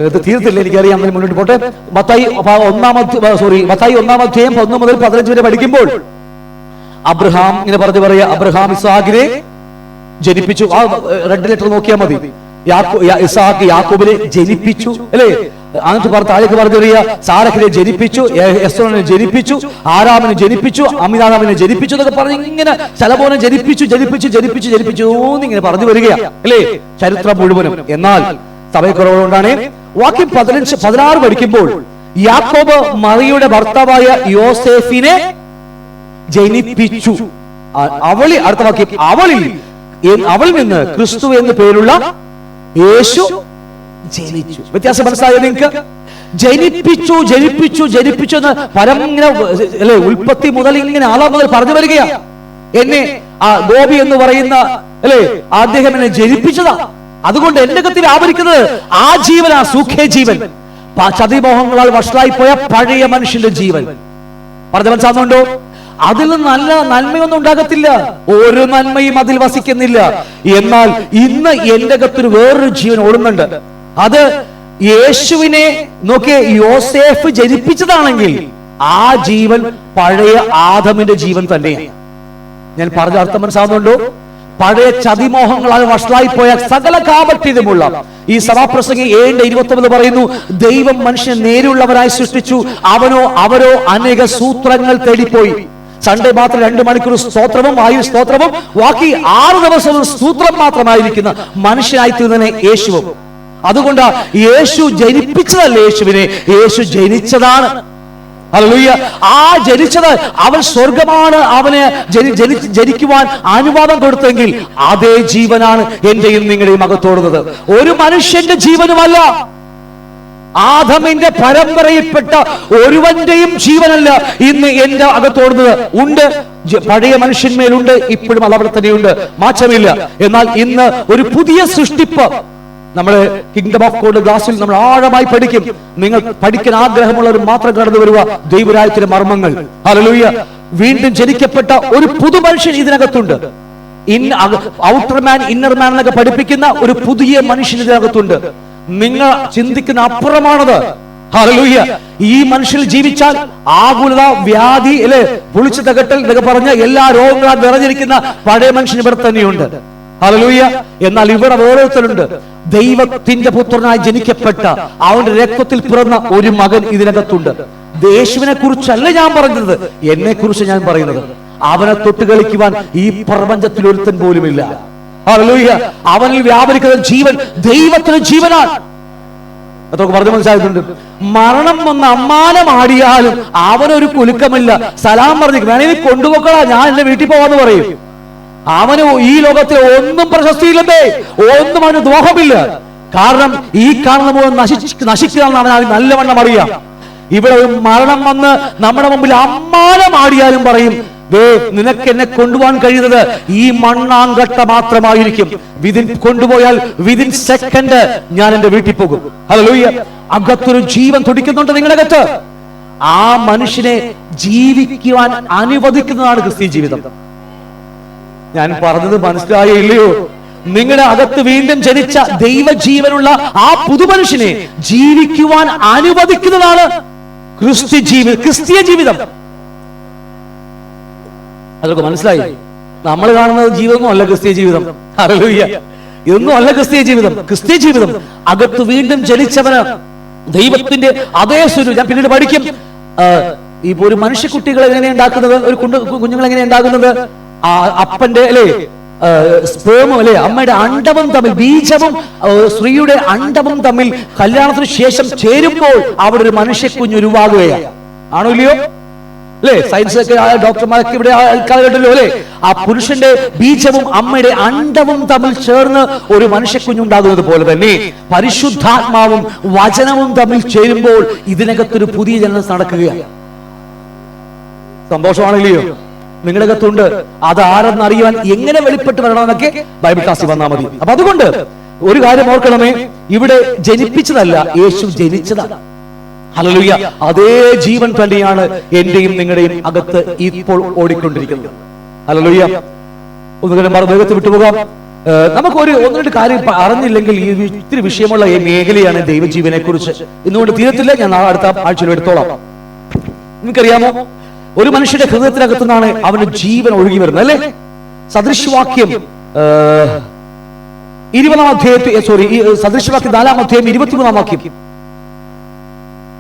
ഇത് തീർത്തില്ല, എനിക്കറിയാം. മുന്നോട്ട് പോട്ടെ. മത്തായി 1-ാം അധ്യായം 1 മുതൽ 15 വരെ പഠിക്കുമ്പോൾ അബ്രഹാം ഇങ്ങനെ പറഞ്ഞു പറയാ, അബ്രഹാം ഇസ്ഹാക്കിനെ ജനിപ്പിച്ചു. ആ റെഡ് ലെറ്റർ നോക്കിയാൽ മതി. ഇസ്ഹാക്ക് യാക്കോബിനെ ജനിപ്പിച്ചു, അല്ലേ? എന്നിട്ട് താഴേക്ക് പറഞ്ഞു പറയാ, സാരഹിനെ ജനിപ്പിച്ചു, എസ്രോനെ ജനിപ്പിച്ചു, ആരാമിനെ ജനിപ്പിച്ചു, അമിനാദാമിനെ ജനിപ്പിച്ചു എന്നൊക്കെ പറഞ്ഞ് ഇങ്ങനെ ശലോമോനെ ജനിപ്പിച്ചു എന്നിങ്ങനെ പറഞ്ഞു വരികയാ, അല്ലേ? ചരിത്രം മുഴുവനും. എന്നാൽ സമയക്കുറവുകൊണ്ടാണ് വാക്യം 15-16 പഠിക്കുമ്പോൾ യാക്കോബ് മറിയയുടെ ഭർത്താവായ യോസേഫിനെ ജനിപ്പിച്ചു. അടുത്ത വാക്യം, അവളിൽ നിന്ന് ക്രിസ്തു എന്ന് പേരുള്ള യേശു ജനിച്ചു. വ്യത്യാസം മനസ്സിലായോ നിങ്ങൾക്ക്? ജനിപ്പിച്ചു എന്ന് പരമിങ്ങനെ, അല്ലെ, ഉൽപ്പത്തി മുതൽ ഇങ്ങനെ ആളാ മുതൽ പറഞ്ഞു വരികയാ. എന്നെ ആ ഗോപി എന്ന് പറയുന്ന, അല്ലെ, അദ്ദേഹം എന്നെ ജനിപ്പിച്ചതാ. അതുകൊണ്ട് എന്റെ കത്തിൽ ആവരിക്കുന്നത് ആ ജീവനാ, സൂഖ്യ ജീവൻ. ചതിമോഹങ്ങളാൽ വഷളായി പോയ പഴയ മനുഷ്യന്റെ ജീവൻ. പറഞ്ഞു മനസ്സിലാവുന്നുണ്ടോ? അതിൽ നല്ല നന്മയൊന്നും ഉണ്ടാകത്തില്ല, ഒരു നന്മയും അതിൽ വസിക്കുന്നില്ല. എന്നാൽ ഇന്ന് എന്റെ അകത്തൊരു വേറൊരു ജീവൻ ഓടുന്നുണ്ട്. അത് യേശുവിനെ നോക്കിയ യോസേഫ് ജനിപ്പിച്ചതാണെങ്കിൽ ആ ജീവൻ പഴയ ആദമിന്റെ ജീവൻ തന്നെയാണ്. ഞാൻ പറഞ്ഞ അർത്ഥം മനസ്സിലാവുന്നുണ്ടോ? പഴയ ചതിമോഹങ്ങളാൽ വഷളായി പോയ സകല കാപട്യമുള്ള ഈ സഭാപ്രസംഗി 7:29 പറയുന്നു, ദൈവം മനുഷ്യനെ നേരുള്ളവരായി സൃഷ്ടിച്ചു, അവരോ അനേക സൂത്രങ്ങൾ തേടിപ്പോയി. സൺഡേ മാത്രം 2 മണിക്കൂർ സ്തോത്രവും ആയുർ സ്തോത്രവും, ബാക്കി 6 ദിവസവും സൂത്രം മാത്രമായിരിക്കുന്ന മനുഷ്യനായി തീർന്നതിനെ യേശുവും. അതുകൊണ്ട് യേശു ജനിപ്പിച്ചതല്ല യേശുവിനെ, യേശു ജനിച്ചതാണ്. ഹല്ലേലൂയ. ആ ജനിച്ചത് അവൻ സ്വർഗമാണ് അവന് ജനിക്കുവാൻ അനുവാദം കൊടുത്തെങ്കിൽ അതേ ജീവനാണ് എന്റെയും നിങ്ങളുടെയും അകത്തോടുന്നത്. ഒരു മനുഷ്യന്റെ ജീവനുമല്ല, ആദമിന്റെ പരമ്പരയിൽപ്പെട്ട ഒരുവന്റെയും ജീവനല്ല ഇന്ന് എന്റെ അകത്തോടുന്നത്. ഉണ്ട്, പഴയ മനുഷ്യന്മേലുണ്ട്, ഇപ്പോഴും അത് അവിടെ തന്നെയുണ്ട്, മാറ്റമില്ല. എന്നാൽ ഇന്ന് ഒരു പുതിയ സൃഷ്ടിപ്പ്, നമ്മൾ കിങ്ഡം ഓഫ് ഗോഡ് ക്ലാസ്സിൽ നമ്മൾ ആഴമായി പഠിക്കും. നിങ്ങൾ പഠിക്കാൻ ആഗ്രഹമുള്ളവർ മാത്രം കടന്നു വരിക ദൈവരാജ്യത്തിന്റെ മർമ്മങ്ങൾ. ഹല്ലേലൂയ. വീണ്ടും ജനിക്കപ്പെട്ട ഒരു പുതു മനുഷ്യൻ ഇതിനകത്തുണ്ട്. ഔട്ടർ മാൻ ഇന്നർ മാൻ എന്നൊക്കെ പഠിപ്പിക്കുന്ന ഒരു പുതിയ മനുഷ്യൻ ഇതിനകത്തുണ്ട്. നിങ്ങൾ ചിന്തിക്കുന്ന അപ്പുറമാണത്. ഹല്ലേലൂയ. ഈ മനുഷ്യൻ ജീവിച്ചാൽ ആകുലത, വ്യാധി, അല്ലെ, പുളിച്ചു തകട്ടൽ എന്നൊക്കെ പറഞ്ഞ എല്ലാ രോഗങ്ങളും നിറഞ്ഞിരിക്കുന്ന പഴയ മനുഷ്യൻ ഇവിടെ തന്നെയുണ്ട്. ഹല്ലേലൂയ. എന്നാൽ ഇവിടെ ഓരോരുത്തരുണ്ട്. ദൈവത്തിന്റെ പുത്രനായി ജനിക്കപ്പെട്ട അവന്റെ രക്തത്തിൽ പിറന്ന ഒരു മകൻ ഇതിനകത്തുണ്ട്. യേശുവിനെ കുറിച്ചല്ല ഞാൻ പറഞ്ഞത്, എന്നെ കുറിച്ച് ഞാൻ പറയുന്നത്. അവനെ തൊട്ട് കളിക്കുവാൻ ഈ പ്രപഞ്ചത്തിൽ ഒരുത്തൻ പോലുമില്ല. ഹല്ലേലൂയ. അവനിൽ വ്യാപരിക്കുന്ന ജീവൻ ദൈവത്തിന് ജീവനാണ്. അതൊക്കെ പറഞ്ഞു മനസ്സിലായിട്ടുണ്ട്. മരണം വന്ന് അമ്മാനമാടിയാലും അവനൊരു കുലുക്കമില്ല. സലാം പറഞ്ഞു വേണമെങ്കിൽ കൊണ്ടുപോക്കളാ, ഞാൻ എന്റെ വീട്ടിൽ പോവാന്ന് പറയും. അവന് ഈ ലോകത്തിൽ ഒന്നും പ്രശസ്തിയില്ലെന്നേ, ഒന്നും അവന് ദ്രോഹമില്ല. കാരണം ഈ കാണുന്ന പോലെ നശിക്കുകയാണെന്ന് അവൻ നല്ലവണ്ണം അറിയാം. ഇവിടെ ഒരു മരണം വന്ന് നമ്മുടെ മുമ്പിൽ അമ്മാനമാടിയാലും പറയും, നിനക്ക് എന്നെ കൊണ്ടുപോകാൻ കഴിയുന്നത് ഈ മണ്ണാങ്കട്ട മാത്രമായിരിക്കും. കൊണ്ടുപോയാൽ വിതിൻ സെക്കൻഡ് ഞാൻ എന്റെ വീട്ടിൽ പോകും. ഹല്ലേലൂയ. അകത്തൊരു ജീവൻ തുടിക്കുന്നുണ്ട് നിങ്ങളകത്ത്. ആ മനുഷ്യനെ ജീവിക്കുവാൻ അനുവദിക്കുന്നതാണ് ക്രിസ്ത്യൻ ജീവിതം. ഞാൻ പറഞ്ഞത് മനസ്സിലായില്ലയോ? നിങ്ങളുടെ അകത്ത് വീണ്ടും ജനിച്ച ദൈവജീവനുള്ള ആ പുതുമനുഷ്യനെ ജീവിക്കുവാൻ അനുവദിക്കുന്നതാണ് ക്രിസ്തീയ ജീവിതം. അതൊക്കെ മനസ്സിലായി? നമ്മൾ കാണുന്നത് ജീവിതമൊന്നും അല്ല ക്രിസ്തീയ ജീവിതം. ഹല്ലേലൂയ. ഇതൊന്നും അല്ല ക്രിസ്തീയ ജീവിതം. ക്രിസ്തീയ ജീവിതം അകത്ത് വീണ്ടും ജനിച്ചവന് ദൈവത്തിന്റെ അതേ സ്വരൂപം. ഞാൻ പിന്നീട് പഠിക്കും. ഇപ്പൊ ഒരു മനുഷ്യക്കുട്ടികൾ എങ്ങനെ ഉണ്ടാക്കുന്നത്, ഒരു കുഞ്ഞുങ്ങൾ എങ്ങനെ ഉണ്ടാകുന്നത്, അപ്പന്റെ അല്ലെ സ്പേമും അല്ലെ അമ്മയുടെ അണ്ടവും തമ്മിൽ, ബീജവും സ്ത്രീയുടെ അണ്ടവും തമ്മിൽ കല്യാണത്തിന് ശേഷം ചേരുമ്പോൾ അവിടെ ഒരു മനുഷ്യ കുഞ്ഞ് ഉരുവാകുകയാണ്. ആണോ ഇല്ലയോ? അല്ലെ, സയൻസ് ഒക്കെ ഡോക്ടർമാരൊക്കെ ഇവിടെ ആൾക്കാരുണ്ടല്ലോ അല്ലെ. ആ പുരുഷന്റെ ബീജവും അമ്മയുടെ അണ്ടവും തമ്മിൽ ചേർന്ന് ഒരു മനുഷ്യ കുഞ്ഞുണ്ടാകുന്നത് പോലെ തന്നെ പരിശുദ്ധാത്മാവും വചനവും തമ്മിൽ ചേരുമ്പോൾ ഇതിനകത്തൊരു പുതിയ ജനനം നടക്കുകയാണ്. സന്തോഷമാണില്ലയോ? നിങ്ങളുടെ അകത്തുണ്ട്. അത് ആരെന്നറിയുവാൻ എങ്ങനെ വെളിപ്പെട്ട് വരണമെന്നൊക്കെ ബൈബിൾ ക്ലാസ്സിൽ വന്നാൽ മതി. അപ്പൊ അതുകൊണ്ട് ഒരു കാര്യം ഓർക്കണമേ, ഇവിടെ ജനിപ്പിച്ചതല്ല, യേശു ജനിച്ചതാണ്. ഹല്ലേലൂയ. അതേ ജീവൻ തന്നെയാണ് എന്റെയും നിങ്ങളുടെയും അകത്ത് ഇപ്പോൾ ഓടിക്കൊണ്ടിരിക്കുന്നത്. ഹല്ലേലൂയ. ഒന്നുകൂടെ വേഗത്തിൽ വിട്ടുപോകാം. നമുക്ക് ഒന്ന് രണ്ട് കാര്യം അറിഞ്ഞില്ലെങ്കിൽ ഈ ഇത്തിരി വിഷയമുള്ള ഈ മേഖലയാണ് ദൈവജീവനെ കുറിച്ച്. ഇന്നുകൊണ്ട് തീരത്തില്ല, ഞാൻ അടുത്ത ആഴ്ചയിൽ എടുത്തോളാം. നിങ്ങൾക്കറിയാമോ, ഒരു മനുഷ്യന്റെ ഹൃദയത്തിനകത്തു നിന്നാണ് അവന് ജീവൻ ഒഴുകി വരുന്നത് അല്ലെ. സദൃശവാക്യം 20-ാം അധ്യായത്തിൽ സദൃശവാക്യം 4-ാം അധ്യായം 23-ാം വാക്യം.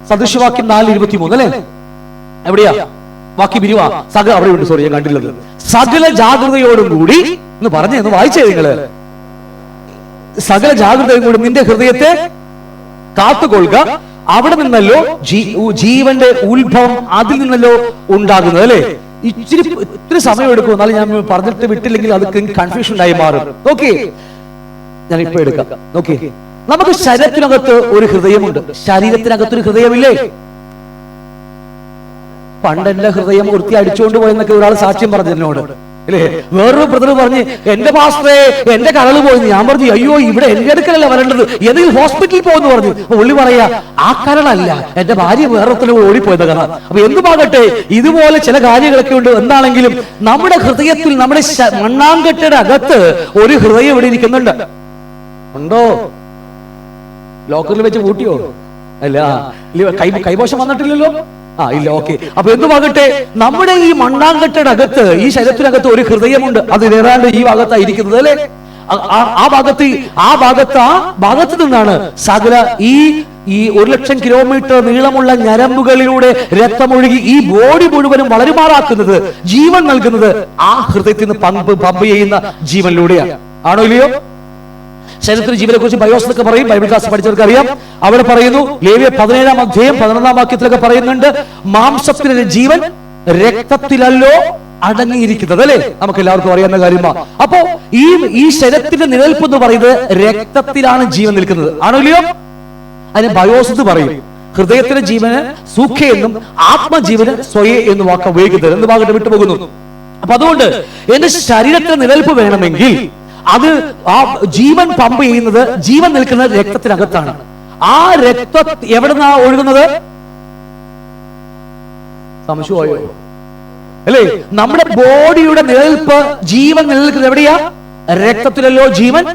സദൃശവാക്യം 4:23 അല്ലെ. എവിടെയാ വാക്യം? അവിടെ ഉണ്ട്. സോറി, ഞാൻ കണ്ടില്ലത്. സകല ജാഗ്രതയോടും കൂടി എന്ന് പറഞ്ഞ് വായിച്ചേ നിങ്ങള്. സകല ജാഗ്രതയും കൂടി നിന്റെ ഹൃദയത്തെ കാത്തുകൊള്ളുക, അവിടെ നിന്നല്ലോ ജീവന്റെ ഉത്ഭവം, അതിൽ നിന്നല്ലോ ഉണ്ടാകുന്നത് അല്ലെ. ഇത്തിരി സമയം എടുക്കും, എന്നാലും ഞാൻ പറഞ്ഞിട്ട് വിട്ടില്ലെങ്കിൽ അത് കൺഫ്യൂഷൻ ആയി മാറും. ഓക്കെ, ഞാൻ ഇപ്പൊ എടുക്കാം. ഓക്കെ, നമുക്ക് ശരീരത്തിനകത്ത് ഒരു ഹൃദയമുണ്ട്. ശരീരത്തിനകത്തൊരു ഹൃദയമില്ലേ? പണ്ട് എന്റെ ഹൃദയം വൃത്തി അടിച്ചുകൊണ്ട് പോയെന്നൊക്കെ ഒരാൾ സാക്ഷ്യം പറഞ്ഞു എന്നോട് അല്ലേ. വേറൊരു ബ്രദർ പറഞ്ഞ് എന്റെ പാസ്റ്ററെ എന്റെ കരള് പോയെന്ന്. ഞാൻ പറഞ്ഞു അയ്യോ, ഇവിടെ എന്റെ അടുക്കലല്ല വരേണ്ടത്, ഏതെങ്കിലും ഹോസ്പിറ്റലിൽ പോകുന്നു പറഞ്ഞു. ഉള്ളി പറയാ ആ കരളല്ല, എന്റെ ഭാര്യ വേറെ ഓടിപ്പോയത് കഥ. അപ്പൊ എന്തുമാകട്ടെ, ഇതുപോലെ ചില കാര്യങ്ങളൊക്കെ ഉണ്ട്. എന്താണെങ്കിലും നമ്മുടെ ഹൃദയത്തിൽ, നമ്മുടെ മണ്ണാങ്കട്ടയുടെ അകത്ത് ഒരു ഹൃദയം ഇവിടെ ഇരിക്കുന്നുണ്ട്. ഉണ്ടോ? ലോക്കറിൽ വെച്ച് പൂട്ടിയോ? അല്ല, കൈമോശം വന്നിട്ടില്ലല്ലോ. ഇല്ല. ഓക്കെ, അപ്പൊ എന്തുമാകട്ടെ, നമ്മുടെ ഈ മണ്ണാങ്കട്ടയുടെ അകത്ത്, ഈ ശരീരത്തിനകത്ത് ഒരു ഹൃദയമുണ്ട്. അത് ഏതാണ്ട് ഈ ഭാഗത്തായിരിക്കുന്നത് അല്ലെ. ആ ഭാഗത്ത് നിന്നാണ് സകല ഈ 1,00,000 കിലോമീറ്റർ നീളമുള്ള ഞരമ്പുകളിലൂടെ രക്തമൊഴുകി ഈ ബോഡി മുഴുവനും വളരുമാറാക്കുന്നത്, ജീവൻ നൽകുന്നത് ആ ഹൃദയത്തിൽ നിന്ന് പമ്പ് ചെയ്യുന്ന ജീവനിലൂടെയാണ്. ആണോ ഇല്ലയോ? ശരീരത്തിന് ജീവനെ കുറിച്ച് ബയോസ് എന്നൊക്കെ പറയും, ബൈബിൾ ക്ലാസ് പഠിച്ചവർക്ക് അറിയാം. അവിടെ പറയുന്നു, ലേവ്യ 17-ാം അധ്യായം 11-ാം വാക്യത്തിലൊക്കെ പറയുന്നുണ്ട്, മാംസത്തിന്റെ ജീവൻ രക്തത്തിലല്ലോ അടങ്ങിയിരിക്കുന്നത് അല്ലെ. നമുക്ക് എല്ലാവർക്കും അറിയാവുന്ന കാര്യമാണ്. അപ്പോ ഈ ശരീരത്തിന്റെ നിലനിൽപ്പ് എന്ന് പറയുന്നത് രക്തത്തിലാണ് ജീവൻ നിൽക്കുന്നത്. ആണോ ഇല്ലയോ? അതിന് ബയോസ് എന്ന് പറയും. ഹൃദയത്തിന്റെ ജീവന് സൂഖ എന്നും ആത്മജീവന് സ്വയെ എന്ന് വാക്ക് ഉപയോഗിക്കുന്നത്. എന്ന് ഭാഗത്ത് വിട്ടുപോകുന്നു. അപ്പൊ അതുകൊണ്ട് എന്റെ ശരീരത്തിന് നിലനിൽപ്പ് വേണമെങ്കിൽ അത് ആ ജീവൻ പമ്പ് ചെയ്യുന്നത്, ജീവൻ നിൽക്കുന്നത് രക്തത്തിനകത്താണ്. ആ രക്തം എവിടുന്നാ ഒഴുകുന്നത്? സംശയമായോ? അല്ലേ? നമ്മുടെ ബോഡിയുടെ നിലനിൽപ്പ്, ജീവൻ നിലനിൽക്കുന്നത് എവിടെയാ? രക്തത്തിലല്ലോ ജീവൻ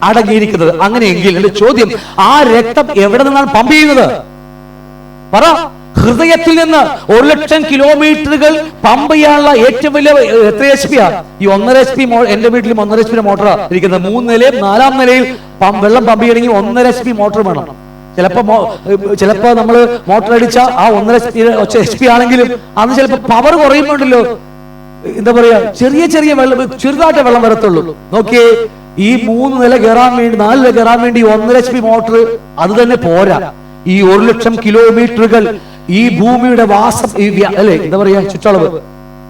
അടങ്ങിയിരിക്കുന്നത്. അങ്ങനെയെങ്കിൽ എന്റെ ചോദ്യം, ആ രക്തം എവിടെ നിന്നാണ് പമ്പ് ചെയ്യുന്നത്? പറ. ഹൃദയത്തിൽ നിന്ന് 1,00,000 കിലോമീറ്ററുകൾ പമ്പ് ചെയ്യാനുള്ള ഏറ്റവും വലിയ എത്ര HP ആ? ഈ 1.5 HP. എന്റെ വീട്ടിലും 1.5 HP മോട്ടറാ ഇരിക്കുന്നത്. 3 നിലയും 4-ാം നിലയിൽ വെള്ളം പമ്പ് ചെയ്യണമെങ്കിൽ 1.5 HP മോട്ടർ വേണം. ചിലപ്പോ നമ്മള് മോട്ടർ അടിച്ച ആ 1.5 HP ആണെങ്കിലും അന്ന് ചിലപ്പോ പവർ കുറയുമ്പോണ്ടല്ലോ, എന്താ പറയാ, ചെറിയ വെള്ളം, ചെറുതായിട്ട് വെള്ളം വരത്തുള്ളൂ. നോക്കിയേ, ഈ 3 നില കയറാൻ വേണ്ടി, 4 നില കയറാൻ വേണ്ടി 1.5 HP മോട്ടർ അത് തന്നെ പോരാ. ഈ 1,00,000 കിലോമീറ്ററുകൾ ഈ ഭൂമിയുടെ വാസം, അല്ലെ, എന്താ പറയാ, ചുറ്റളവ്,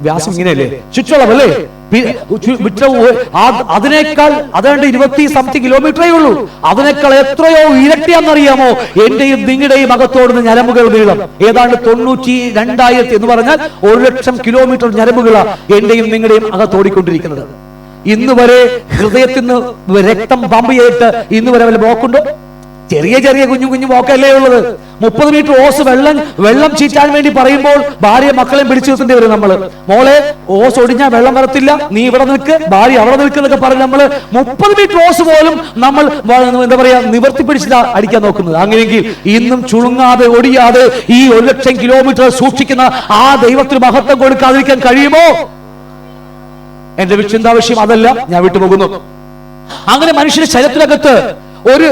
വ്യാസം ഇങ്ങനെയല്ലേ, ചുറ്റളവ് അല്ലേ, അതിനേക്കാൾ അതാണ്ട് 20-something കിലോമീറ്ററേ ഉള്ളൂ. അതിനേക്കാൾ എത്രയോ ഇരട്ടിയാണെന്നറിയാമോ എന്റെയും നിങ്ങളുടെയും അകത്തോടുന്ന ഞരമ്പുകൾ നീളം? ഏതാണ്ട് 92,000 എന്ന് പറഞ്ഞാൽ 1,00,000 കിലോമീറ്റർ ഞരമ്പുകളാണ് എന്റെയും നിങ്ങളുടെയും അകത്തോടിക്കൊണ്ടിരിക്കുന്നത്. ഇന്ന് വരെ ഹൃദയത്തിൽ നിന്ന് രക്തം പമ്പ് ചെയ്തിട്ട് ഇന്ന് വരെ വല്ല ബ്ലോക്കുണ്ടോ? ചെറിയ കുഞ്ഞു ബ്ലോക്കല്ലേ ഉള്ളത്. 30 മീറ്റർ ഓസ് വെള്ളം ചീറ്റാൻ വേണ്ടി പറയുമ്പോൾ ഭാര്യ മക്കളെയും പിടിച്ചു നിർത്തേണ്ടി വരും. നമ്മള്, മോളെ ഓസ് ഒടിഞ്ഞാൽ വെള്ളം വരത്തില്ല, നീ ഇവിടെ നിൽക്ക്, ഭാര്യ അവിടെ നിൽക്കുന്നൊക്കെ പറഞ്ഞ് നമ്മള് 30 മീറ്റർ ഓസ് പോലും നമ്മൾ എന്താ പറയാ നിവർത്തി പിടിച്ചിട്ടാ അടിക്കാൻ നോക്കുന്നത്. അങ്ങനെയെങ്കിൽ ഇന്നും ചുളുങ്ങാതെ ഒടിയാതെ ഈ 1,00,000 കിലോമീറ്റർ സൂക്ഷിക്കുന്ന ആ ദൈവത്തിന് മഹത്വം കൊടുക്കാതിരിക്കാൻ കഴിയുമോ? എന്റെ ചിന്താവിഷയം അതല്ല, ഞാൻ വിട്ടുപോകുന്നു. അങ്ങനെ മനുഷ്യന്റെ ശരീരത്തിനകത്ത് ഒരു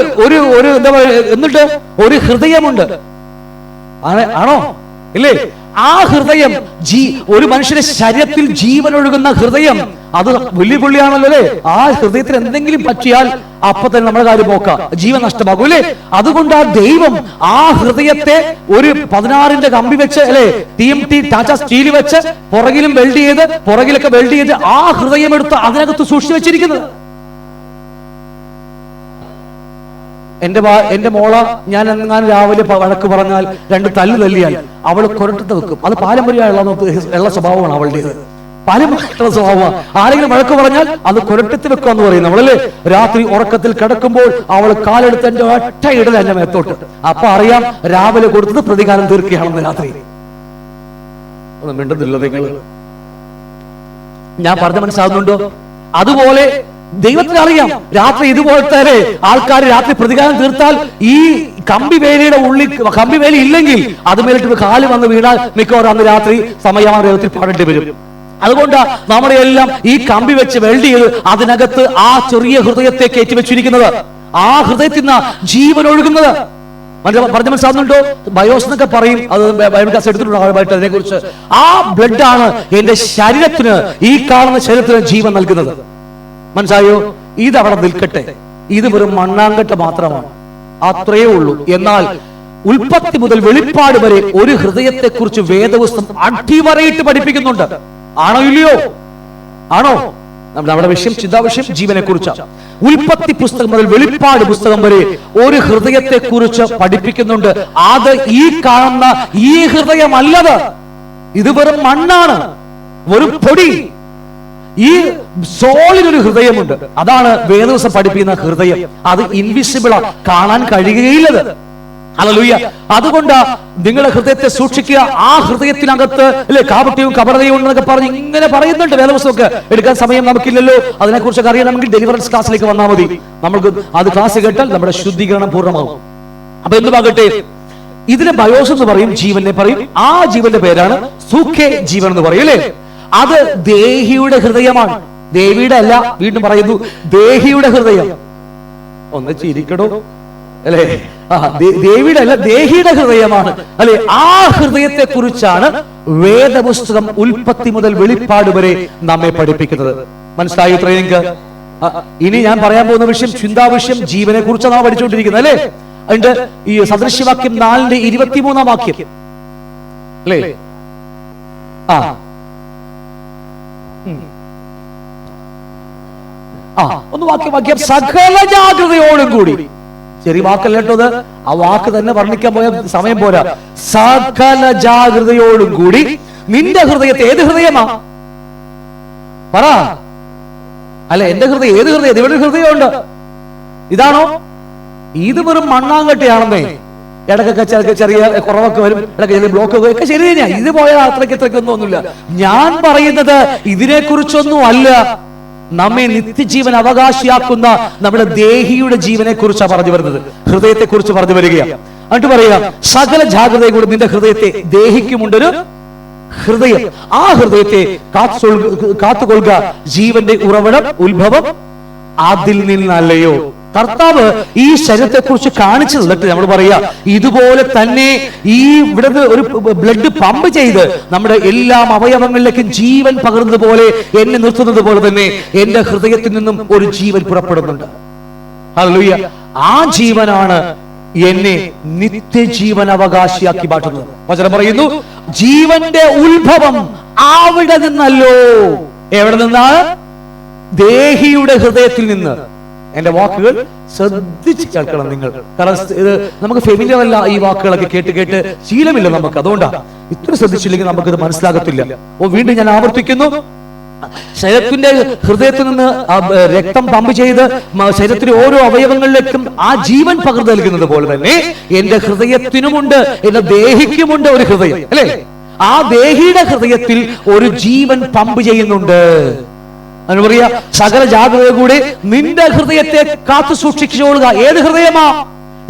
എന്താ പറയുക, എന്നിട്ട് ഒരു ഹൃദയമുണ്ട്. ആണോ? ഇല്ലേ? ആ ഹൃദയം ഒരു മനുഷ്യന്റെ ശരീരത്തിൽ ജീവൻ ഒഴുകുന്ന ഹൃദയം, അത് വലിയ പുള്ളിയാണല്ലോ അല്ലേ? ആ ഹൃദയത്തിന് എന്തെങ്കിലും പറ്റിയാൽ അപ്പൊ തന്നെ നമ്മുടെ കാര്യം പോക്കാം, ജീവൻ നഷ്ടമാകും അല്ലേ? അതുകൊണ്ട് ആ ദൈവം ആ ഹൃദയത്തെ ഒരു 16-ന്റെ കമ്പി വെച്ച്, അല്ലെ, TMT ടാറ്റ സ്റ്റീൽ വെച്ച് പുറകിലും പുറകിലൊക്കെ വെൽഡ് ചെയ്ത് ആ ഹൃദയം എടുത്ത് അതിനകത്ത് സൂക്ഷിച്ചു വെച്ചിരിക്കുന്നത്. എന്റെ മോള ഞാൻ രാവിലെ വഴക്ക് പറഞ്ഞാൽ 2 തല്ല് തല്ലിയാൽ അവള് കൊരട്ടത്ത് വെക്കും. അത് പാരമ്പര്യമുള്ള സ്വഭാവമാണ് അവളുടേത്. പാരമ്പര്യമുള്ള സ്വഭാവമാണ്. ആരെങ്കിലും വഴക്ക് പറഞ്ഞാൽ അത് കൊരട്ടത്ത് വെക്കുക എന്ന് പറയും നമ്മളല്ലേ. രാത്രി ഉറക്കത്തിൽ കിടക്കുമ്പോൾ അവൾ കാലെടുത്ത് എന്റെ ഒറ്റ ഇടൽ എന്റെ മേത്തോട്ട്. അപ്പൊ അറിയാം രാവിലെ കൊടുത്തത് പ്രതികാരം തീർക്കുകയാണെന്ന്. രാത്രി ഒന്നും മിണ്ടുന്നില്ല നിങ്ങൾ. ഞാൻ പറഞ്ഞ മനസ്സിലാകുന്നുണ്ടോ? അതുപോലെ ദൈവത്തിന് അറിയാം രാത്രി ഇതുപോലത്തെ ആൾക്കാർ രാത്രി പ്രതികാരം തീർത്താൽ ഈ കമ്പിവേലിയുടെ ഉള്ളിൽ കമ്പിവേലി ഇല്ലെങ്കിൽ അതുമേലിട്ട് കാല് വന്ന് വീണാൽ മിക്കവാറും അന്ന് രാത്രി സമയമാനത്തിൽ പാടേണ്ടി വരും. അതുകൊണ്ട് നമ്മുടെ എല്ലാം ഈ കമ്പി വെച്ച് വെൽഡ് ചെയ്ത് അതിനകത്ത് ആ ചെറിയ ഹൃദയത്തെ കയറ്റി വെച്ചിരിക്കുന്നത്. ആ ഹൃദയത്തിൽ നിന്ന് ജീവൻ ഒഴുകുന്നത്. പറഞ്ഞ മനസ്സിലാകുന്നുണ്ടോ? ബയോസ് എന്നൊക്കെ പറയും, അത് ബൈബിൾ ക്ലാസ് എടുത്തിട്ടുണ്ട് അതിനെ കുറിച്ച്. ആ ബ്ലഡ് ആണ് എന്റെ ശരീരത്തിന്, ഈ കാണുന്ന ശരീരത്തിന് ജീവൻ നൽകുന്നത്. മനസ്സിലായോ? ഇതവിടെ നിൽക്കട്ടെ, ഇത് വെറും മണ്ണാങ്കട്ട മാത്രമാണ്, അത്രയേ ഉള്ളൂ. എന്നാൽ ഉൽപ്പത്തി മുതൽ വെളിപ്പാട് വരെ ഒരു ഹൃദയത്തെ കുറിച്ച് വേദപുസ്തകം അടിവരയിട്ട് പഠിപ്പിക്കുന്നുണ്ട്. ആണോ ഇല്ലയോ? ആണോ? നമ്മുടെ വിഷയം, ചിന്താവിഷയം ജീവനെ കുറിച്ചാണ്. ഉൽപ്പത്തി പുസ്തകം മുതൽ വെളിപ്പാട് പുസ്തകം വരെ ഒരു ഹൃദയത്തെ കുറിച്ച് പഠിപ്പിക്കുന്നുണ്ട്. അത് ഈ കാണുന്ന ഈ ഹൃദയമല്ലത്, ഇത് വെറും മണ്ണാണ്, വെറും പൊടി. ഈ സോളിനൊരു ഹൃദയമുണ്ട്. അതാണ് വേദപുസ്തകം പഠിപ്പിക്കുന്ന ഹൃദയം. അത് ഇൻവിസിബിളാ, കാണാൻ കഴിയുകയില്ലത്. ഹല്ലേലൂയ. അതുകൊണ്ട് നിങ്ങളുടെ ഹൃദയത്തെ സൂക്ഷിക്കുക. ആ ഹൃദയത്തിനകത്ത് അല്ലെ കാപട്യവും കപടതയും ഉണ്ടെന്നൊക്കെ പറഞ്ഞ് ഇങ്ങനെ പറയുന്നുണ്ട് വേദപുസ്തകമൊക്കെ. എടുക്കാൻ സമയം നമുക്കില്ലല്ലോ. അതിനെക്കുറിച്ചൊക്കെ അറിയണമെങ്കിൽ ഡെലിവറൻസ് ക്ലാസ്സിലേക്ക് വന്നാൽ മതി. നമുക്ക് അത് ക്ലാസ് കേട്ടാൽ നമ്മുടെ ശുദ്ധീകരണം പൂർണ്ണമാകും. അപ്പൊ എന്തുമാകട്ടെ, ഇതിനെ ബയോസ് എന്ന് പറയും, ജീവനെ പറയും. ആ ജീവന്റെ പേരാണ് സൂഖേ ജീവൻ എന്ന് പറയും അല്ലേ. അത് ദേഹിയുടെ ഹൃദയമാണ്, ദേവിയുടെ അല്ല. വീണ്ടും പറയുന്നു, ദേഹിയുടെ ഹൃദയം. ഒന്ന് ചിരിക്കടോ അല്ലെ. ദേവിയുടെ അല്ല, ദേഹിയുടെ ഹൃദയമാണ് അല്ലെ. ആ ഹൃദയത്തെ കുറിച്ചാണ് വേദപുസ്തകം ഉൽപ്പത്തി മുതൽ വെളിപ്പാട് വരെ നമ്മെ പഠിപ്പിക്കുന്നത്. മനസ്സിലായി ഇത്രയെങ്കിൽ? ഇനി ഞാൻ പറയാൻ പോകുന്ന വിഷയം ചിന്താവിഷയം ജീവനെ കുറിച്ചാണ് നാം പഠിച്ചുകൊണ്ടിരിക്കുന്നത് അല്ലെ. അതിന്റെ ഈ സദൃശ്യവാക്യം 4:23 വാക്യം അല്ലേ. ഒന്ന് വാക്യം സകല ജാഗ്രതയോടും കൂടി. ചെറിയ വാക്കല്ല കേട്ടത്, ആ വാക്ക് തന്നെ വർണ്ണിക്കാൻ പോയ സമയം പോരാ. സകല ജാഗ്രതയോടും കൂടി നിന്റെ ഹൃദയത്തെ, ഏത് ഹൃദയമാ പറ? അല്ല, എന്റെ ഹൃദയം ഏത് ഹൃദയം? ഇവിടെ ഹൃദയമുണ്ട്. ഇതാണോ? ഇത് വെറും മണ്ണാങ്കട്ടിയാണെന്നേ. ഇടയ്ക്കൊക്കെ ചെറിയ കുറവൊക്കെ വരും, ഇടയ്ക്ക് ചെറിയ ബ്ലോക്ക് ഒക്കെ ശരി തന്നെയാ. ഇത് പോയാൽ അത്രയ്ക്കൊന്നും ഒന്നുമില്ല. ഞാൻ പറയുന്നത് ഇതിനെ കുറിച്ചൊന്നും അല്ല. നമ്മെ നിത്യജീവൻ അവകാശിയാക്കുന്ന നമ്മുടെ ദേഹിയുടെ ജീവനെ കുറിച്ചാണ് പറഞ്ഞു വരുന്നത്. ഹൃദയത്തെ കുറിച്ച് പറഞ്ഞു വരികയാണ്. എന്നിട്ട് പറയുക, സകല ജാഗ്രതയും കൂടി നിന്റെ ഹൃദയത്തെ, ദേഹിക്കുമുണ്ടൊരു ഹൃദയം, ആ ഹൃദയത്തെ കാത്തുകൊള്ളുക, ജീവന്റെ ഉറവിടം, ഉത്ഭവം അതിൽ നിന്നല്ലയോ. കർത്താവ് ഈ ശരീരത്തെ കുറിച്ച് കാണിച്ചു തന്നിട്ട് നമ്മൾ പറയാ, ഇതുപോലെ തന്നെ ഈ ഇവിടെ ഒരു ബ്ലഡ് പമ്പ് ചെയ്ത് നമ്മുടെ എല്ലാ അവയവങ്ങളിലേക്കും ജീവൻ പകർന്നത് പോലെ, എന്നെ നിർത്തുന്നത് പോലെ തന്നെ എന്റെ ഹൃദയത്തിൽ നിന്നും ഒരു ജീവൻ പുറപ്പെടുന്നുണ്ട്. ഹല്ലേലൂയ. ആ ജീവനാണ് എന്നെ നിത്യജീവൻ അവകാശിയാക്കി മാറ്റുന്നത്. വചനം പറയുന്നു, ജീവന്റെ ഉത്ഭവം അവിടെ നിന്നല്ലോ. എവിടെ നിന്നാണ്? ദേഹിയുടെ ഹൃദയത്തിൽ നിന്ന്. എന്റെ വാക്കുകൾ ശ്രദ്ധിച്ച് കേൾക്കണം നിങ്ങൾ. കാരണം ഇത് നമുക്ക് ഫെമിലിയർ അല്ല, ഈ വാക്കുകളൊക്കെ കേട്ട് കേട്ട് ശീലമില്ല നമുക്ക്. അതുകൊണ്ടാണ് ഇത്ര ശ്രദ്ധിച്ചില്ലെങ്കിൽ നമുക്കിത് മനസ്സിലാകത്തില്ല. വീണ്ടും ഞാൻ ആവർത്തിക്കുന്നു, ശരീരത്തിന്റെ ഹൃദയത്തിൽ നിന്ന് രക്തം പമ്പ് ചെയ്ത് ശരീരത്തിന്റെ ഓരോ അവയവങ്ങളിലേക്കും ആ ജീവൻ പകർന്നു നൽകുന്നത് പോലെ തന്നെ എന്റെ ഹൃദയത്തിനുമുണ്ട്, എന്റെ ദേഹിക്കുമുണ്ട് ഒരു ഹൃദയം, അല്ലേ? ആ ദേഹിയുടെ ഹൃദയത്തിൽ ഒരു ജീവൻ പമ്പ് ചെയ്യുന്നുണ്ട്. അതിന് പറയാ, സകല ജാഗ്രത കൂടി നിന്റെ ഹൃദയത്തെ കാത്തു സൂക്ഷിച്ചുകൊള്ളുക. ഏത് ഹൃദയമാ?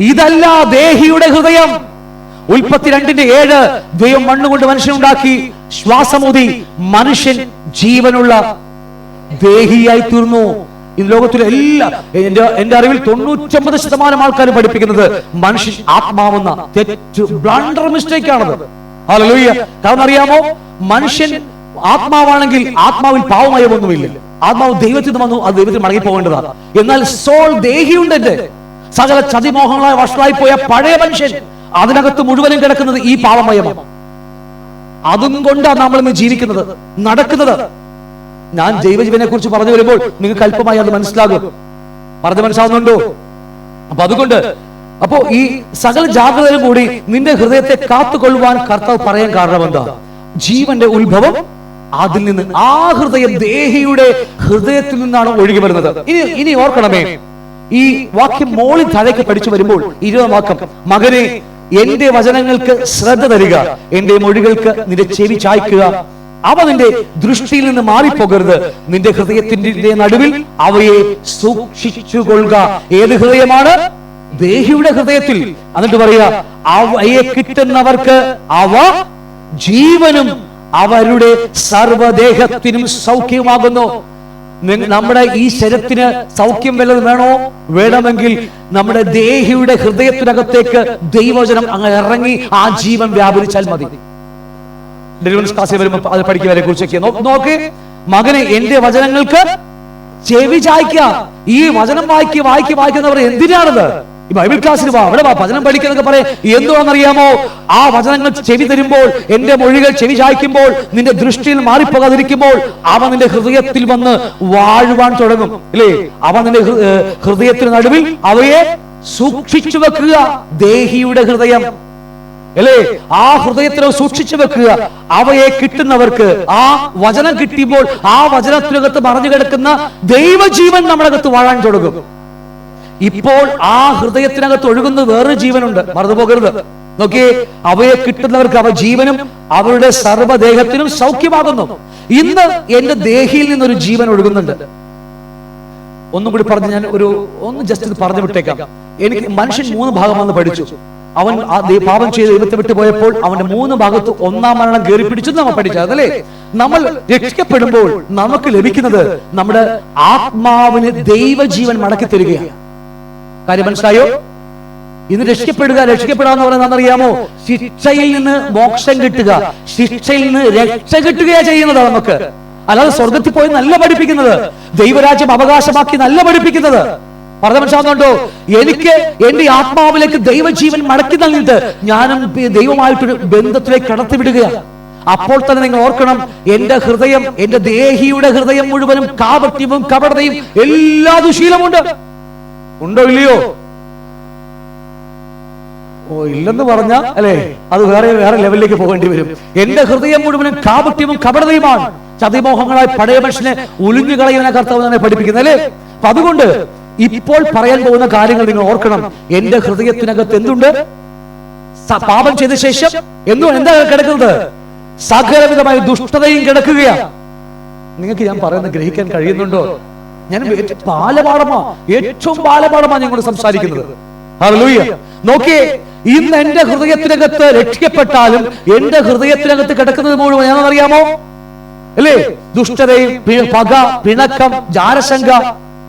ഇതല്ല ദേഹിയുടെ ഹൃദയം. ഉൽപ്പത്തി 2:7 ദൈവം മണ്ണുകൊണ്ട് മനുഷ്യനുണ്ടാക്കി, ശ്വാസമൂതി മനുഷ്യൻ ജീവനുള്ള ദേഹിയായി തീർന്നു. ഈ ലോകത്തിലെ എന്റെ അറിവിൽ 99% ആൾക്കാരും പഠിപ്പിക്കുന്നത് മനുഷ്യൻ ആത്മാവെന്ന തെറ്റ്, ബ്ലണ്ടർ മിസ്റ്റേക്ക് ആണത്. ഹല്ലേലൂയ. കാരണം അറിയാമോ, മനുഷ്യൻ ആത്മാവാണെങ്കിൽ ആത്മാവിൽ പാവമയമൊന്നുമില്ല. ആത്മാവ് ദൈവത്തിൽ നിന്ന് വന്നു, അത് ദൈവത്തിൽ മടങ്ങി പോകേണ്ടതാണ്. എന്നാൽ സോൾ, ദേഹിയുണ്ട്. സകല ചതിമോഹങ്ങളായി വഷളായി പോയ പഴയ മനുഷ്യൻ, അതിനകത്ത് മുഴുവനും കിടക്കുന്നത് ഈ പാവമയമാണ്. അതും കൊണ്ടാണ് നമ്മൾ ഇന്ന് ജീവിക്കുന്നത്, നടക്കുന്നത്. ഞാൻ ദൈവജീവനെ കുറിച്ച് പറഞ്ഞു വരുമ്പോൾ നിങ്ങൾക്ക് അല്പമായി അത് മനസ്സിലാകും. പറഞ്ഞു മനസ്സിലാവുന്നുണ്ടോ? അപ്പൊ അതുകൊണ്ട് ഈ സകല ജാഗ്രതയും കൂടി നിന്റെ ഹൃദയത്തെ കാത്തുകൊള്ളുവാൻ കർത്താവ് പറയാൻ കാരണം എന്താ? ജീവന്റെ ഉത്ഭവം അതിൽ നിന്ന്. ആ ഹൃദയം ദേഹിയുടെ ഹൃദയത്തിൽ നിന്നാണ് ഒഴുകി വരുന്നത്. ഇനി ഓർക്കണമേ, ഈ വാക്യം മോളിൽ താഴേക്ക് പഠിച്ചു വരുമ്പോൾ 20 വാക്യം, മകനെ എന്റെ വചനങ്ങൾക്ക് ശ്രദ്ധ തരിക, എന്റെ മൊഴികൾക്ക് നിന്റെ ചെവി ചായ്ക്കുക, അവ നിന്റെ ദൃഷ്ടിയിൽ നിന്ന് മാറിപ്പോകരുത്, നിന്റെ ഹൃദയത്തിന്റെ നടുവിൽ അവയെ സൂക്ഷിച്ചുകൊള്ളുക. ഏത് ഹൃദയമാണ്? ദേഹിയുടെ ഹൃദയത്തിൽ. എന്നിട്ട് പറയുക, അവയെ കിട്ടുന്നവർക്ക് അവ ജീവനും അവരുടെ സർവ്വദേഹത്തിനും സൗഖ്യമാകുന്നു. നമ്മുടെ ഈ ശരീരത്തിന് സൗഖ്യം വല്ലതും വേണോ? വേണമെങ്കിൽ നമ്മുടെ ദേഹിയുടെ ഹൃദയത്തിനകത്തേക്ക് ദൈവവചനം അങ്ങ് ഇറങ്ങി ആ ജീവൻ വ്യാപരിച്ചാൽ മതി. ഡെലിവറൻസ് ക്ലാസ്സിൽ വരുമ്പോൾ അത് പഠിക്കുന്നവരെ കുറിച്ചൊക്കെ നോക്ക്. മകനെ എന്റെ വചനങ്ങൾക്ക് ചെവി ചായ്ക്കുക. ഈ വചനം വായിക്കുന്നവർ എന്തിനാണത്? ഈ ബൈബിൾ ക്ലാസ്സിൽ വാ, അവിടെ വാ, വചനം പഠിക്കുന്നൊക്കെ പറയാം. എന്തുവാണെന്നറിയാമോ? ആ വചനങ്ങൾ ചെവി തരുമ്പോൾ, എന്റെ മൊഴികൾ ചെവി ചായ്ക്കുമ്പോൾ, നിന്റെ ദൃഷ്ടിയിൽ മാറിപ്പോകാതിരിക്കുമ്പോൾ അവ നിന്റെ ഹൃദയത്തിൽ വന്ന് വാഴുവാൻ തുടങ്ങും, അല്ലേ? അവ നിന്റെ ഹൃദയത്തിന് നടുവിൽ അവയെ സൂക്ഷിച്ചു വെക്കുക. ദേഹിയുടെ ഹൃദയം, അല്ലേ? ആ ഹൃദയത്തിനെ സൂക്ഷിച്ചു വെക്കുക. അവയെ കിട്ടുന്നവർക്ക്, ആ വചനം കിട്ടിയപ്പോൾ ആ വചനത്തിനകത്ത് മറഞ്ഞു കിടക്കുന്ന ദൈവജീവൻ നമ്മുടെ അകത്ത് വാഴാൻ തുടങ്ങും. ഇപ്പോൾ ആ ഹൃദയത്തിനകത്ത് ഒഴുകുന്ന വേറൊരു ജീവനുണ്ട്, മറന്നുപോകരുത്. നോക്കിയേ, അവയെ കിട്ടുന്നവർക്ക് അവ ജീവനും അവരുടെ സർവ്വദേഹത്തിനും സൗഖ്യമാകുന്നു. ഇന്ന് എന്റെ ദേഹിയിൽ നിന്നൊരു ജീവൻ ഒഴുകുന്നുണ്ട്. ഒന്നും കൂടി പറഞ്ഞ് ഞാൻ ഒന്ന് ജസ്റ്റ് പറഞ്ഞു വിട്ടേക്കാം. എനിക്ക് മനുഷ്യൻ 3 ഭാഗമാണെന്ന് പഠിച്ചു. അവൻ പാപം ചെയ്ത് ദൈവത്തെ വിട്ടു പോയപ്പോൾ അവന്റെ 3 ഭാഗത്ത് 1-ാം മരണം കയറി പിടിച്ചു നമ്മൾ പഠിച്ചത്, അല്ലേ? നമ്മൾ രക്ഷിക്കപ്പെടുമ്പോൾ നമുക്ക് ലഭിക്കുന്നത് നമ്മുടെ ആത്മാവിന് ദൈവജീവൻ മടക്കി തരികയാണ്. കാര്യം മനസ്സിലായോ? ഇന്ന് രക്ഷിക്കപ്പെടുക എന്ന് പറയുന്നത് അറിയാമോ? ശിക്ഷയിൽ നിന്ന് മോക്ഷം കിട്ടുക, ശിക്ഷയിൽ നിന്ന് രക്ഷ കിട്ടുകയാ ചെയ്യുന്നത് നമുക്ക്. അല്ലാതെ സ്വർഗത്തിൽ പോയി നല്ല പഠിപ്പിക്കുന്നത്, ദൈവരാജ്യം അവകാശമാക്കി നല്ല പഠിപ്പിക്കുന്നത്. പറഞ്ഞ മനസ്സിലാവുന്നുണ്ടോ? എനിക്ക് എന്റെ ആത്മാവിലേക്ക് ദൈവജീവൻ മടക്കി നൽകിയിട്ട് ഞാനും ദൈവമായിട്ടൊരു ബന്ധത്തിലേക്ക് കടത്തിവിടുകയാണ്. അപ്പോൾ തന്നെ നിങ്ങൾ ഓർക്കണം, എന്റെ ഹൃദയം, എന്റെ ദേഹിയുടെ ഹൃദയം മുഴുവനും കാപട്യവും കപടതയും എല്ലാ ദുശീലമുണ്ട്. ഉണ്ടോ ഇല്ലയോ? ഇല്ലെന്ന് പറഞ്ഞ അല്ലെ അത് വേറെ ലെവലിലേക്ക് പോകേണ്ടി വരും. എന്റെ ഹൃദയം മുഴുവനും കാപട്യവും കപടതയുമാണ്, ചതിമോഹങ്ങളായി പഴയ മനുഷ്യനെ ഒളിഞ്ഞു കളയുന്ന കർത്താവ് തന്നെ പഠിപ്പിക്കുന്നത് അല്ലേ. അപ്പൊ അതുകൊണ്ട് ഇപ്പോൾ പറയാൻ പോകുന്ന കാര്യങ്ങൾ നിങ്ങൾ ഓർക്കണം. എന്റെ ഹൃദയത്തിനകത്ത് എന്തുണ്ട്? പാപം ചെയ്ത ശേഷം എന്താ കിടക്കുന്നത്? സകലവിധമായ ദുഷ്ടതയും കിടക്കുകയാണ്. നിങ്ങൾക്ക് ഞാൻ പറയുന്നത് ഗ്രഹിക്കാൻ കഴിയുന്നുണ്ടോ? ഞാൻ ഏറ്റവും ബാലപാഠമാണ് ഞങ്ങൾ സംസാരിക്കുന്നത്. ഹല്ലേലൂയ. നോക്കിയേ, ഇന്ന് എന്റെ ഹൃദയത്തിനകത്ത് രക്ഷിക്കപ്പെട്ടാലും എന്റെ ഹൃദയത്തിനകത്ത് കിടക്കുന്നത് മുഴുവൻ ഞാനറിയാമോ അല്ലേ? ദുഷ്ടതയും പക, പിണക്കം, ജാരശങ്ക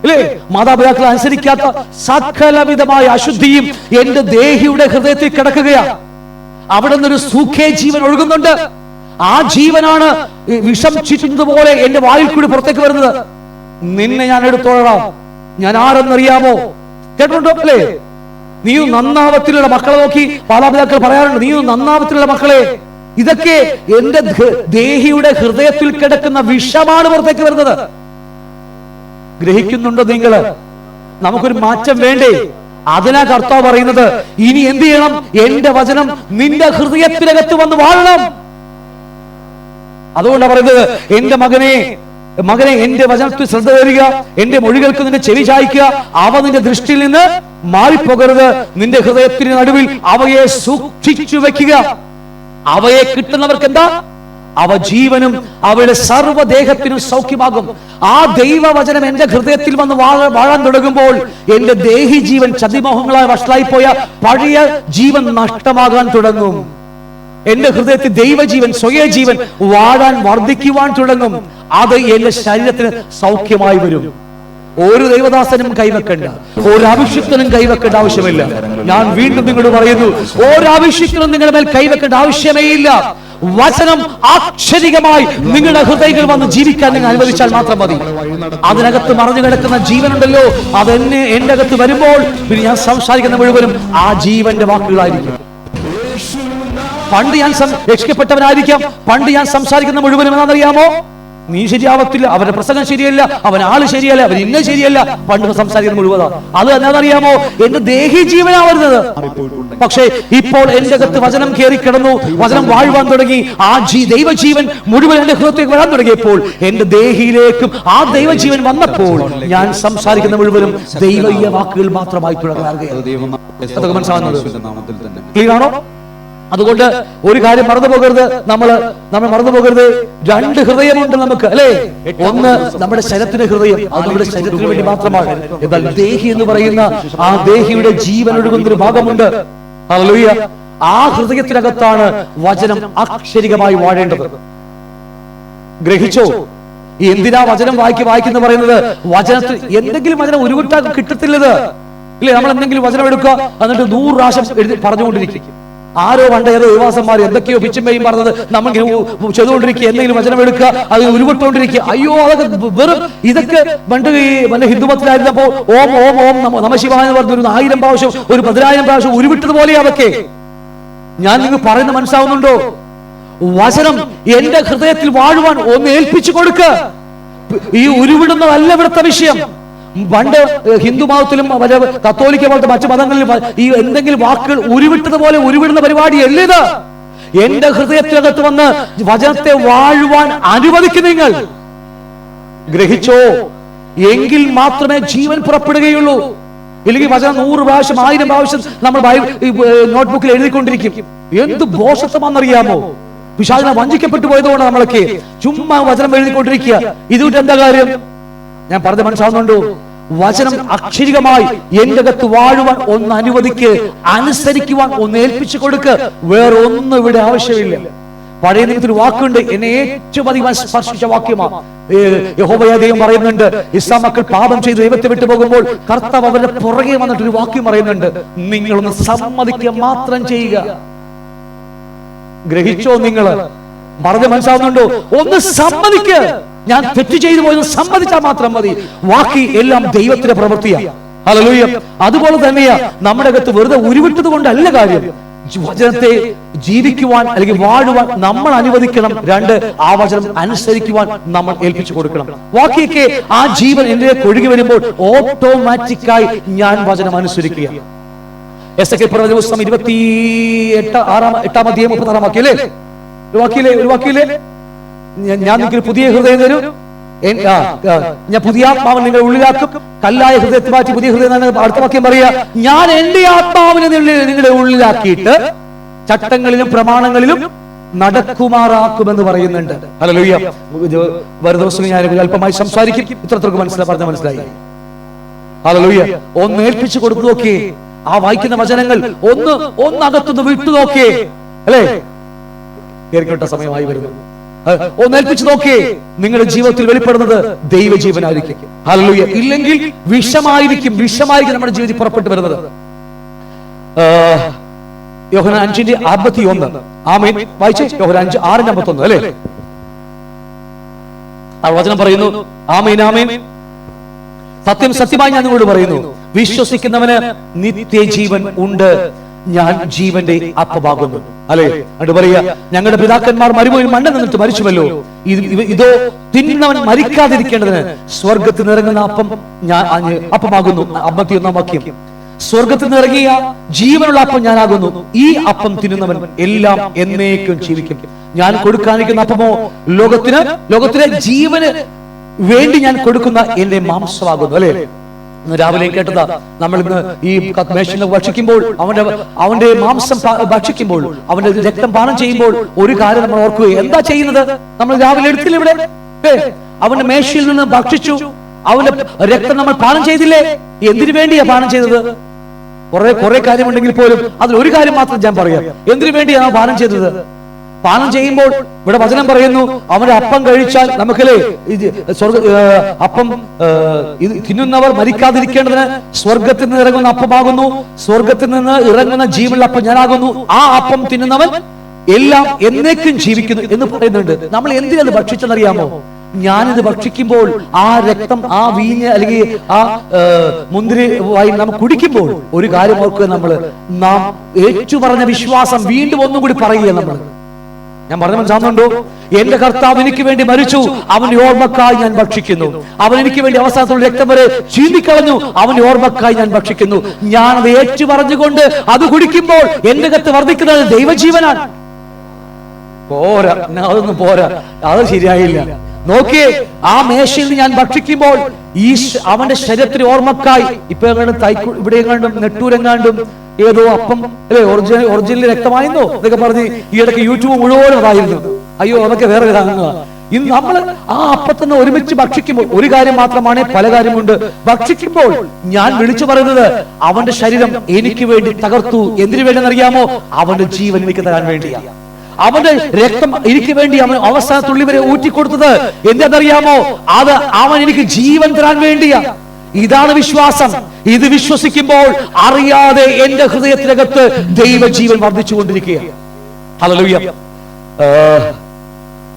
അല്ലേ? മാതാപിതാക്കളെ അനുസരിക്കാത്ത സകലവിധമായ അശുദ്ധിയും എന്റെ ദേഹിയുടെ ഹൃദയത്തിൽ കിടക്കുകയാണ്. അവിടെ നിന്നൊരു സൂഖ്യ ജീവൻ ഒഴുകുന്നുണ്ട്. ആ ജീവനാണ് വിഷം ചീറ്റുന്നത് പോലെ എന്റെ വായിൽ കൂടി പുറത്തേക്ക് വരുന്നത്. നിന്നെ ഞാൻ എടുത്തോളാം, ഞാൻ ആരെന്നറിയാമോ? കേട്ടിട്ടുണ്ടോ അല്ലേ? നീയും നന്നാവത്തിലുള്ള മക്കളെ നോക്കി മാതാപിതാക്കൾ പറയാറുണ്ട്, നീയും നന്നാവത്തിലുള്ള മക്കളെ. ഇതൊക്കെ എന്റെ ദേഹിയുടെ ഹൃദയത്തിൽ കിടക്കുന്ന വിഷമാണ് പുറത്തേക്ക് വരുന്നത്. ഗ്രഹിക്കുന്നുണ്ടോ നിങ്ങള്? നമുക്കൊരു മാറ്റം വേണ്ടേ? അതിനാ കർത്താവ് പറയുന്നത്, ഇനി എന്ത് ചെയ്യണം? എന്റെ വചനം നിന്റെ ഹൃദയത്തിനകത്ത് വന്ന് വാഴണം. അതുകൊണ്ടാണ് പറയുന്നത്, എന്റെ മകനെ എന്റെ വചനത്തിൽ ശ്രദ്ധ തരിക, എന്റെ മൊഴികൾക്ക് നിന്റെ ചെവി ചായ്ക്കുക, അവ നിന്റെ ദൃഷ്ടിയിൽ നിന്ന് മാറിപ്പോകരുത്. നിന്റെ ഹൃദയത്തിന് നടുവിൽ അവയെ സൂക്ഷിച്ചു വെക്കുക. അവയെ കിട്ടുന്നവർക്ക് എന്താ? അവ ജീവനും അവയുടെ സർവ്വദേഹത്തിനും സൗഖ്യമാകും. ആ ദൈവവചനം എന്റെ ഹൃദയത്തിൽ വന്ന് വാഴാൻ തുടങ്ങുമ്പോൾ എന്റെ ദേഹി ജീവൻ ചതിമോഹങ്ങളായി വഷളായിപ്പോയ പഴയ ജീവൻ നഷ്ടമാകാൻ തുടങ്ങും. എന്റെ ഹൃദയത്തിൽ ദൈവജീവൻ, സ്വയജീവൻ വാഴാൻ, വർദ്ധിക്കുവാൻ തുടങ്ങും. അത് എന്റെ ശരീരത്തിന് സൗഖ്യമായി വരും. ഒരു ദൈവദാസനും കൈവെക്കണ്ട, ഒരു അഭിഷിക്തനും കൈവെക്കേണ്ട ആവശ്യമില്ല. ഞാൻ വീണ്ടും നിങ്ങളോട് പറയുന്നു, ഒരു അഭിഷിക്തനും നിങ്ങളുടെ മേൽ കൈവെക്കേണ്ട ആവശ്യമേ ഇല്ല. വചനം ആക്ഷരികമായി നിങ്ങളുടെ ഹൃദയങ്ങൾ വന്ന് ജീവിക്കാൻ നിങ്ങൾ അനുവദിച്ചാൽ മാത്രം മതി. അതിനകത്ത് മറഞ്ഞു കിടക്കുന്ന ജീവനുണ്ടല്ലോ, അത് എന്റെ അകത്ത് വരുമ്പോൾ പിന്നെ ഞാൻ സംസാരിക്കുന്ന മുഴുവനും ആ ജീവന്റെ വാക്കുകളായിരിക്കും. പണ്ട് ഞാൻ രക്ഷിക്കപ്പെട്ടവനായിരിക്കാം, പണ്ട് ഞാൻ സംസാരിക്കുന്ന മുഴുവനും എന്താണെന്നറിയാമോ? നീ ശരിയാവത്തില്ല, അവരുടെ പ്രസംഗം ശരിയല്ല, അവൻ ആള് ശരിയല്ല, അവൻ ഇന്ന ശരിയല്ല, പണ്ട് സംസാരിക്കുന്ന മുഴുവനാ. അത് എന്താണെന്നറിയാമോ? എന്റെ ദേഹി ജീവനാ വരുന്നത്. പക്ഷേ ഇപ്പോൾ എന്റെ അകത്ത് വചനം കയറി കിടന്നു, വചനം വാഴുവാൻ തുടങ്ങി. ആ ദൈവജീവൻ മുഴുവൻ എന്റെ ഹൃദയത്തിലേക്ക് വരാൻ തുടങ്ങിയപ്പോൾ എന്റെ ദേഹിയിലേക്കും ആ ദൈവജീവൻ വന്നപ്പോൾ ഞാൻ സംസാരിക്കുന്ന മുഴുവനും ദൈവീയ വാക്കുകൾ മാത്രമായി തുടങ്ങുകയാണ്. അതൊക്കെ മനസ്സിലാവുന്നത് ക്ലിയർ ആണോ? അതുകൊണ്ട് ഒരു കാര്യം മറന്നു പോകരുത്, നമ്മൾ മറന്നു പോകരുത്. രണ്ട് ഹൃദയമുണ്ട് നമുക്ക് അല്ലേ? ഒന്ന് നമ്മുടെ ശരീരത്തിന്റെ ഹൃദയം, അത് നമ്മുടെ ശരീരത്തിന് വേണ്ടി മാത്രമാണ്. എന്നാൽ ദേഹി എന്ന് പറയുന്ന ആ ദേഹിയുടെ ജീവൻ ഒഴുകുന്ന ഒരു ഭാഗമുണ്ട്. ഹല്ലേലൂയ. ആ ഹൃദയത്തിനകത്താണ് വചനം അക്ഷരികമായി വാഴേണ്ടത്. ഗ്രഹിച്ചോ? എന്തിനാ വചനം വായിക്കുന്ന പറയുന്നത്? വചനത്തിൽ എന്തെങ്കിലും വചനം ഉരുവിട്ടാ കിട്ടത്തില്ലത് ഇല്ലേ? നമ്മൾ എന്തെങ്കിലും വചനം എടുക്കുക, എന്നിട്ട് 100 പ്രാവശ്യം പറഞ്ഞുകൊണ്ടിരിക്കും. ആരോ പണ്ട് ഏതോ യുവാസന്മാർ എന്തൊക്കെയോ പിച്ചുമ്പയും പറഞ്ഞത് നമ്മൾ ചെയ്തുകൊണ്ടിരിക്കുക. എന്തെങ്കിലും വചനം എടുക്കുക, അത് ഉരുവിട്ടുകൊണ്ടിരിക്കുക. അയ്യോ, അതൊക്കെ വെറും ഇതൊക്കെ പണ്ട് ഈ ഹിന്ദുമതത്തിലായിരുന്നപ്പോ ഓം ഓം ഓം നമശിവായ എന്ന് പറഞ്ഞ 1000 പ്രാവശ്യം, 10,000 പ്രാവശ്യം ഉരുവിട്ടതുപോലെ അതൊക്കെ. ഞാൻ നിങ്ങൾ പറയുന്നത് മനസ്സിലാവുന്നുണ്ടോ? വചനം എന്റെ ഹൃദയത്തിൽ വാഴുവാൻ ഒന്ന് ഏൽപ്പിച്ചു കൊടുക്ക. ഈ ഉരുവിടുന്നതല്ല ഇവിടുത്തെ വിഷയം. പണ്ട് ഹിന്ദു മതത്തിലും കത്തോലിക്ക പോലത്തെ മറ്റു മതങ്ങളിലും ഈ എന്തെങ്കിലും വാക്കുകൾ ഉരുവിട്ടതുപോലെ ഉരുവിടുന്ന പരിപാടിയല്ല ഇത്. എന്റെ ഹൃദയത്തിനകത്ത് വന്ന് വചനത്തെ വാഴുവാൻ അനുവദിക്കും നിങ്ങൾ. ഗ്രഹിച്ചോ? എങ്കിൽ മാത്രമേ ജീവൻ പുറപ്പെടുകയുള്ളൂ. ഇല്ലെങ്കിൽ വചനം 100 പ്രാവശ്യം 1000 പ്രാവശ്യം നമ്മൾ നോട്ട്ബുക്കിൽ എഴുതിക്കൊണ്ടിരിക്കും. എന്ത് ദോഷത്വമാണെന്നറിയാമോ? പിശാചിനെ വഞ്ചിക്കപ്പെട്ടു പോയതുകൊണ്ട് നമ്മളൊക്കെ ചുമ്മാ വചനം എഴുതിക്കൊണ്ടിരിക്കുക. ഇതുകൊണ്ട് എന്താ കാര്യം? ഞാൻ പറഞ്ഞ മനസ്സിലാവുന്നുണ്ടോ? വചനം അക്ഷരികമായി എന്റെ അകത്ത് വാഴുവാൻ ഒന്ന് അനുവദിക്ക്, അനുസരിക്കുവാൻ ഒന്ന് ഏൽപ്പിച്ചു കൊടുക്ക്. വേറെ ഒന്നും ഇവിടെ ആവശ്യമില്ല. പഴയ നിയമത്തിൽ വാക്കുണ്ട്, എന്നെ ഏറ്റവും അധികം സ്പർശിച്ച വാക്യമാണ്. യഹോവയായ ദൈവം പറയുന്നുണ്ട്, ഇസ്രായേൽ മക്കൾ പാപം ചെയ്ത് ദൈവത്തെ വിട്ടു പോകുമ്പോൾ കർത്താവ് അവരുടെ പുറകെ വന്നിട്ട് ഒരു വാക്യം പറയുന്നുണ്ട്, നിങ്ങളൊന്ന് സമ്മതിക്കുക മാത്രം ചെയ്യുക. ഗ്രഹിച്ചോ? നിങ്ങള് പറഞ്ഞ മനസ്സിലാവുന്നുണ്ടോ? ഒന്ന് സമ്മതിക്ക്. ഞാൻ തെറ്റ് ചെയ്തു പോയത് സമ്മതിച്ചാൽ മാത്രം മതി. ബാക്കി എല്ലാം ദൈവത്തിന്റെ പ്രവൃത്തിയാണ്. ഹല്ലേലൂയ. അതുപോലെ തന്നെയാ നമ്മുടെ അകത്ത് വെറുതെ ഉരുവിട്ടത് കൊണ്ടല്ല കാര്യം. വചനത്തെ ജീവിക്കുവാൻ അല്ലെങ്കിൽ വാഴുവാൻ നമ്മൾ അനുവദിക്കണം. 2, ആ വചനം അനുസരിക്കുവാൻ നമ്മൾ ഏൽപ്പിച്ചു കൊടുക്കണം. ബാക്കിയൊക്കെ ആ ജീവൻ എന്നിലേക്ക് ഒഴുകി വരുമ്പോൾ ഓട്ടോമാറ്റിക്കായി ഞാൻ വചനം അനുസരിക്കുക. എസെക്കിയേൽ പ്രവചന പുസ്തകം 28 അധ്യായം 36 വാക്യല്ലേ? ഒരു വാക്യല്ലേ? ഞാൻ നിങ്ങൾക്ക് പുതിയ ഹൃദയം തരും, ഞാൻ പുതിയ ആത്മാവിനെ നിങ്ങളുടെ ഉള്ളിലാക്കും, കല്ലായ ഹൃദയത്തെ മാറ്റി പുതിയ ഹൃദയം. അടുത്ത വാക്യം പറയാ, ഞാൻ എന്റെ ആത്മാവിനെ നിങ്ങളുടെ ഉള്ളിലാക്കിയിട്ട് ചട്ടങ്ങളിലും പ്രമാണങ്ങളിലും നടക്കുമാറാക്കുമെന്ന് പറയുന്നുണ്ട്. ഹല്ലേലൂയ. വരും ദിവസം ഞാൻ അല്പമായി സംസാരിക്കും. ഇത്രത്തോളം മനസ്സിലായി. ഹല്ലേലൂയ. ഒന്ന് ഏൽപ്പിച്ചു കൊടുത്തു നോക്കിയേ. ആ വായിക്കുന്ന വചനങ്ങൾ ഒന്നകത്തുനിന്ന് വിട്ടു നോക്കിയേ, അല്ലേ? കേൾക്കേണ്ട സമയമായി വരുന്നു. ഒന്ന് ഏൽപ്പിച്ചു നോക്കിയേ, നിങ്ങളുടെ ജീവിതത്തിൽ വെളിപ്പെടുന്നത് ദൈവജീവനായിരിക്കും. ഹല്ലേലൂയ. ഇല്ലെങ്കിൽ വിഷമായിരിക്കും നമ്മുടെ ജീവിതത്തിൽ പുറപ്പെട്ടു വരുന്നത്. യോഹന്നാൻ 5:51. ആമേൻ. വായിച്ചേ. യോഹന്നാൻ 6:51 അല്ലേ? ആ വചനം പറയുന്നു, ആമേൻ ആമേൻ, സത്യം സത്യമായി ഞാൻ നിങ്ങളോട് പറയുന്നു, വിശ്വസിക്കുന്നവന് നിത്യജീവൻ ഉണ്ട്, ഞാൻ ജീവന്റെ അപ്പമാകുന്നു. അല്ലെ? അത് പറയാ, ഞങ്ങളുടെ പിതാക്കന്മാർ മരുഭൂമിയിൽ മണ്ണ് നിന്നിട്ട് മരിച്ചുവല്ലോ, ഇതോ തിന്നവൻ മരിക്കാതിരിക്കേണ്ടതിന് സ്വർഗത്തിൽ നിറങ്ങുന്ന അപ്പം ഞാൻ അപ്പമാകുന്നു. 51 വാക്യം. സ്വർഗത്തിൽ നിറങ്ങിയ ജീവനുള്ള അപ്പം ഞാനാകുന്നു, ഈ അപ്പം തിന്നുന്നവൻ എല്ലാം എന്നേക്കും ജീവിക്കും. ഞാൻ കൊടുക്കാനിരിക്കുന്ന അപ്പമോ ലോകത്തിലെ ജീവന് വേണ്ടി ഞാൻ കൊടുക്കുന്ന എന്റെ മാംസമാകുന്നു. അല്ലെ? ഇന്ന് രാവിലെ കേട്ടതാ, നമ്മൾ ഇന്ന് ഈ മേശയിൽ ഭക്ഷിക്കുമ്പോൾ, അവന്റെ മാംസം ഭക്ഷിക്കുമ്പോൾ, അവന്റെ രക്തം പാനം ചെയ്യുമ്പോൾ ഒരു കാര്യം നമ്മൾ ഓർക്കുക. എന്താ ചെയ്യുന്നത്? നമ്മൾ രാവിലെ എടുത്തില്ല ഇവിടെ, അവന്റെ മേശയിൽ നിന്ന് ഭക്ഷിച്ചു, അവന്റെ രക്തം നമ്മൾ പാനം ചെയ്തില്ലേ? എന്തിനു വേണ്ടിയാ പാനം ചെയ്തത്? കുറെ കാര്യമുണ്ടെങ്കിൽ പോലും അതിൽ ഒരു കാര്യം മാത്രം ഞാൻ പറയാം. എന്തിനു വേണ്ടിയാണ് പാനം ചെയ്തത്? പാനം ചെയ്യുമ്പോൾ ഇവിടെ വചനം പറയുന്നു, അവന്റെ അപ്പം കഴിച്ചാൽ നമുക്കല്ലേ അപ്പം തിന്നുന്നവർ മരിക്കാതിരിക്കേണ്ടതിന് സ്വർഗത്തിൽ നിന്ന് ഇറങ്ങുന്ന അപ്പമാകുന്നു, സ്വർഗത്തിൽ നിന്ന് ഇറങ്ങുന്ന ജീവനുള്ള അപ്പം ഞാനാകുന്നു, ആ അപ്പം തിന്നുന്നവൻ എല്ലാം എന്നേക്കും ജീവിക്കുന്നു എന്ന് പറയുന്നുണ്ട്. നമ്മൾ എന്തിനത് ഭക്ഷിച്ചെന്നറിയാമോ? ഞാനിത് ഭക്ഷിക്കുമ്പോൾ, ആ രക്തം, ആ വീഞ്ഞ് അല്ലെങ്കിൽ ആ മുന്തിരി വായി നാം കുടിക്കുമ്പോൾ ഒരു കാര്യം ഓർക്കുക, നാം ഏറ്റുപറഞ്ഞ വിശ്വാസം വീണ്ടും ഒന്നും കൂടി പറയുക. ഞാൻ പറഞ്ഞു മനസ്സിലാവുന്നുണ്ടോ? എന്റെ കർത്താവ് എനിക്ക് വേണ്ടി മരിച്ചു, അവന്റെ ഓർമ്മക്കായി ഞാൻ ഭക്ഷിക്കുന്നു. അവൻ എനിക്ക് വേണ്ടി അവസാനത്തോടെ രക്തം വരെ ചീന്തിക്കളഞ്ഞു, അവന്റെ ഓർമ്മക്കായി ഞാൻ ഭക്ഷിക്കുന്നു. ഞാനത് ഏറ്റു പറഞ്ഞുകൊണ്ട് അത് കുടിക്കുമ്പോൾ എന്റെ അകത്ത് വർദ്ധിക്കുന്നത് ദൈവജീവനാണ്. പോരാ, അതൊന്നും പോരാ, അത് ശരിയായില്ല. നോക്കിയേ, ആ മേശയിൽ ഞാൻ ഭക്ഷിക്കുമ്പോൾ അവന്റെ ശരീരത്തിന് ഓർമ്മക്കായി, ഇപ്പൊ ഇവിടെ എങ്ങാണ്ടും നെട്ടൂരെങ്ങാണ്ടും ഏതോ അപ്പം അല്ലെ ഒറിജിനൽ രക്തമായിരുന്നോ എന്നൊക്കെ പറഞ്ഞ് ഈ ഇടയ്ക്ക് യൂട്യൂബ് മുഴുവൻ അതായിരുന്നു. അയ്യോ, അതൊക്കെ വേറെ ഇന്ന് നമ്മൾ ആ അപ്പത്തിന്ന് ഒരുമിച്ച് ഭക്ഷിക്കുമ്പോൾ ഒരു കാര്യം മാത്രമാണ്, പല കാര്യമുണ്ട്. ഭക്ഷിക്കുമ്പോൾ ഞാൻ വിളിച്ചു പറയുന്നത്, അവന്റെ ശരീരം എനിക്ക് വേണ്ടി തകർത്തു. എന്തിനു വേണ്ടെന്നറിയാമോ? അവന്റെ ജീവൻ എനിക്ക് തരാൻ വേണ്ടിയാണ്. അവന്റെ രക്തം എനിക്ക് വേണ്ടി അവൻ അവസാന തുള്ളി വരെ ഊറ്റിക്കൊടുത്തത് എന്താണെന്നറിയാമോ? അത് അവൻ എനിക്ക് ജീവൻ തരാൻ വേണ്ടിയാ. ഇതാണ് വിശ്വാസം. ഇത് വിശ്വസിക്കുമ്പോൾ അറിയാതെ എന്റെ ഹൃദയത്തിനകത്ത് ദൈവജീവൻ വർദ്ധിച്ചുകൊണ്ടിരിക്കുകയാണ്. ഹല്ലേലൂയ.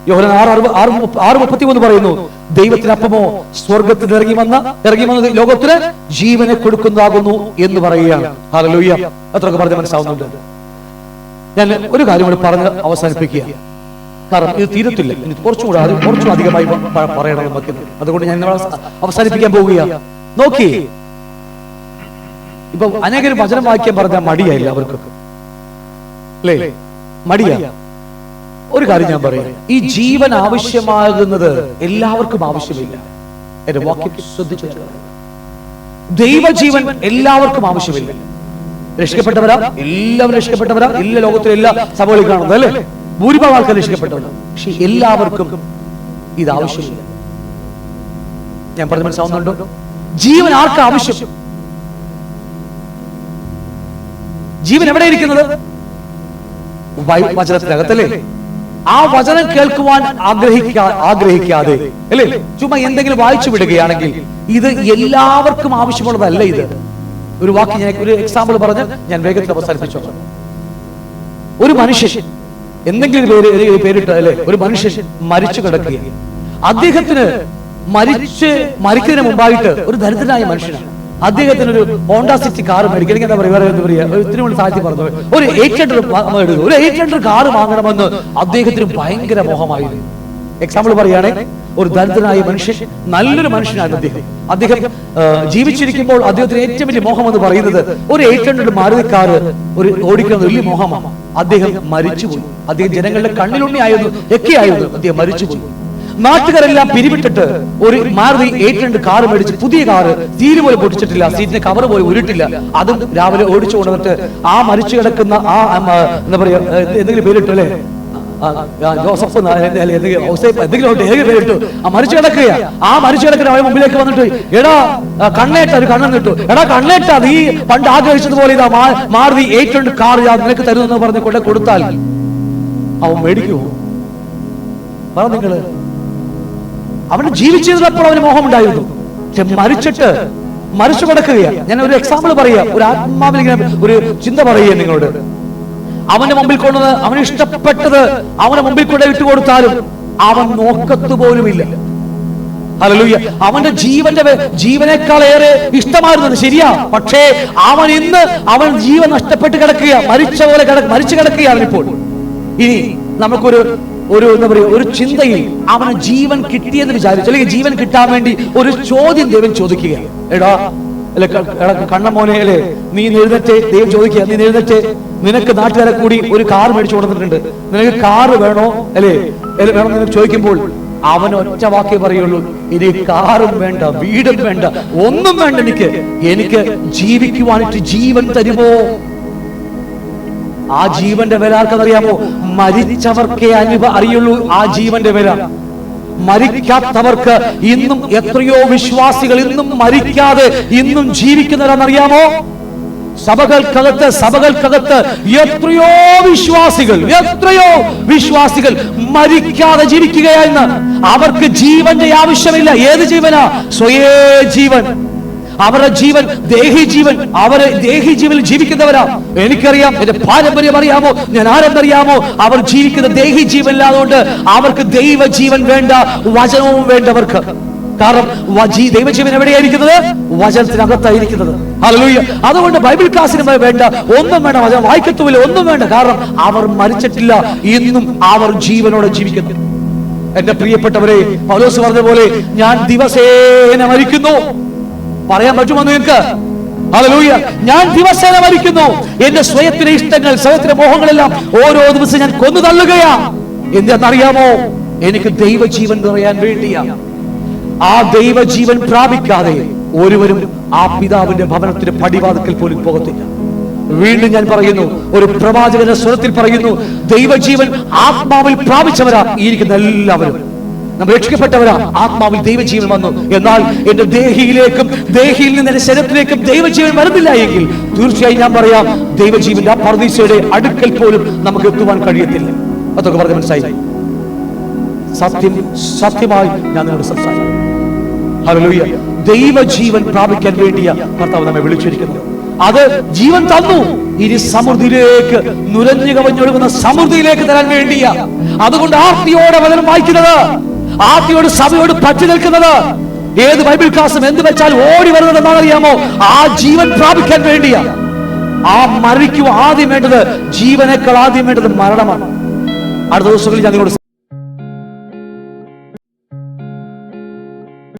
യോഹന്നാൻ 6:33 പറയുന്നു, ദൈവത്തിന്റെ അപ്പമോ സ്വർഗത്തിൽ ഇറങ്ങി വന്ന് ലോകത്തിന് ജീവനെ കൊടുക്കുന്നതാകുന്നു എന്ന് പറയുകയാണ്. ഹല്ലേലൂയ. അത്രയൊക്കെ പറഞ്ഞ് മനസ്സിലാവുന്നുണ്ട്. ഞാൻ ഒരു കാര്യം കൂടി പറഞ്ഞ് അവസാനിപ്പിക്കുക, കാരണം ഇത് തീരത്തില്ല. കുറച്ചും അധികമായി പറയണം നമുക്ക്. അതുകൊണ്ട് ഞാൻ അവസാനിപ്പിക്കാൻ പോവുകയാണ്. നോക്കി, ഇപ്പൊ അനേകം വചനം വായിക്കാൻ പറഞ്ഞാൽ മടിയായില്ല അവർക്കൊക്കെ, അല്ലേ? മടിയാ. ഒരു കാര്യം ഞാൻ പറയാം, ഈ ജീവൻ ആവശ്യമാകുന്നത് എല്ലാവർക്കും ആവശ്യമില്ല. എന്റെ വാക്യം ശ്രദ്ധിച്ചു. ദൈവജീവൻ എല്ലാവർക്കും ആവശ്യമില്ല. രക്ഷിക്കപ്പെട്ടവരാ, എല്ലാവരും രക്ഷിക്കപ്പെട്ടവരാ, എല്ലാ ലോകത്തിലെ എല്ലാ സഭകളിൽ കാണുന്നത്, അല്ലേ? ഭൂരിഭാഗം ആൾക്കാർ രക്ഷിക്കപ്പെട്ടവരാ. പക്ഷെ എല്ലാവർക്കും ഇത് ആവശ്യമില്ല. ഞാൻ പറഞ്ഞ് മനസ്സിലാവുന്നുണ്ടോ? ജീവൻ ആർക്കാ ആവശ്യം? ജീവൻ എവിടെ ഇരിക്കുന്നത്? വചനത്തിനകത്തല്ലേ? ആ വചനം കേൾക്കുവാൻ ആഗ്രഹിക്കാതെ, അല്ലേ, ചുമ്മാ എന്തെങ്കിലും വായിച്ചു വിടുകയാണെങ്കിൽ ഇത് എല്ലാവർക്കും ആവശ്യമുള്ളതല്ല. ഇത് ഒരു വാക്ക്, ഞാൻ ഒരു എക്സാമ്പിൾ പറഞ്ഞ് ഞാൻ വേഗത്തിൽ അവസാനിപ്പിച്ചു. ഒരു മനുഷ്യൻ എന്തെങ്കിലും പേരിട്ട്, അല്ലെ, ഒരു മനുഷ്യൻ മരിച്ചു കിടക്കുക. അദ്ദേഹത്തിന് മരിക്കുന്നതിന് മുമ്പായിട്ട് ഒരു ദരിദ്രനായ മനുഷ്യനാണ്. അദ്ദേഹത്തിന് ഒരു ഹോണ്ടാ സിറ്റി കാർ മേടിക്കണം. എന്താ പറയുക, ഇത്തിരി വേണ്ടി സാഹിത്യം പറഞ്ഞു, ഒരു 800 കാർ വാങ്ങണമെന്ന് അദ്ദേഹത്തിന് ഭയങ്കര മോഹമായിരുന്നു. എക്സാമ്പിൾ പറയുകയാണെങ്കിൽ ഒരു ദരിദ്രനായ മനുഷ്യൻ, നല്ലൊരു മനുഷ്യനായിരുന്നു അദ്ദേഹം ജീവിച്ചിരിക്കുമ്പോൾ അദ്ദേഹത്തിന് ഏറ്റവും വലിയ മോഹം എന്ന് പറയുന്നത് ഒരു 800 മാരുതി കാറ് ഒരു ഓടിക്കുന്ന വലിയ മോഹമാണ്. അദ്ദേഹം മരിച്ചുപോയി. അദ്ദേഹം ജനങ്ങളുടെ കണ്ണിലുണ്ണിയായിരുന്നു, ഒക്കെയായിരുന്നു. അദ്ദേഹം മരിച്ചുപോയി. നാട്ടുകാരെല്ലാം പിരിവിട്ടിട്ട് ഒരു മാരുതി 800 കാറ് മേടിച്ച്, പുതിയ കാറ്, തീര് പോലും പൊട്ടിച്ചിട്ടില്ല, സീറ്റിന് കവർ പോലും ഉരുട്ടില്ല, അതും രാവിലെ ഓടിച്ചു കൊണ്ടുവന്നിട്ട് ആ മരിച്ചു കിടക്കുന്ന ആ എന്താ പറയാ, എന്തെങ്കിലും പേരിട്ടു അല്ലേ, ജോസഫ് എന്തെങ്കിലും പേരിട്ടു, ആ മരിച്ചു കിടക്കുക. ആ മരിച്ചു കിടക്കുന്ന അവരുടെ മുമ്പിലേക്ക് വന്നിട്ട്, എടാ കണ്ണേട്ട, ഒരു കണ്ണെന്ന് ഇട്ടു, എടാ കണ്ണേട്ട, നീ പണ്ട് ആഗ്രഹിച്ചതുപോലെ ഇതാ മാരുതി 800 കാർ നിനക്ക് തരുമെന്ന് പറഞ്ഞ് കൊണ്ട് കൊടുത്താൽ അവൻ മേടിക്കുമോ? പറ നിങ്ങള്. അവന് ജീവിച്ചിരുന്നപ്പോൾ അവന് മോഹമുണ്ടായിരുന്നു. പക്ഷെ മരിച്ചു കിടക്കുകയാണ്. ഞാൻ ഒരു എക്സാമ്പിൾ പറയാം, ഒരു ആത്മാവിൽ ഇങ്ങനെ ഒരു ചിന്ത പറയുക നിങ്ങളോട്. അവന്റെ മുമ്പിൽ കൊണ്ടത്, അവന് ഇഷ്ടപ്പെട്ടത് അവന്റെ മുമ്പിൽ കൊണ്ട് ഇട്ടുകൊടുത്താലും അവൻ നോക്കത്തു പോലുമില്ല. ഹല്ലേലൂയ. അവന്റെ ജീവനേക്കാളേറെ ഇഷ്ടമായിരുന്നത് ശരിയാ, പക്ഷേ അവൻ ജീവൻ നഷ്ടപ്പെട്ട് കിടക്കുക, മരിച്ചു കിടക്കുകയാണ് ഇപ്പോൾ. ഇനി നമുക്കൊരു എന്താ പറയുക, ഒരു ചിന്തയിൽ അവന് ജീവൻ കിട്ടിയെന്ന് വിചാരിച്ചു, അല്ലെങ്കിൽ ജീവൻ കിട്ടാൻ വേണ്ടി ഒരു ചോദ്യം ദൈവം ചോദിക്കുക. എടാ കണ്ണമോനെ അല്ലേ, നീ എഴുന്നേറ്റ്, ദൈവം ചോദിക്കുക, നീ എഴുന്നേറ്റ്, നിനക്ക് നാട്ടുകാരെ കൂടി ഒരു കാർ മേടിച്ചു കൊടുത്തിട്ടുണ്ട്, നിനക്ക് കാറ് വേണോ അല്ലേ വേണം നിനക്ക് ചോദിക്കുമ്പോൾ അവൻ ഒറ്റ വാക്കേ പറയുള്ളൂ, ഇനി കാറും വേണ്ട, വീടും വേണ്ട, ഒന്നും വേണ്ട, എനിക്ക് ജീവിക്കുവാനായിട്ട് ജീവൻ തരുമോ? ആ ജീവന്റെ വില ആർക്കറിയാമോ? മരിച്ചവർക്കേ അറിയുള്ളൂ ആ ജീവന്റെ വില. മരിക്കാത്തവർക്ക് ഇന്നും എത്രയോ വിശ്വാസികൾ ഇന്നും മരിക്കാതെ ഇന്നും ജീവിക്കുന്നവരാണെന്നറിയാമോ? സഭകൾക്കകത്ത് എത്രയോ വിശ്വാസികൾ മരിക്കാതെ ജീവിക്കുകയായിരുന്നു. അവർക്ക് ജീവന്റെ ആവശ്യമില്ല. ഏത് ജീവനാ? സ്വയേ ജീവൻ. അവരുടെ ജീവൻ ദേഹി ജീവൻ. അവര് ദേഹി ജീവനിൽ ജീവിക്കുന്നവരാ. എനിക്കറിയാം, എന്റെ പാരമ്പര്യം അറിയാമോ, ഞാൻ ആരെന്നറിയാമോ? അവർ ജീവിക്കുന്ന ദേഹി ജീവനിലാതുകൊണ്ട് അവർക്ക് ദൈവജീവൻ വേണ്ട, വചനവും വേണ്ടവർക്ക്. കാരണം ദൈവജീവൻ എവിടെയായിരിക്കുന്നത്? വചനത്തിനകത്തായിരിക്കുന്നത്. ഹല്ലേലൂയ. അതുകൊണ്ട് ബൈബിൾ ക്ലാസ്സിന് വേണ്ട, ഒന്നും വേണ്ട, വചനം വായിക്കത്തുമില്ല, ഒന്നും വേണ്ട. കാരണം അവർ മരിച്ചിട്ടില്ല, ഇന്നും അവർ ജീവനോടെ ജീവിക്കുന്നു. എന്റെ പ്രിയപ്പെട്ടവരെ, പൗലോസ് പറഞ്ഞ പോലെ ഞാൻ ദിവസേന മരിക്കുന്നു. പറയാൻ പറ്റുമോ നിങ്ങൾക്ക്? ഹല്ലേലൂയ. ഞാൻ ദിവസേന മരിക്കുന്നു. എന്റെ സ്വയത്തിലെ ഇഷ്ടങ്ങൾ, സ്വയത്തിലെ മോഹങ്ങളെല്ലാം ഓരോ ദിവസം ഞാൻ കൊന്നു തള്ളുകയാ. എന്തെന്നറിയാമോ? എനിക്ക് ദൈവജീവൻ പറയാൻ വേണ്ടിയാ. ആ ദൈവജീവൻ പ്രാപിക്കാതെ ഒരുവരും ആ പിതാവിന്റെ ഭവനത്തിന്റെ പടിവാതിക്കൽ പോലും പോകത്തില്ല. വീണ്ടും ഞാൻ പറയുന്നു, ഒരു പ്രവാചകന്റെ സ്വരത്തിൽ പറയുന്നു, ദൈവജീവൻ ആത്മാവിൽ പ്രാപിച്ചവരാ ഇരിക്കുന്ന എല്ലാവരും. നമ്മൾ രക്ഷിക്കപ്പെട്ടവരാ, ആത്മാവിൽ ദൈവജീവൻ വന്നു. എന്നാൽ എന്റെ ദേഹിയിൽ നിന്ന് എന്റെ ശരീരത്തിലേക്കും ദൈവജീവൻ വരുന്നില്ല എങ്കിൽ തീർച്ചയായും ഞാൻ പറയാം, ദൈവജീവന്റെ ആ പർദീസയുടെ അടുക്കൽ പോലും നമുക്ക് എത്തുവാൻ കഴിയത്തില്ല. അതൊക്കെ പറഞ്ഞ് മനസ്സിലായി. സത്യമായി ഞാൻ നിങ്ങളോട് സംസാരിക്കും. ഹല്ലേലൂയ. ദൈവജീവൻ പ്രാപിക്കാൻ വേണ്ടിയാ കർത്താവ് നമ്മെ വിളിച്ചിരിക്കുന്നത്. അത് ജീവൻ തന്നു, ഇനി സമൃദ്ധിയിലേക്ക്, നുരഞ്ഞു കവിഞ്ഞൊഴുകുന്ന സമൃദ്ധിയിലേക്ക് തരാൻ വേണ്ടിയാ. അതുകൊണ്ട് ആർത്തിയോടെ വചനം വായിക്കുന്നത്, ആർത്തിയോട് സഭയോട് പറ്റി നിൽക്കുന്നത്, ഏത് ബൈബിൾ ക്ലാസ്സും എന്ത് വെച്ചാൽ ഓടി വരുന്നത് എന്താണെന്നറിയാമോ? ആ ജീവൻ പ്രാപിക്കാൻ വേണ്ടിയാ. ആ മരിക്കുക ആദ്യം വേണ്ടത്, ജീവനേക്കാൾ ആദ്യം വേണ്ടത് മരണമാണ്. അടുത്ത ദിവസങ്ങളിൽ ഞാൻ നിങ്ങളോട്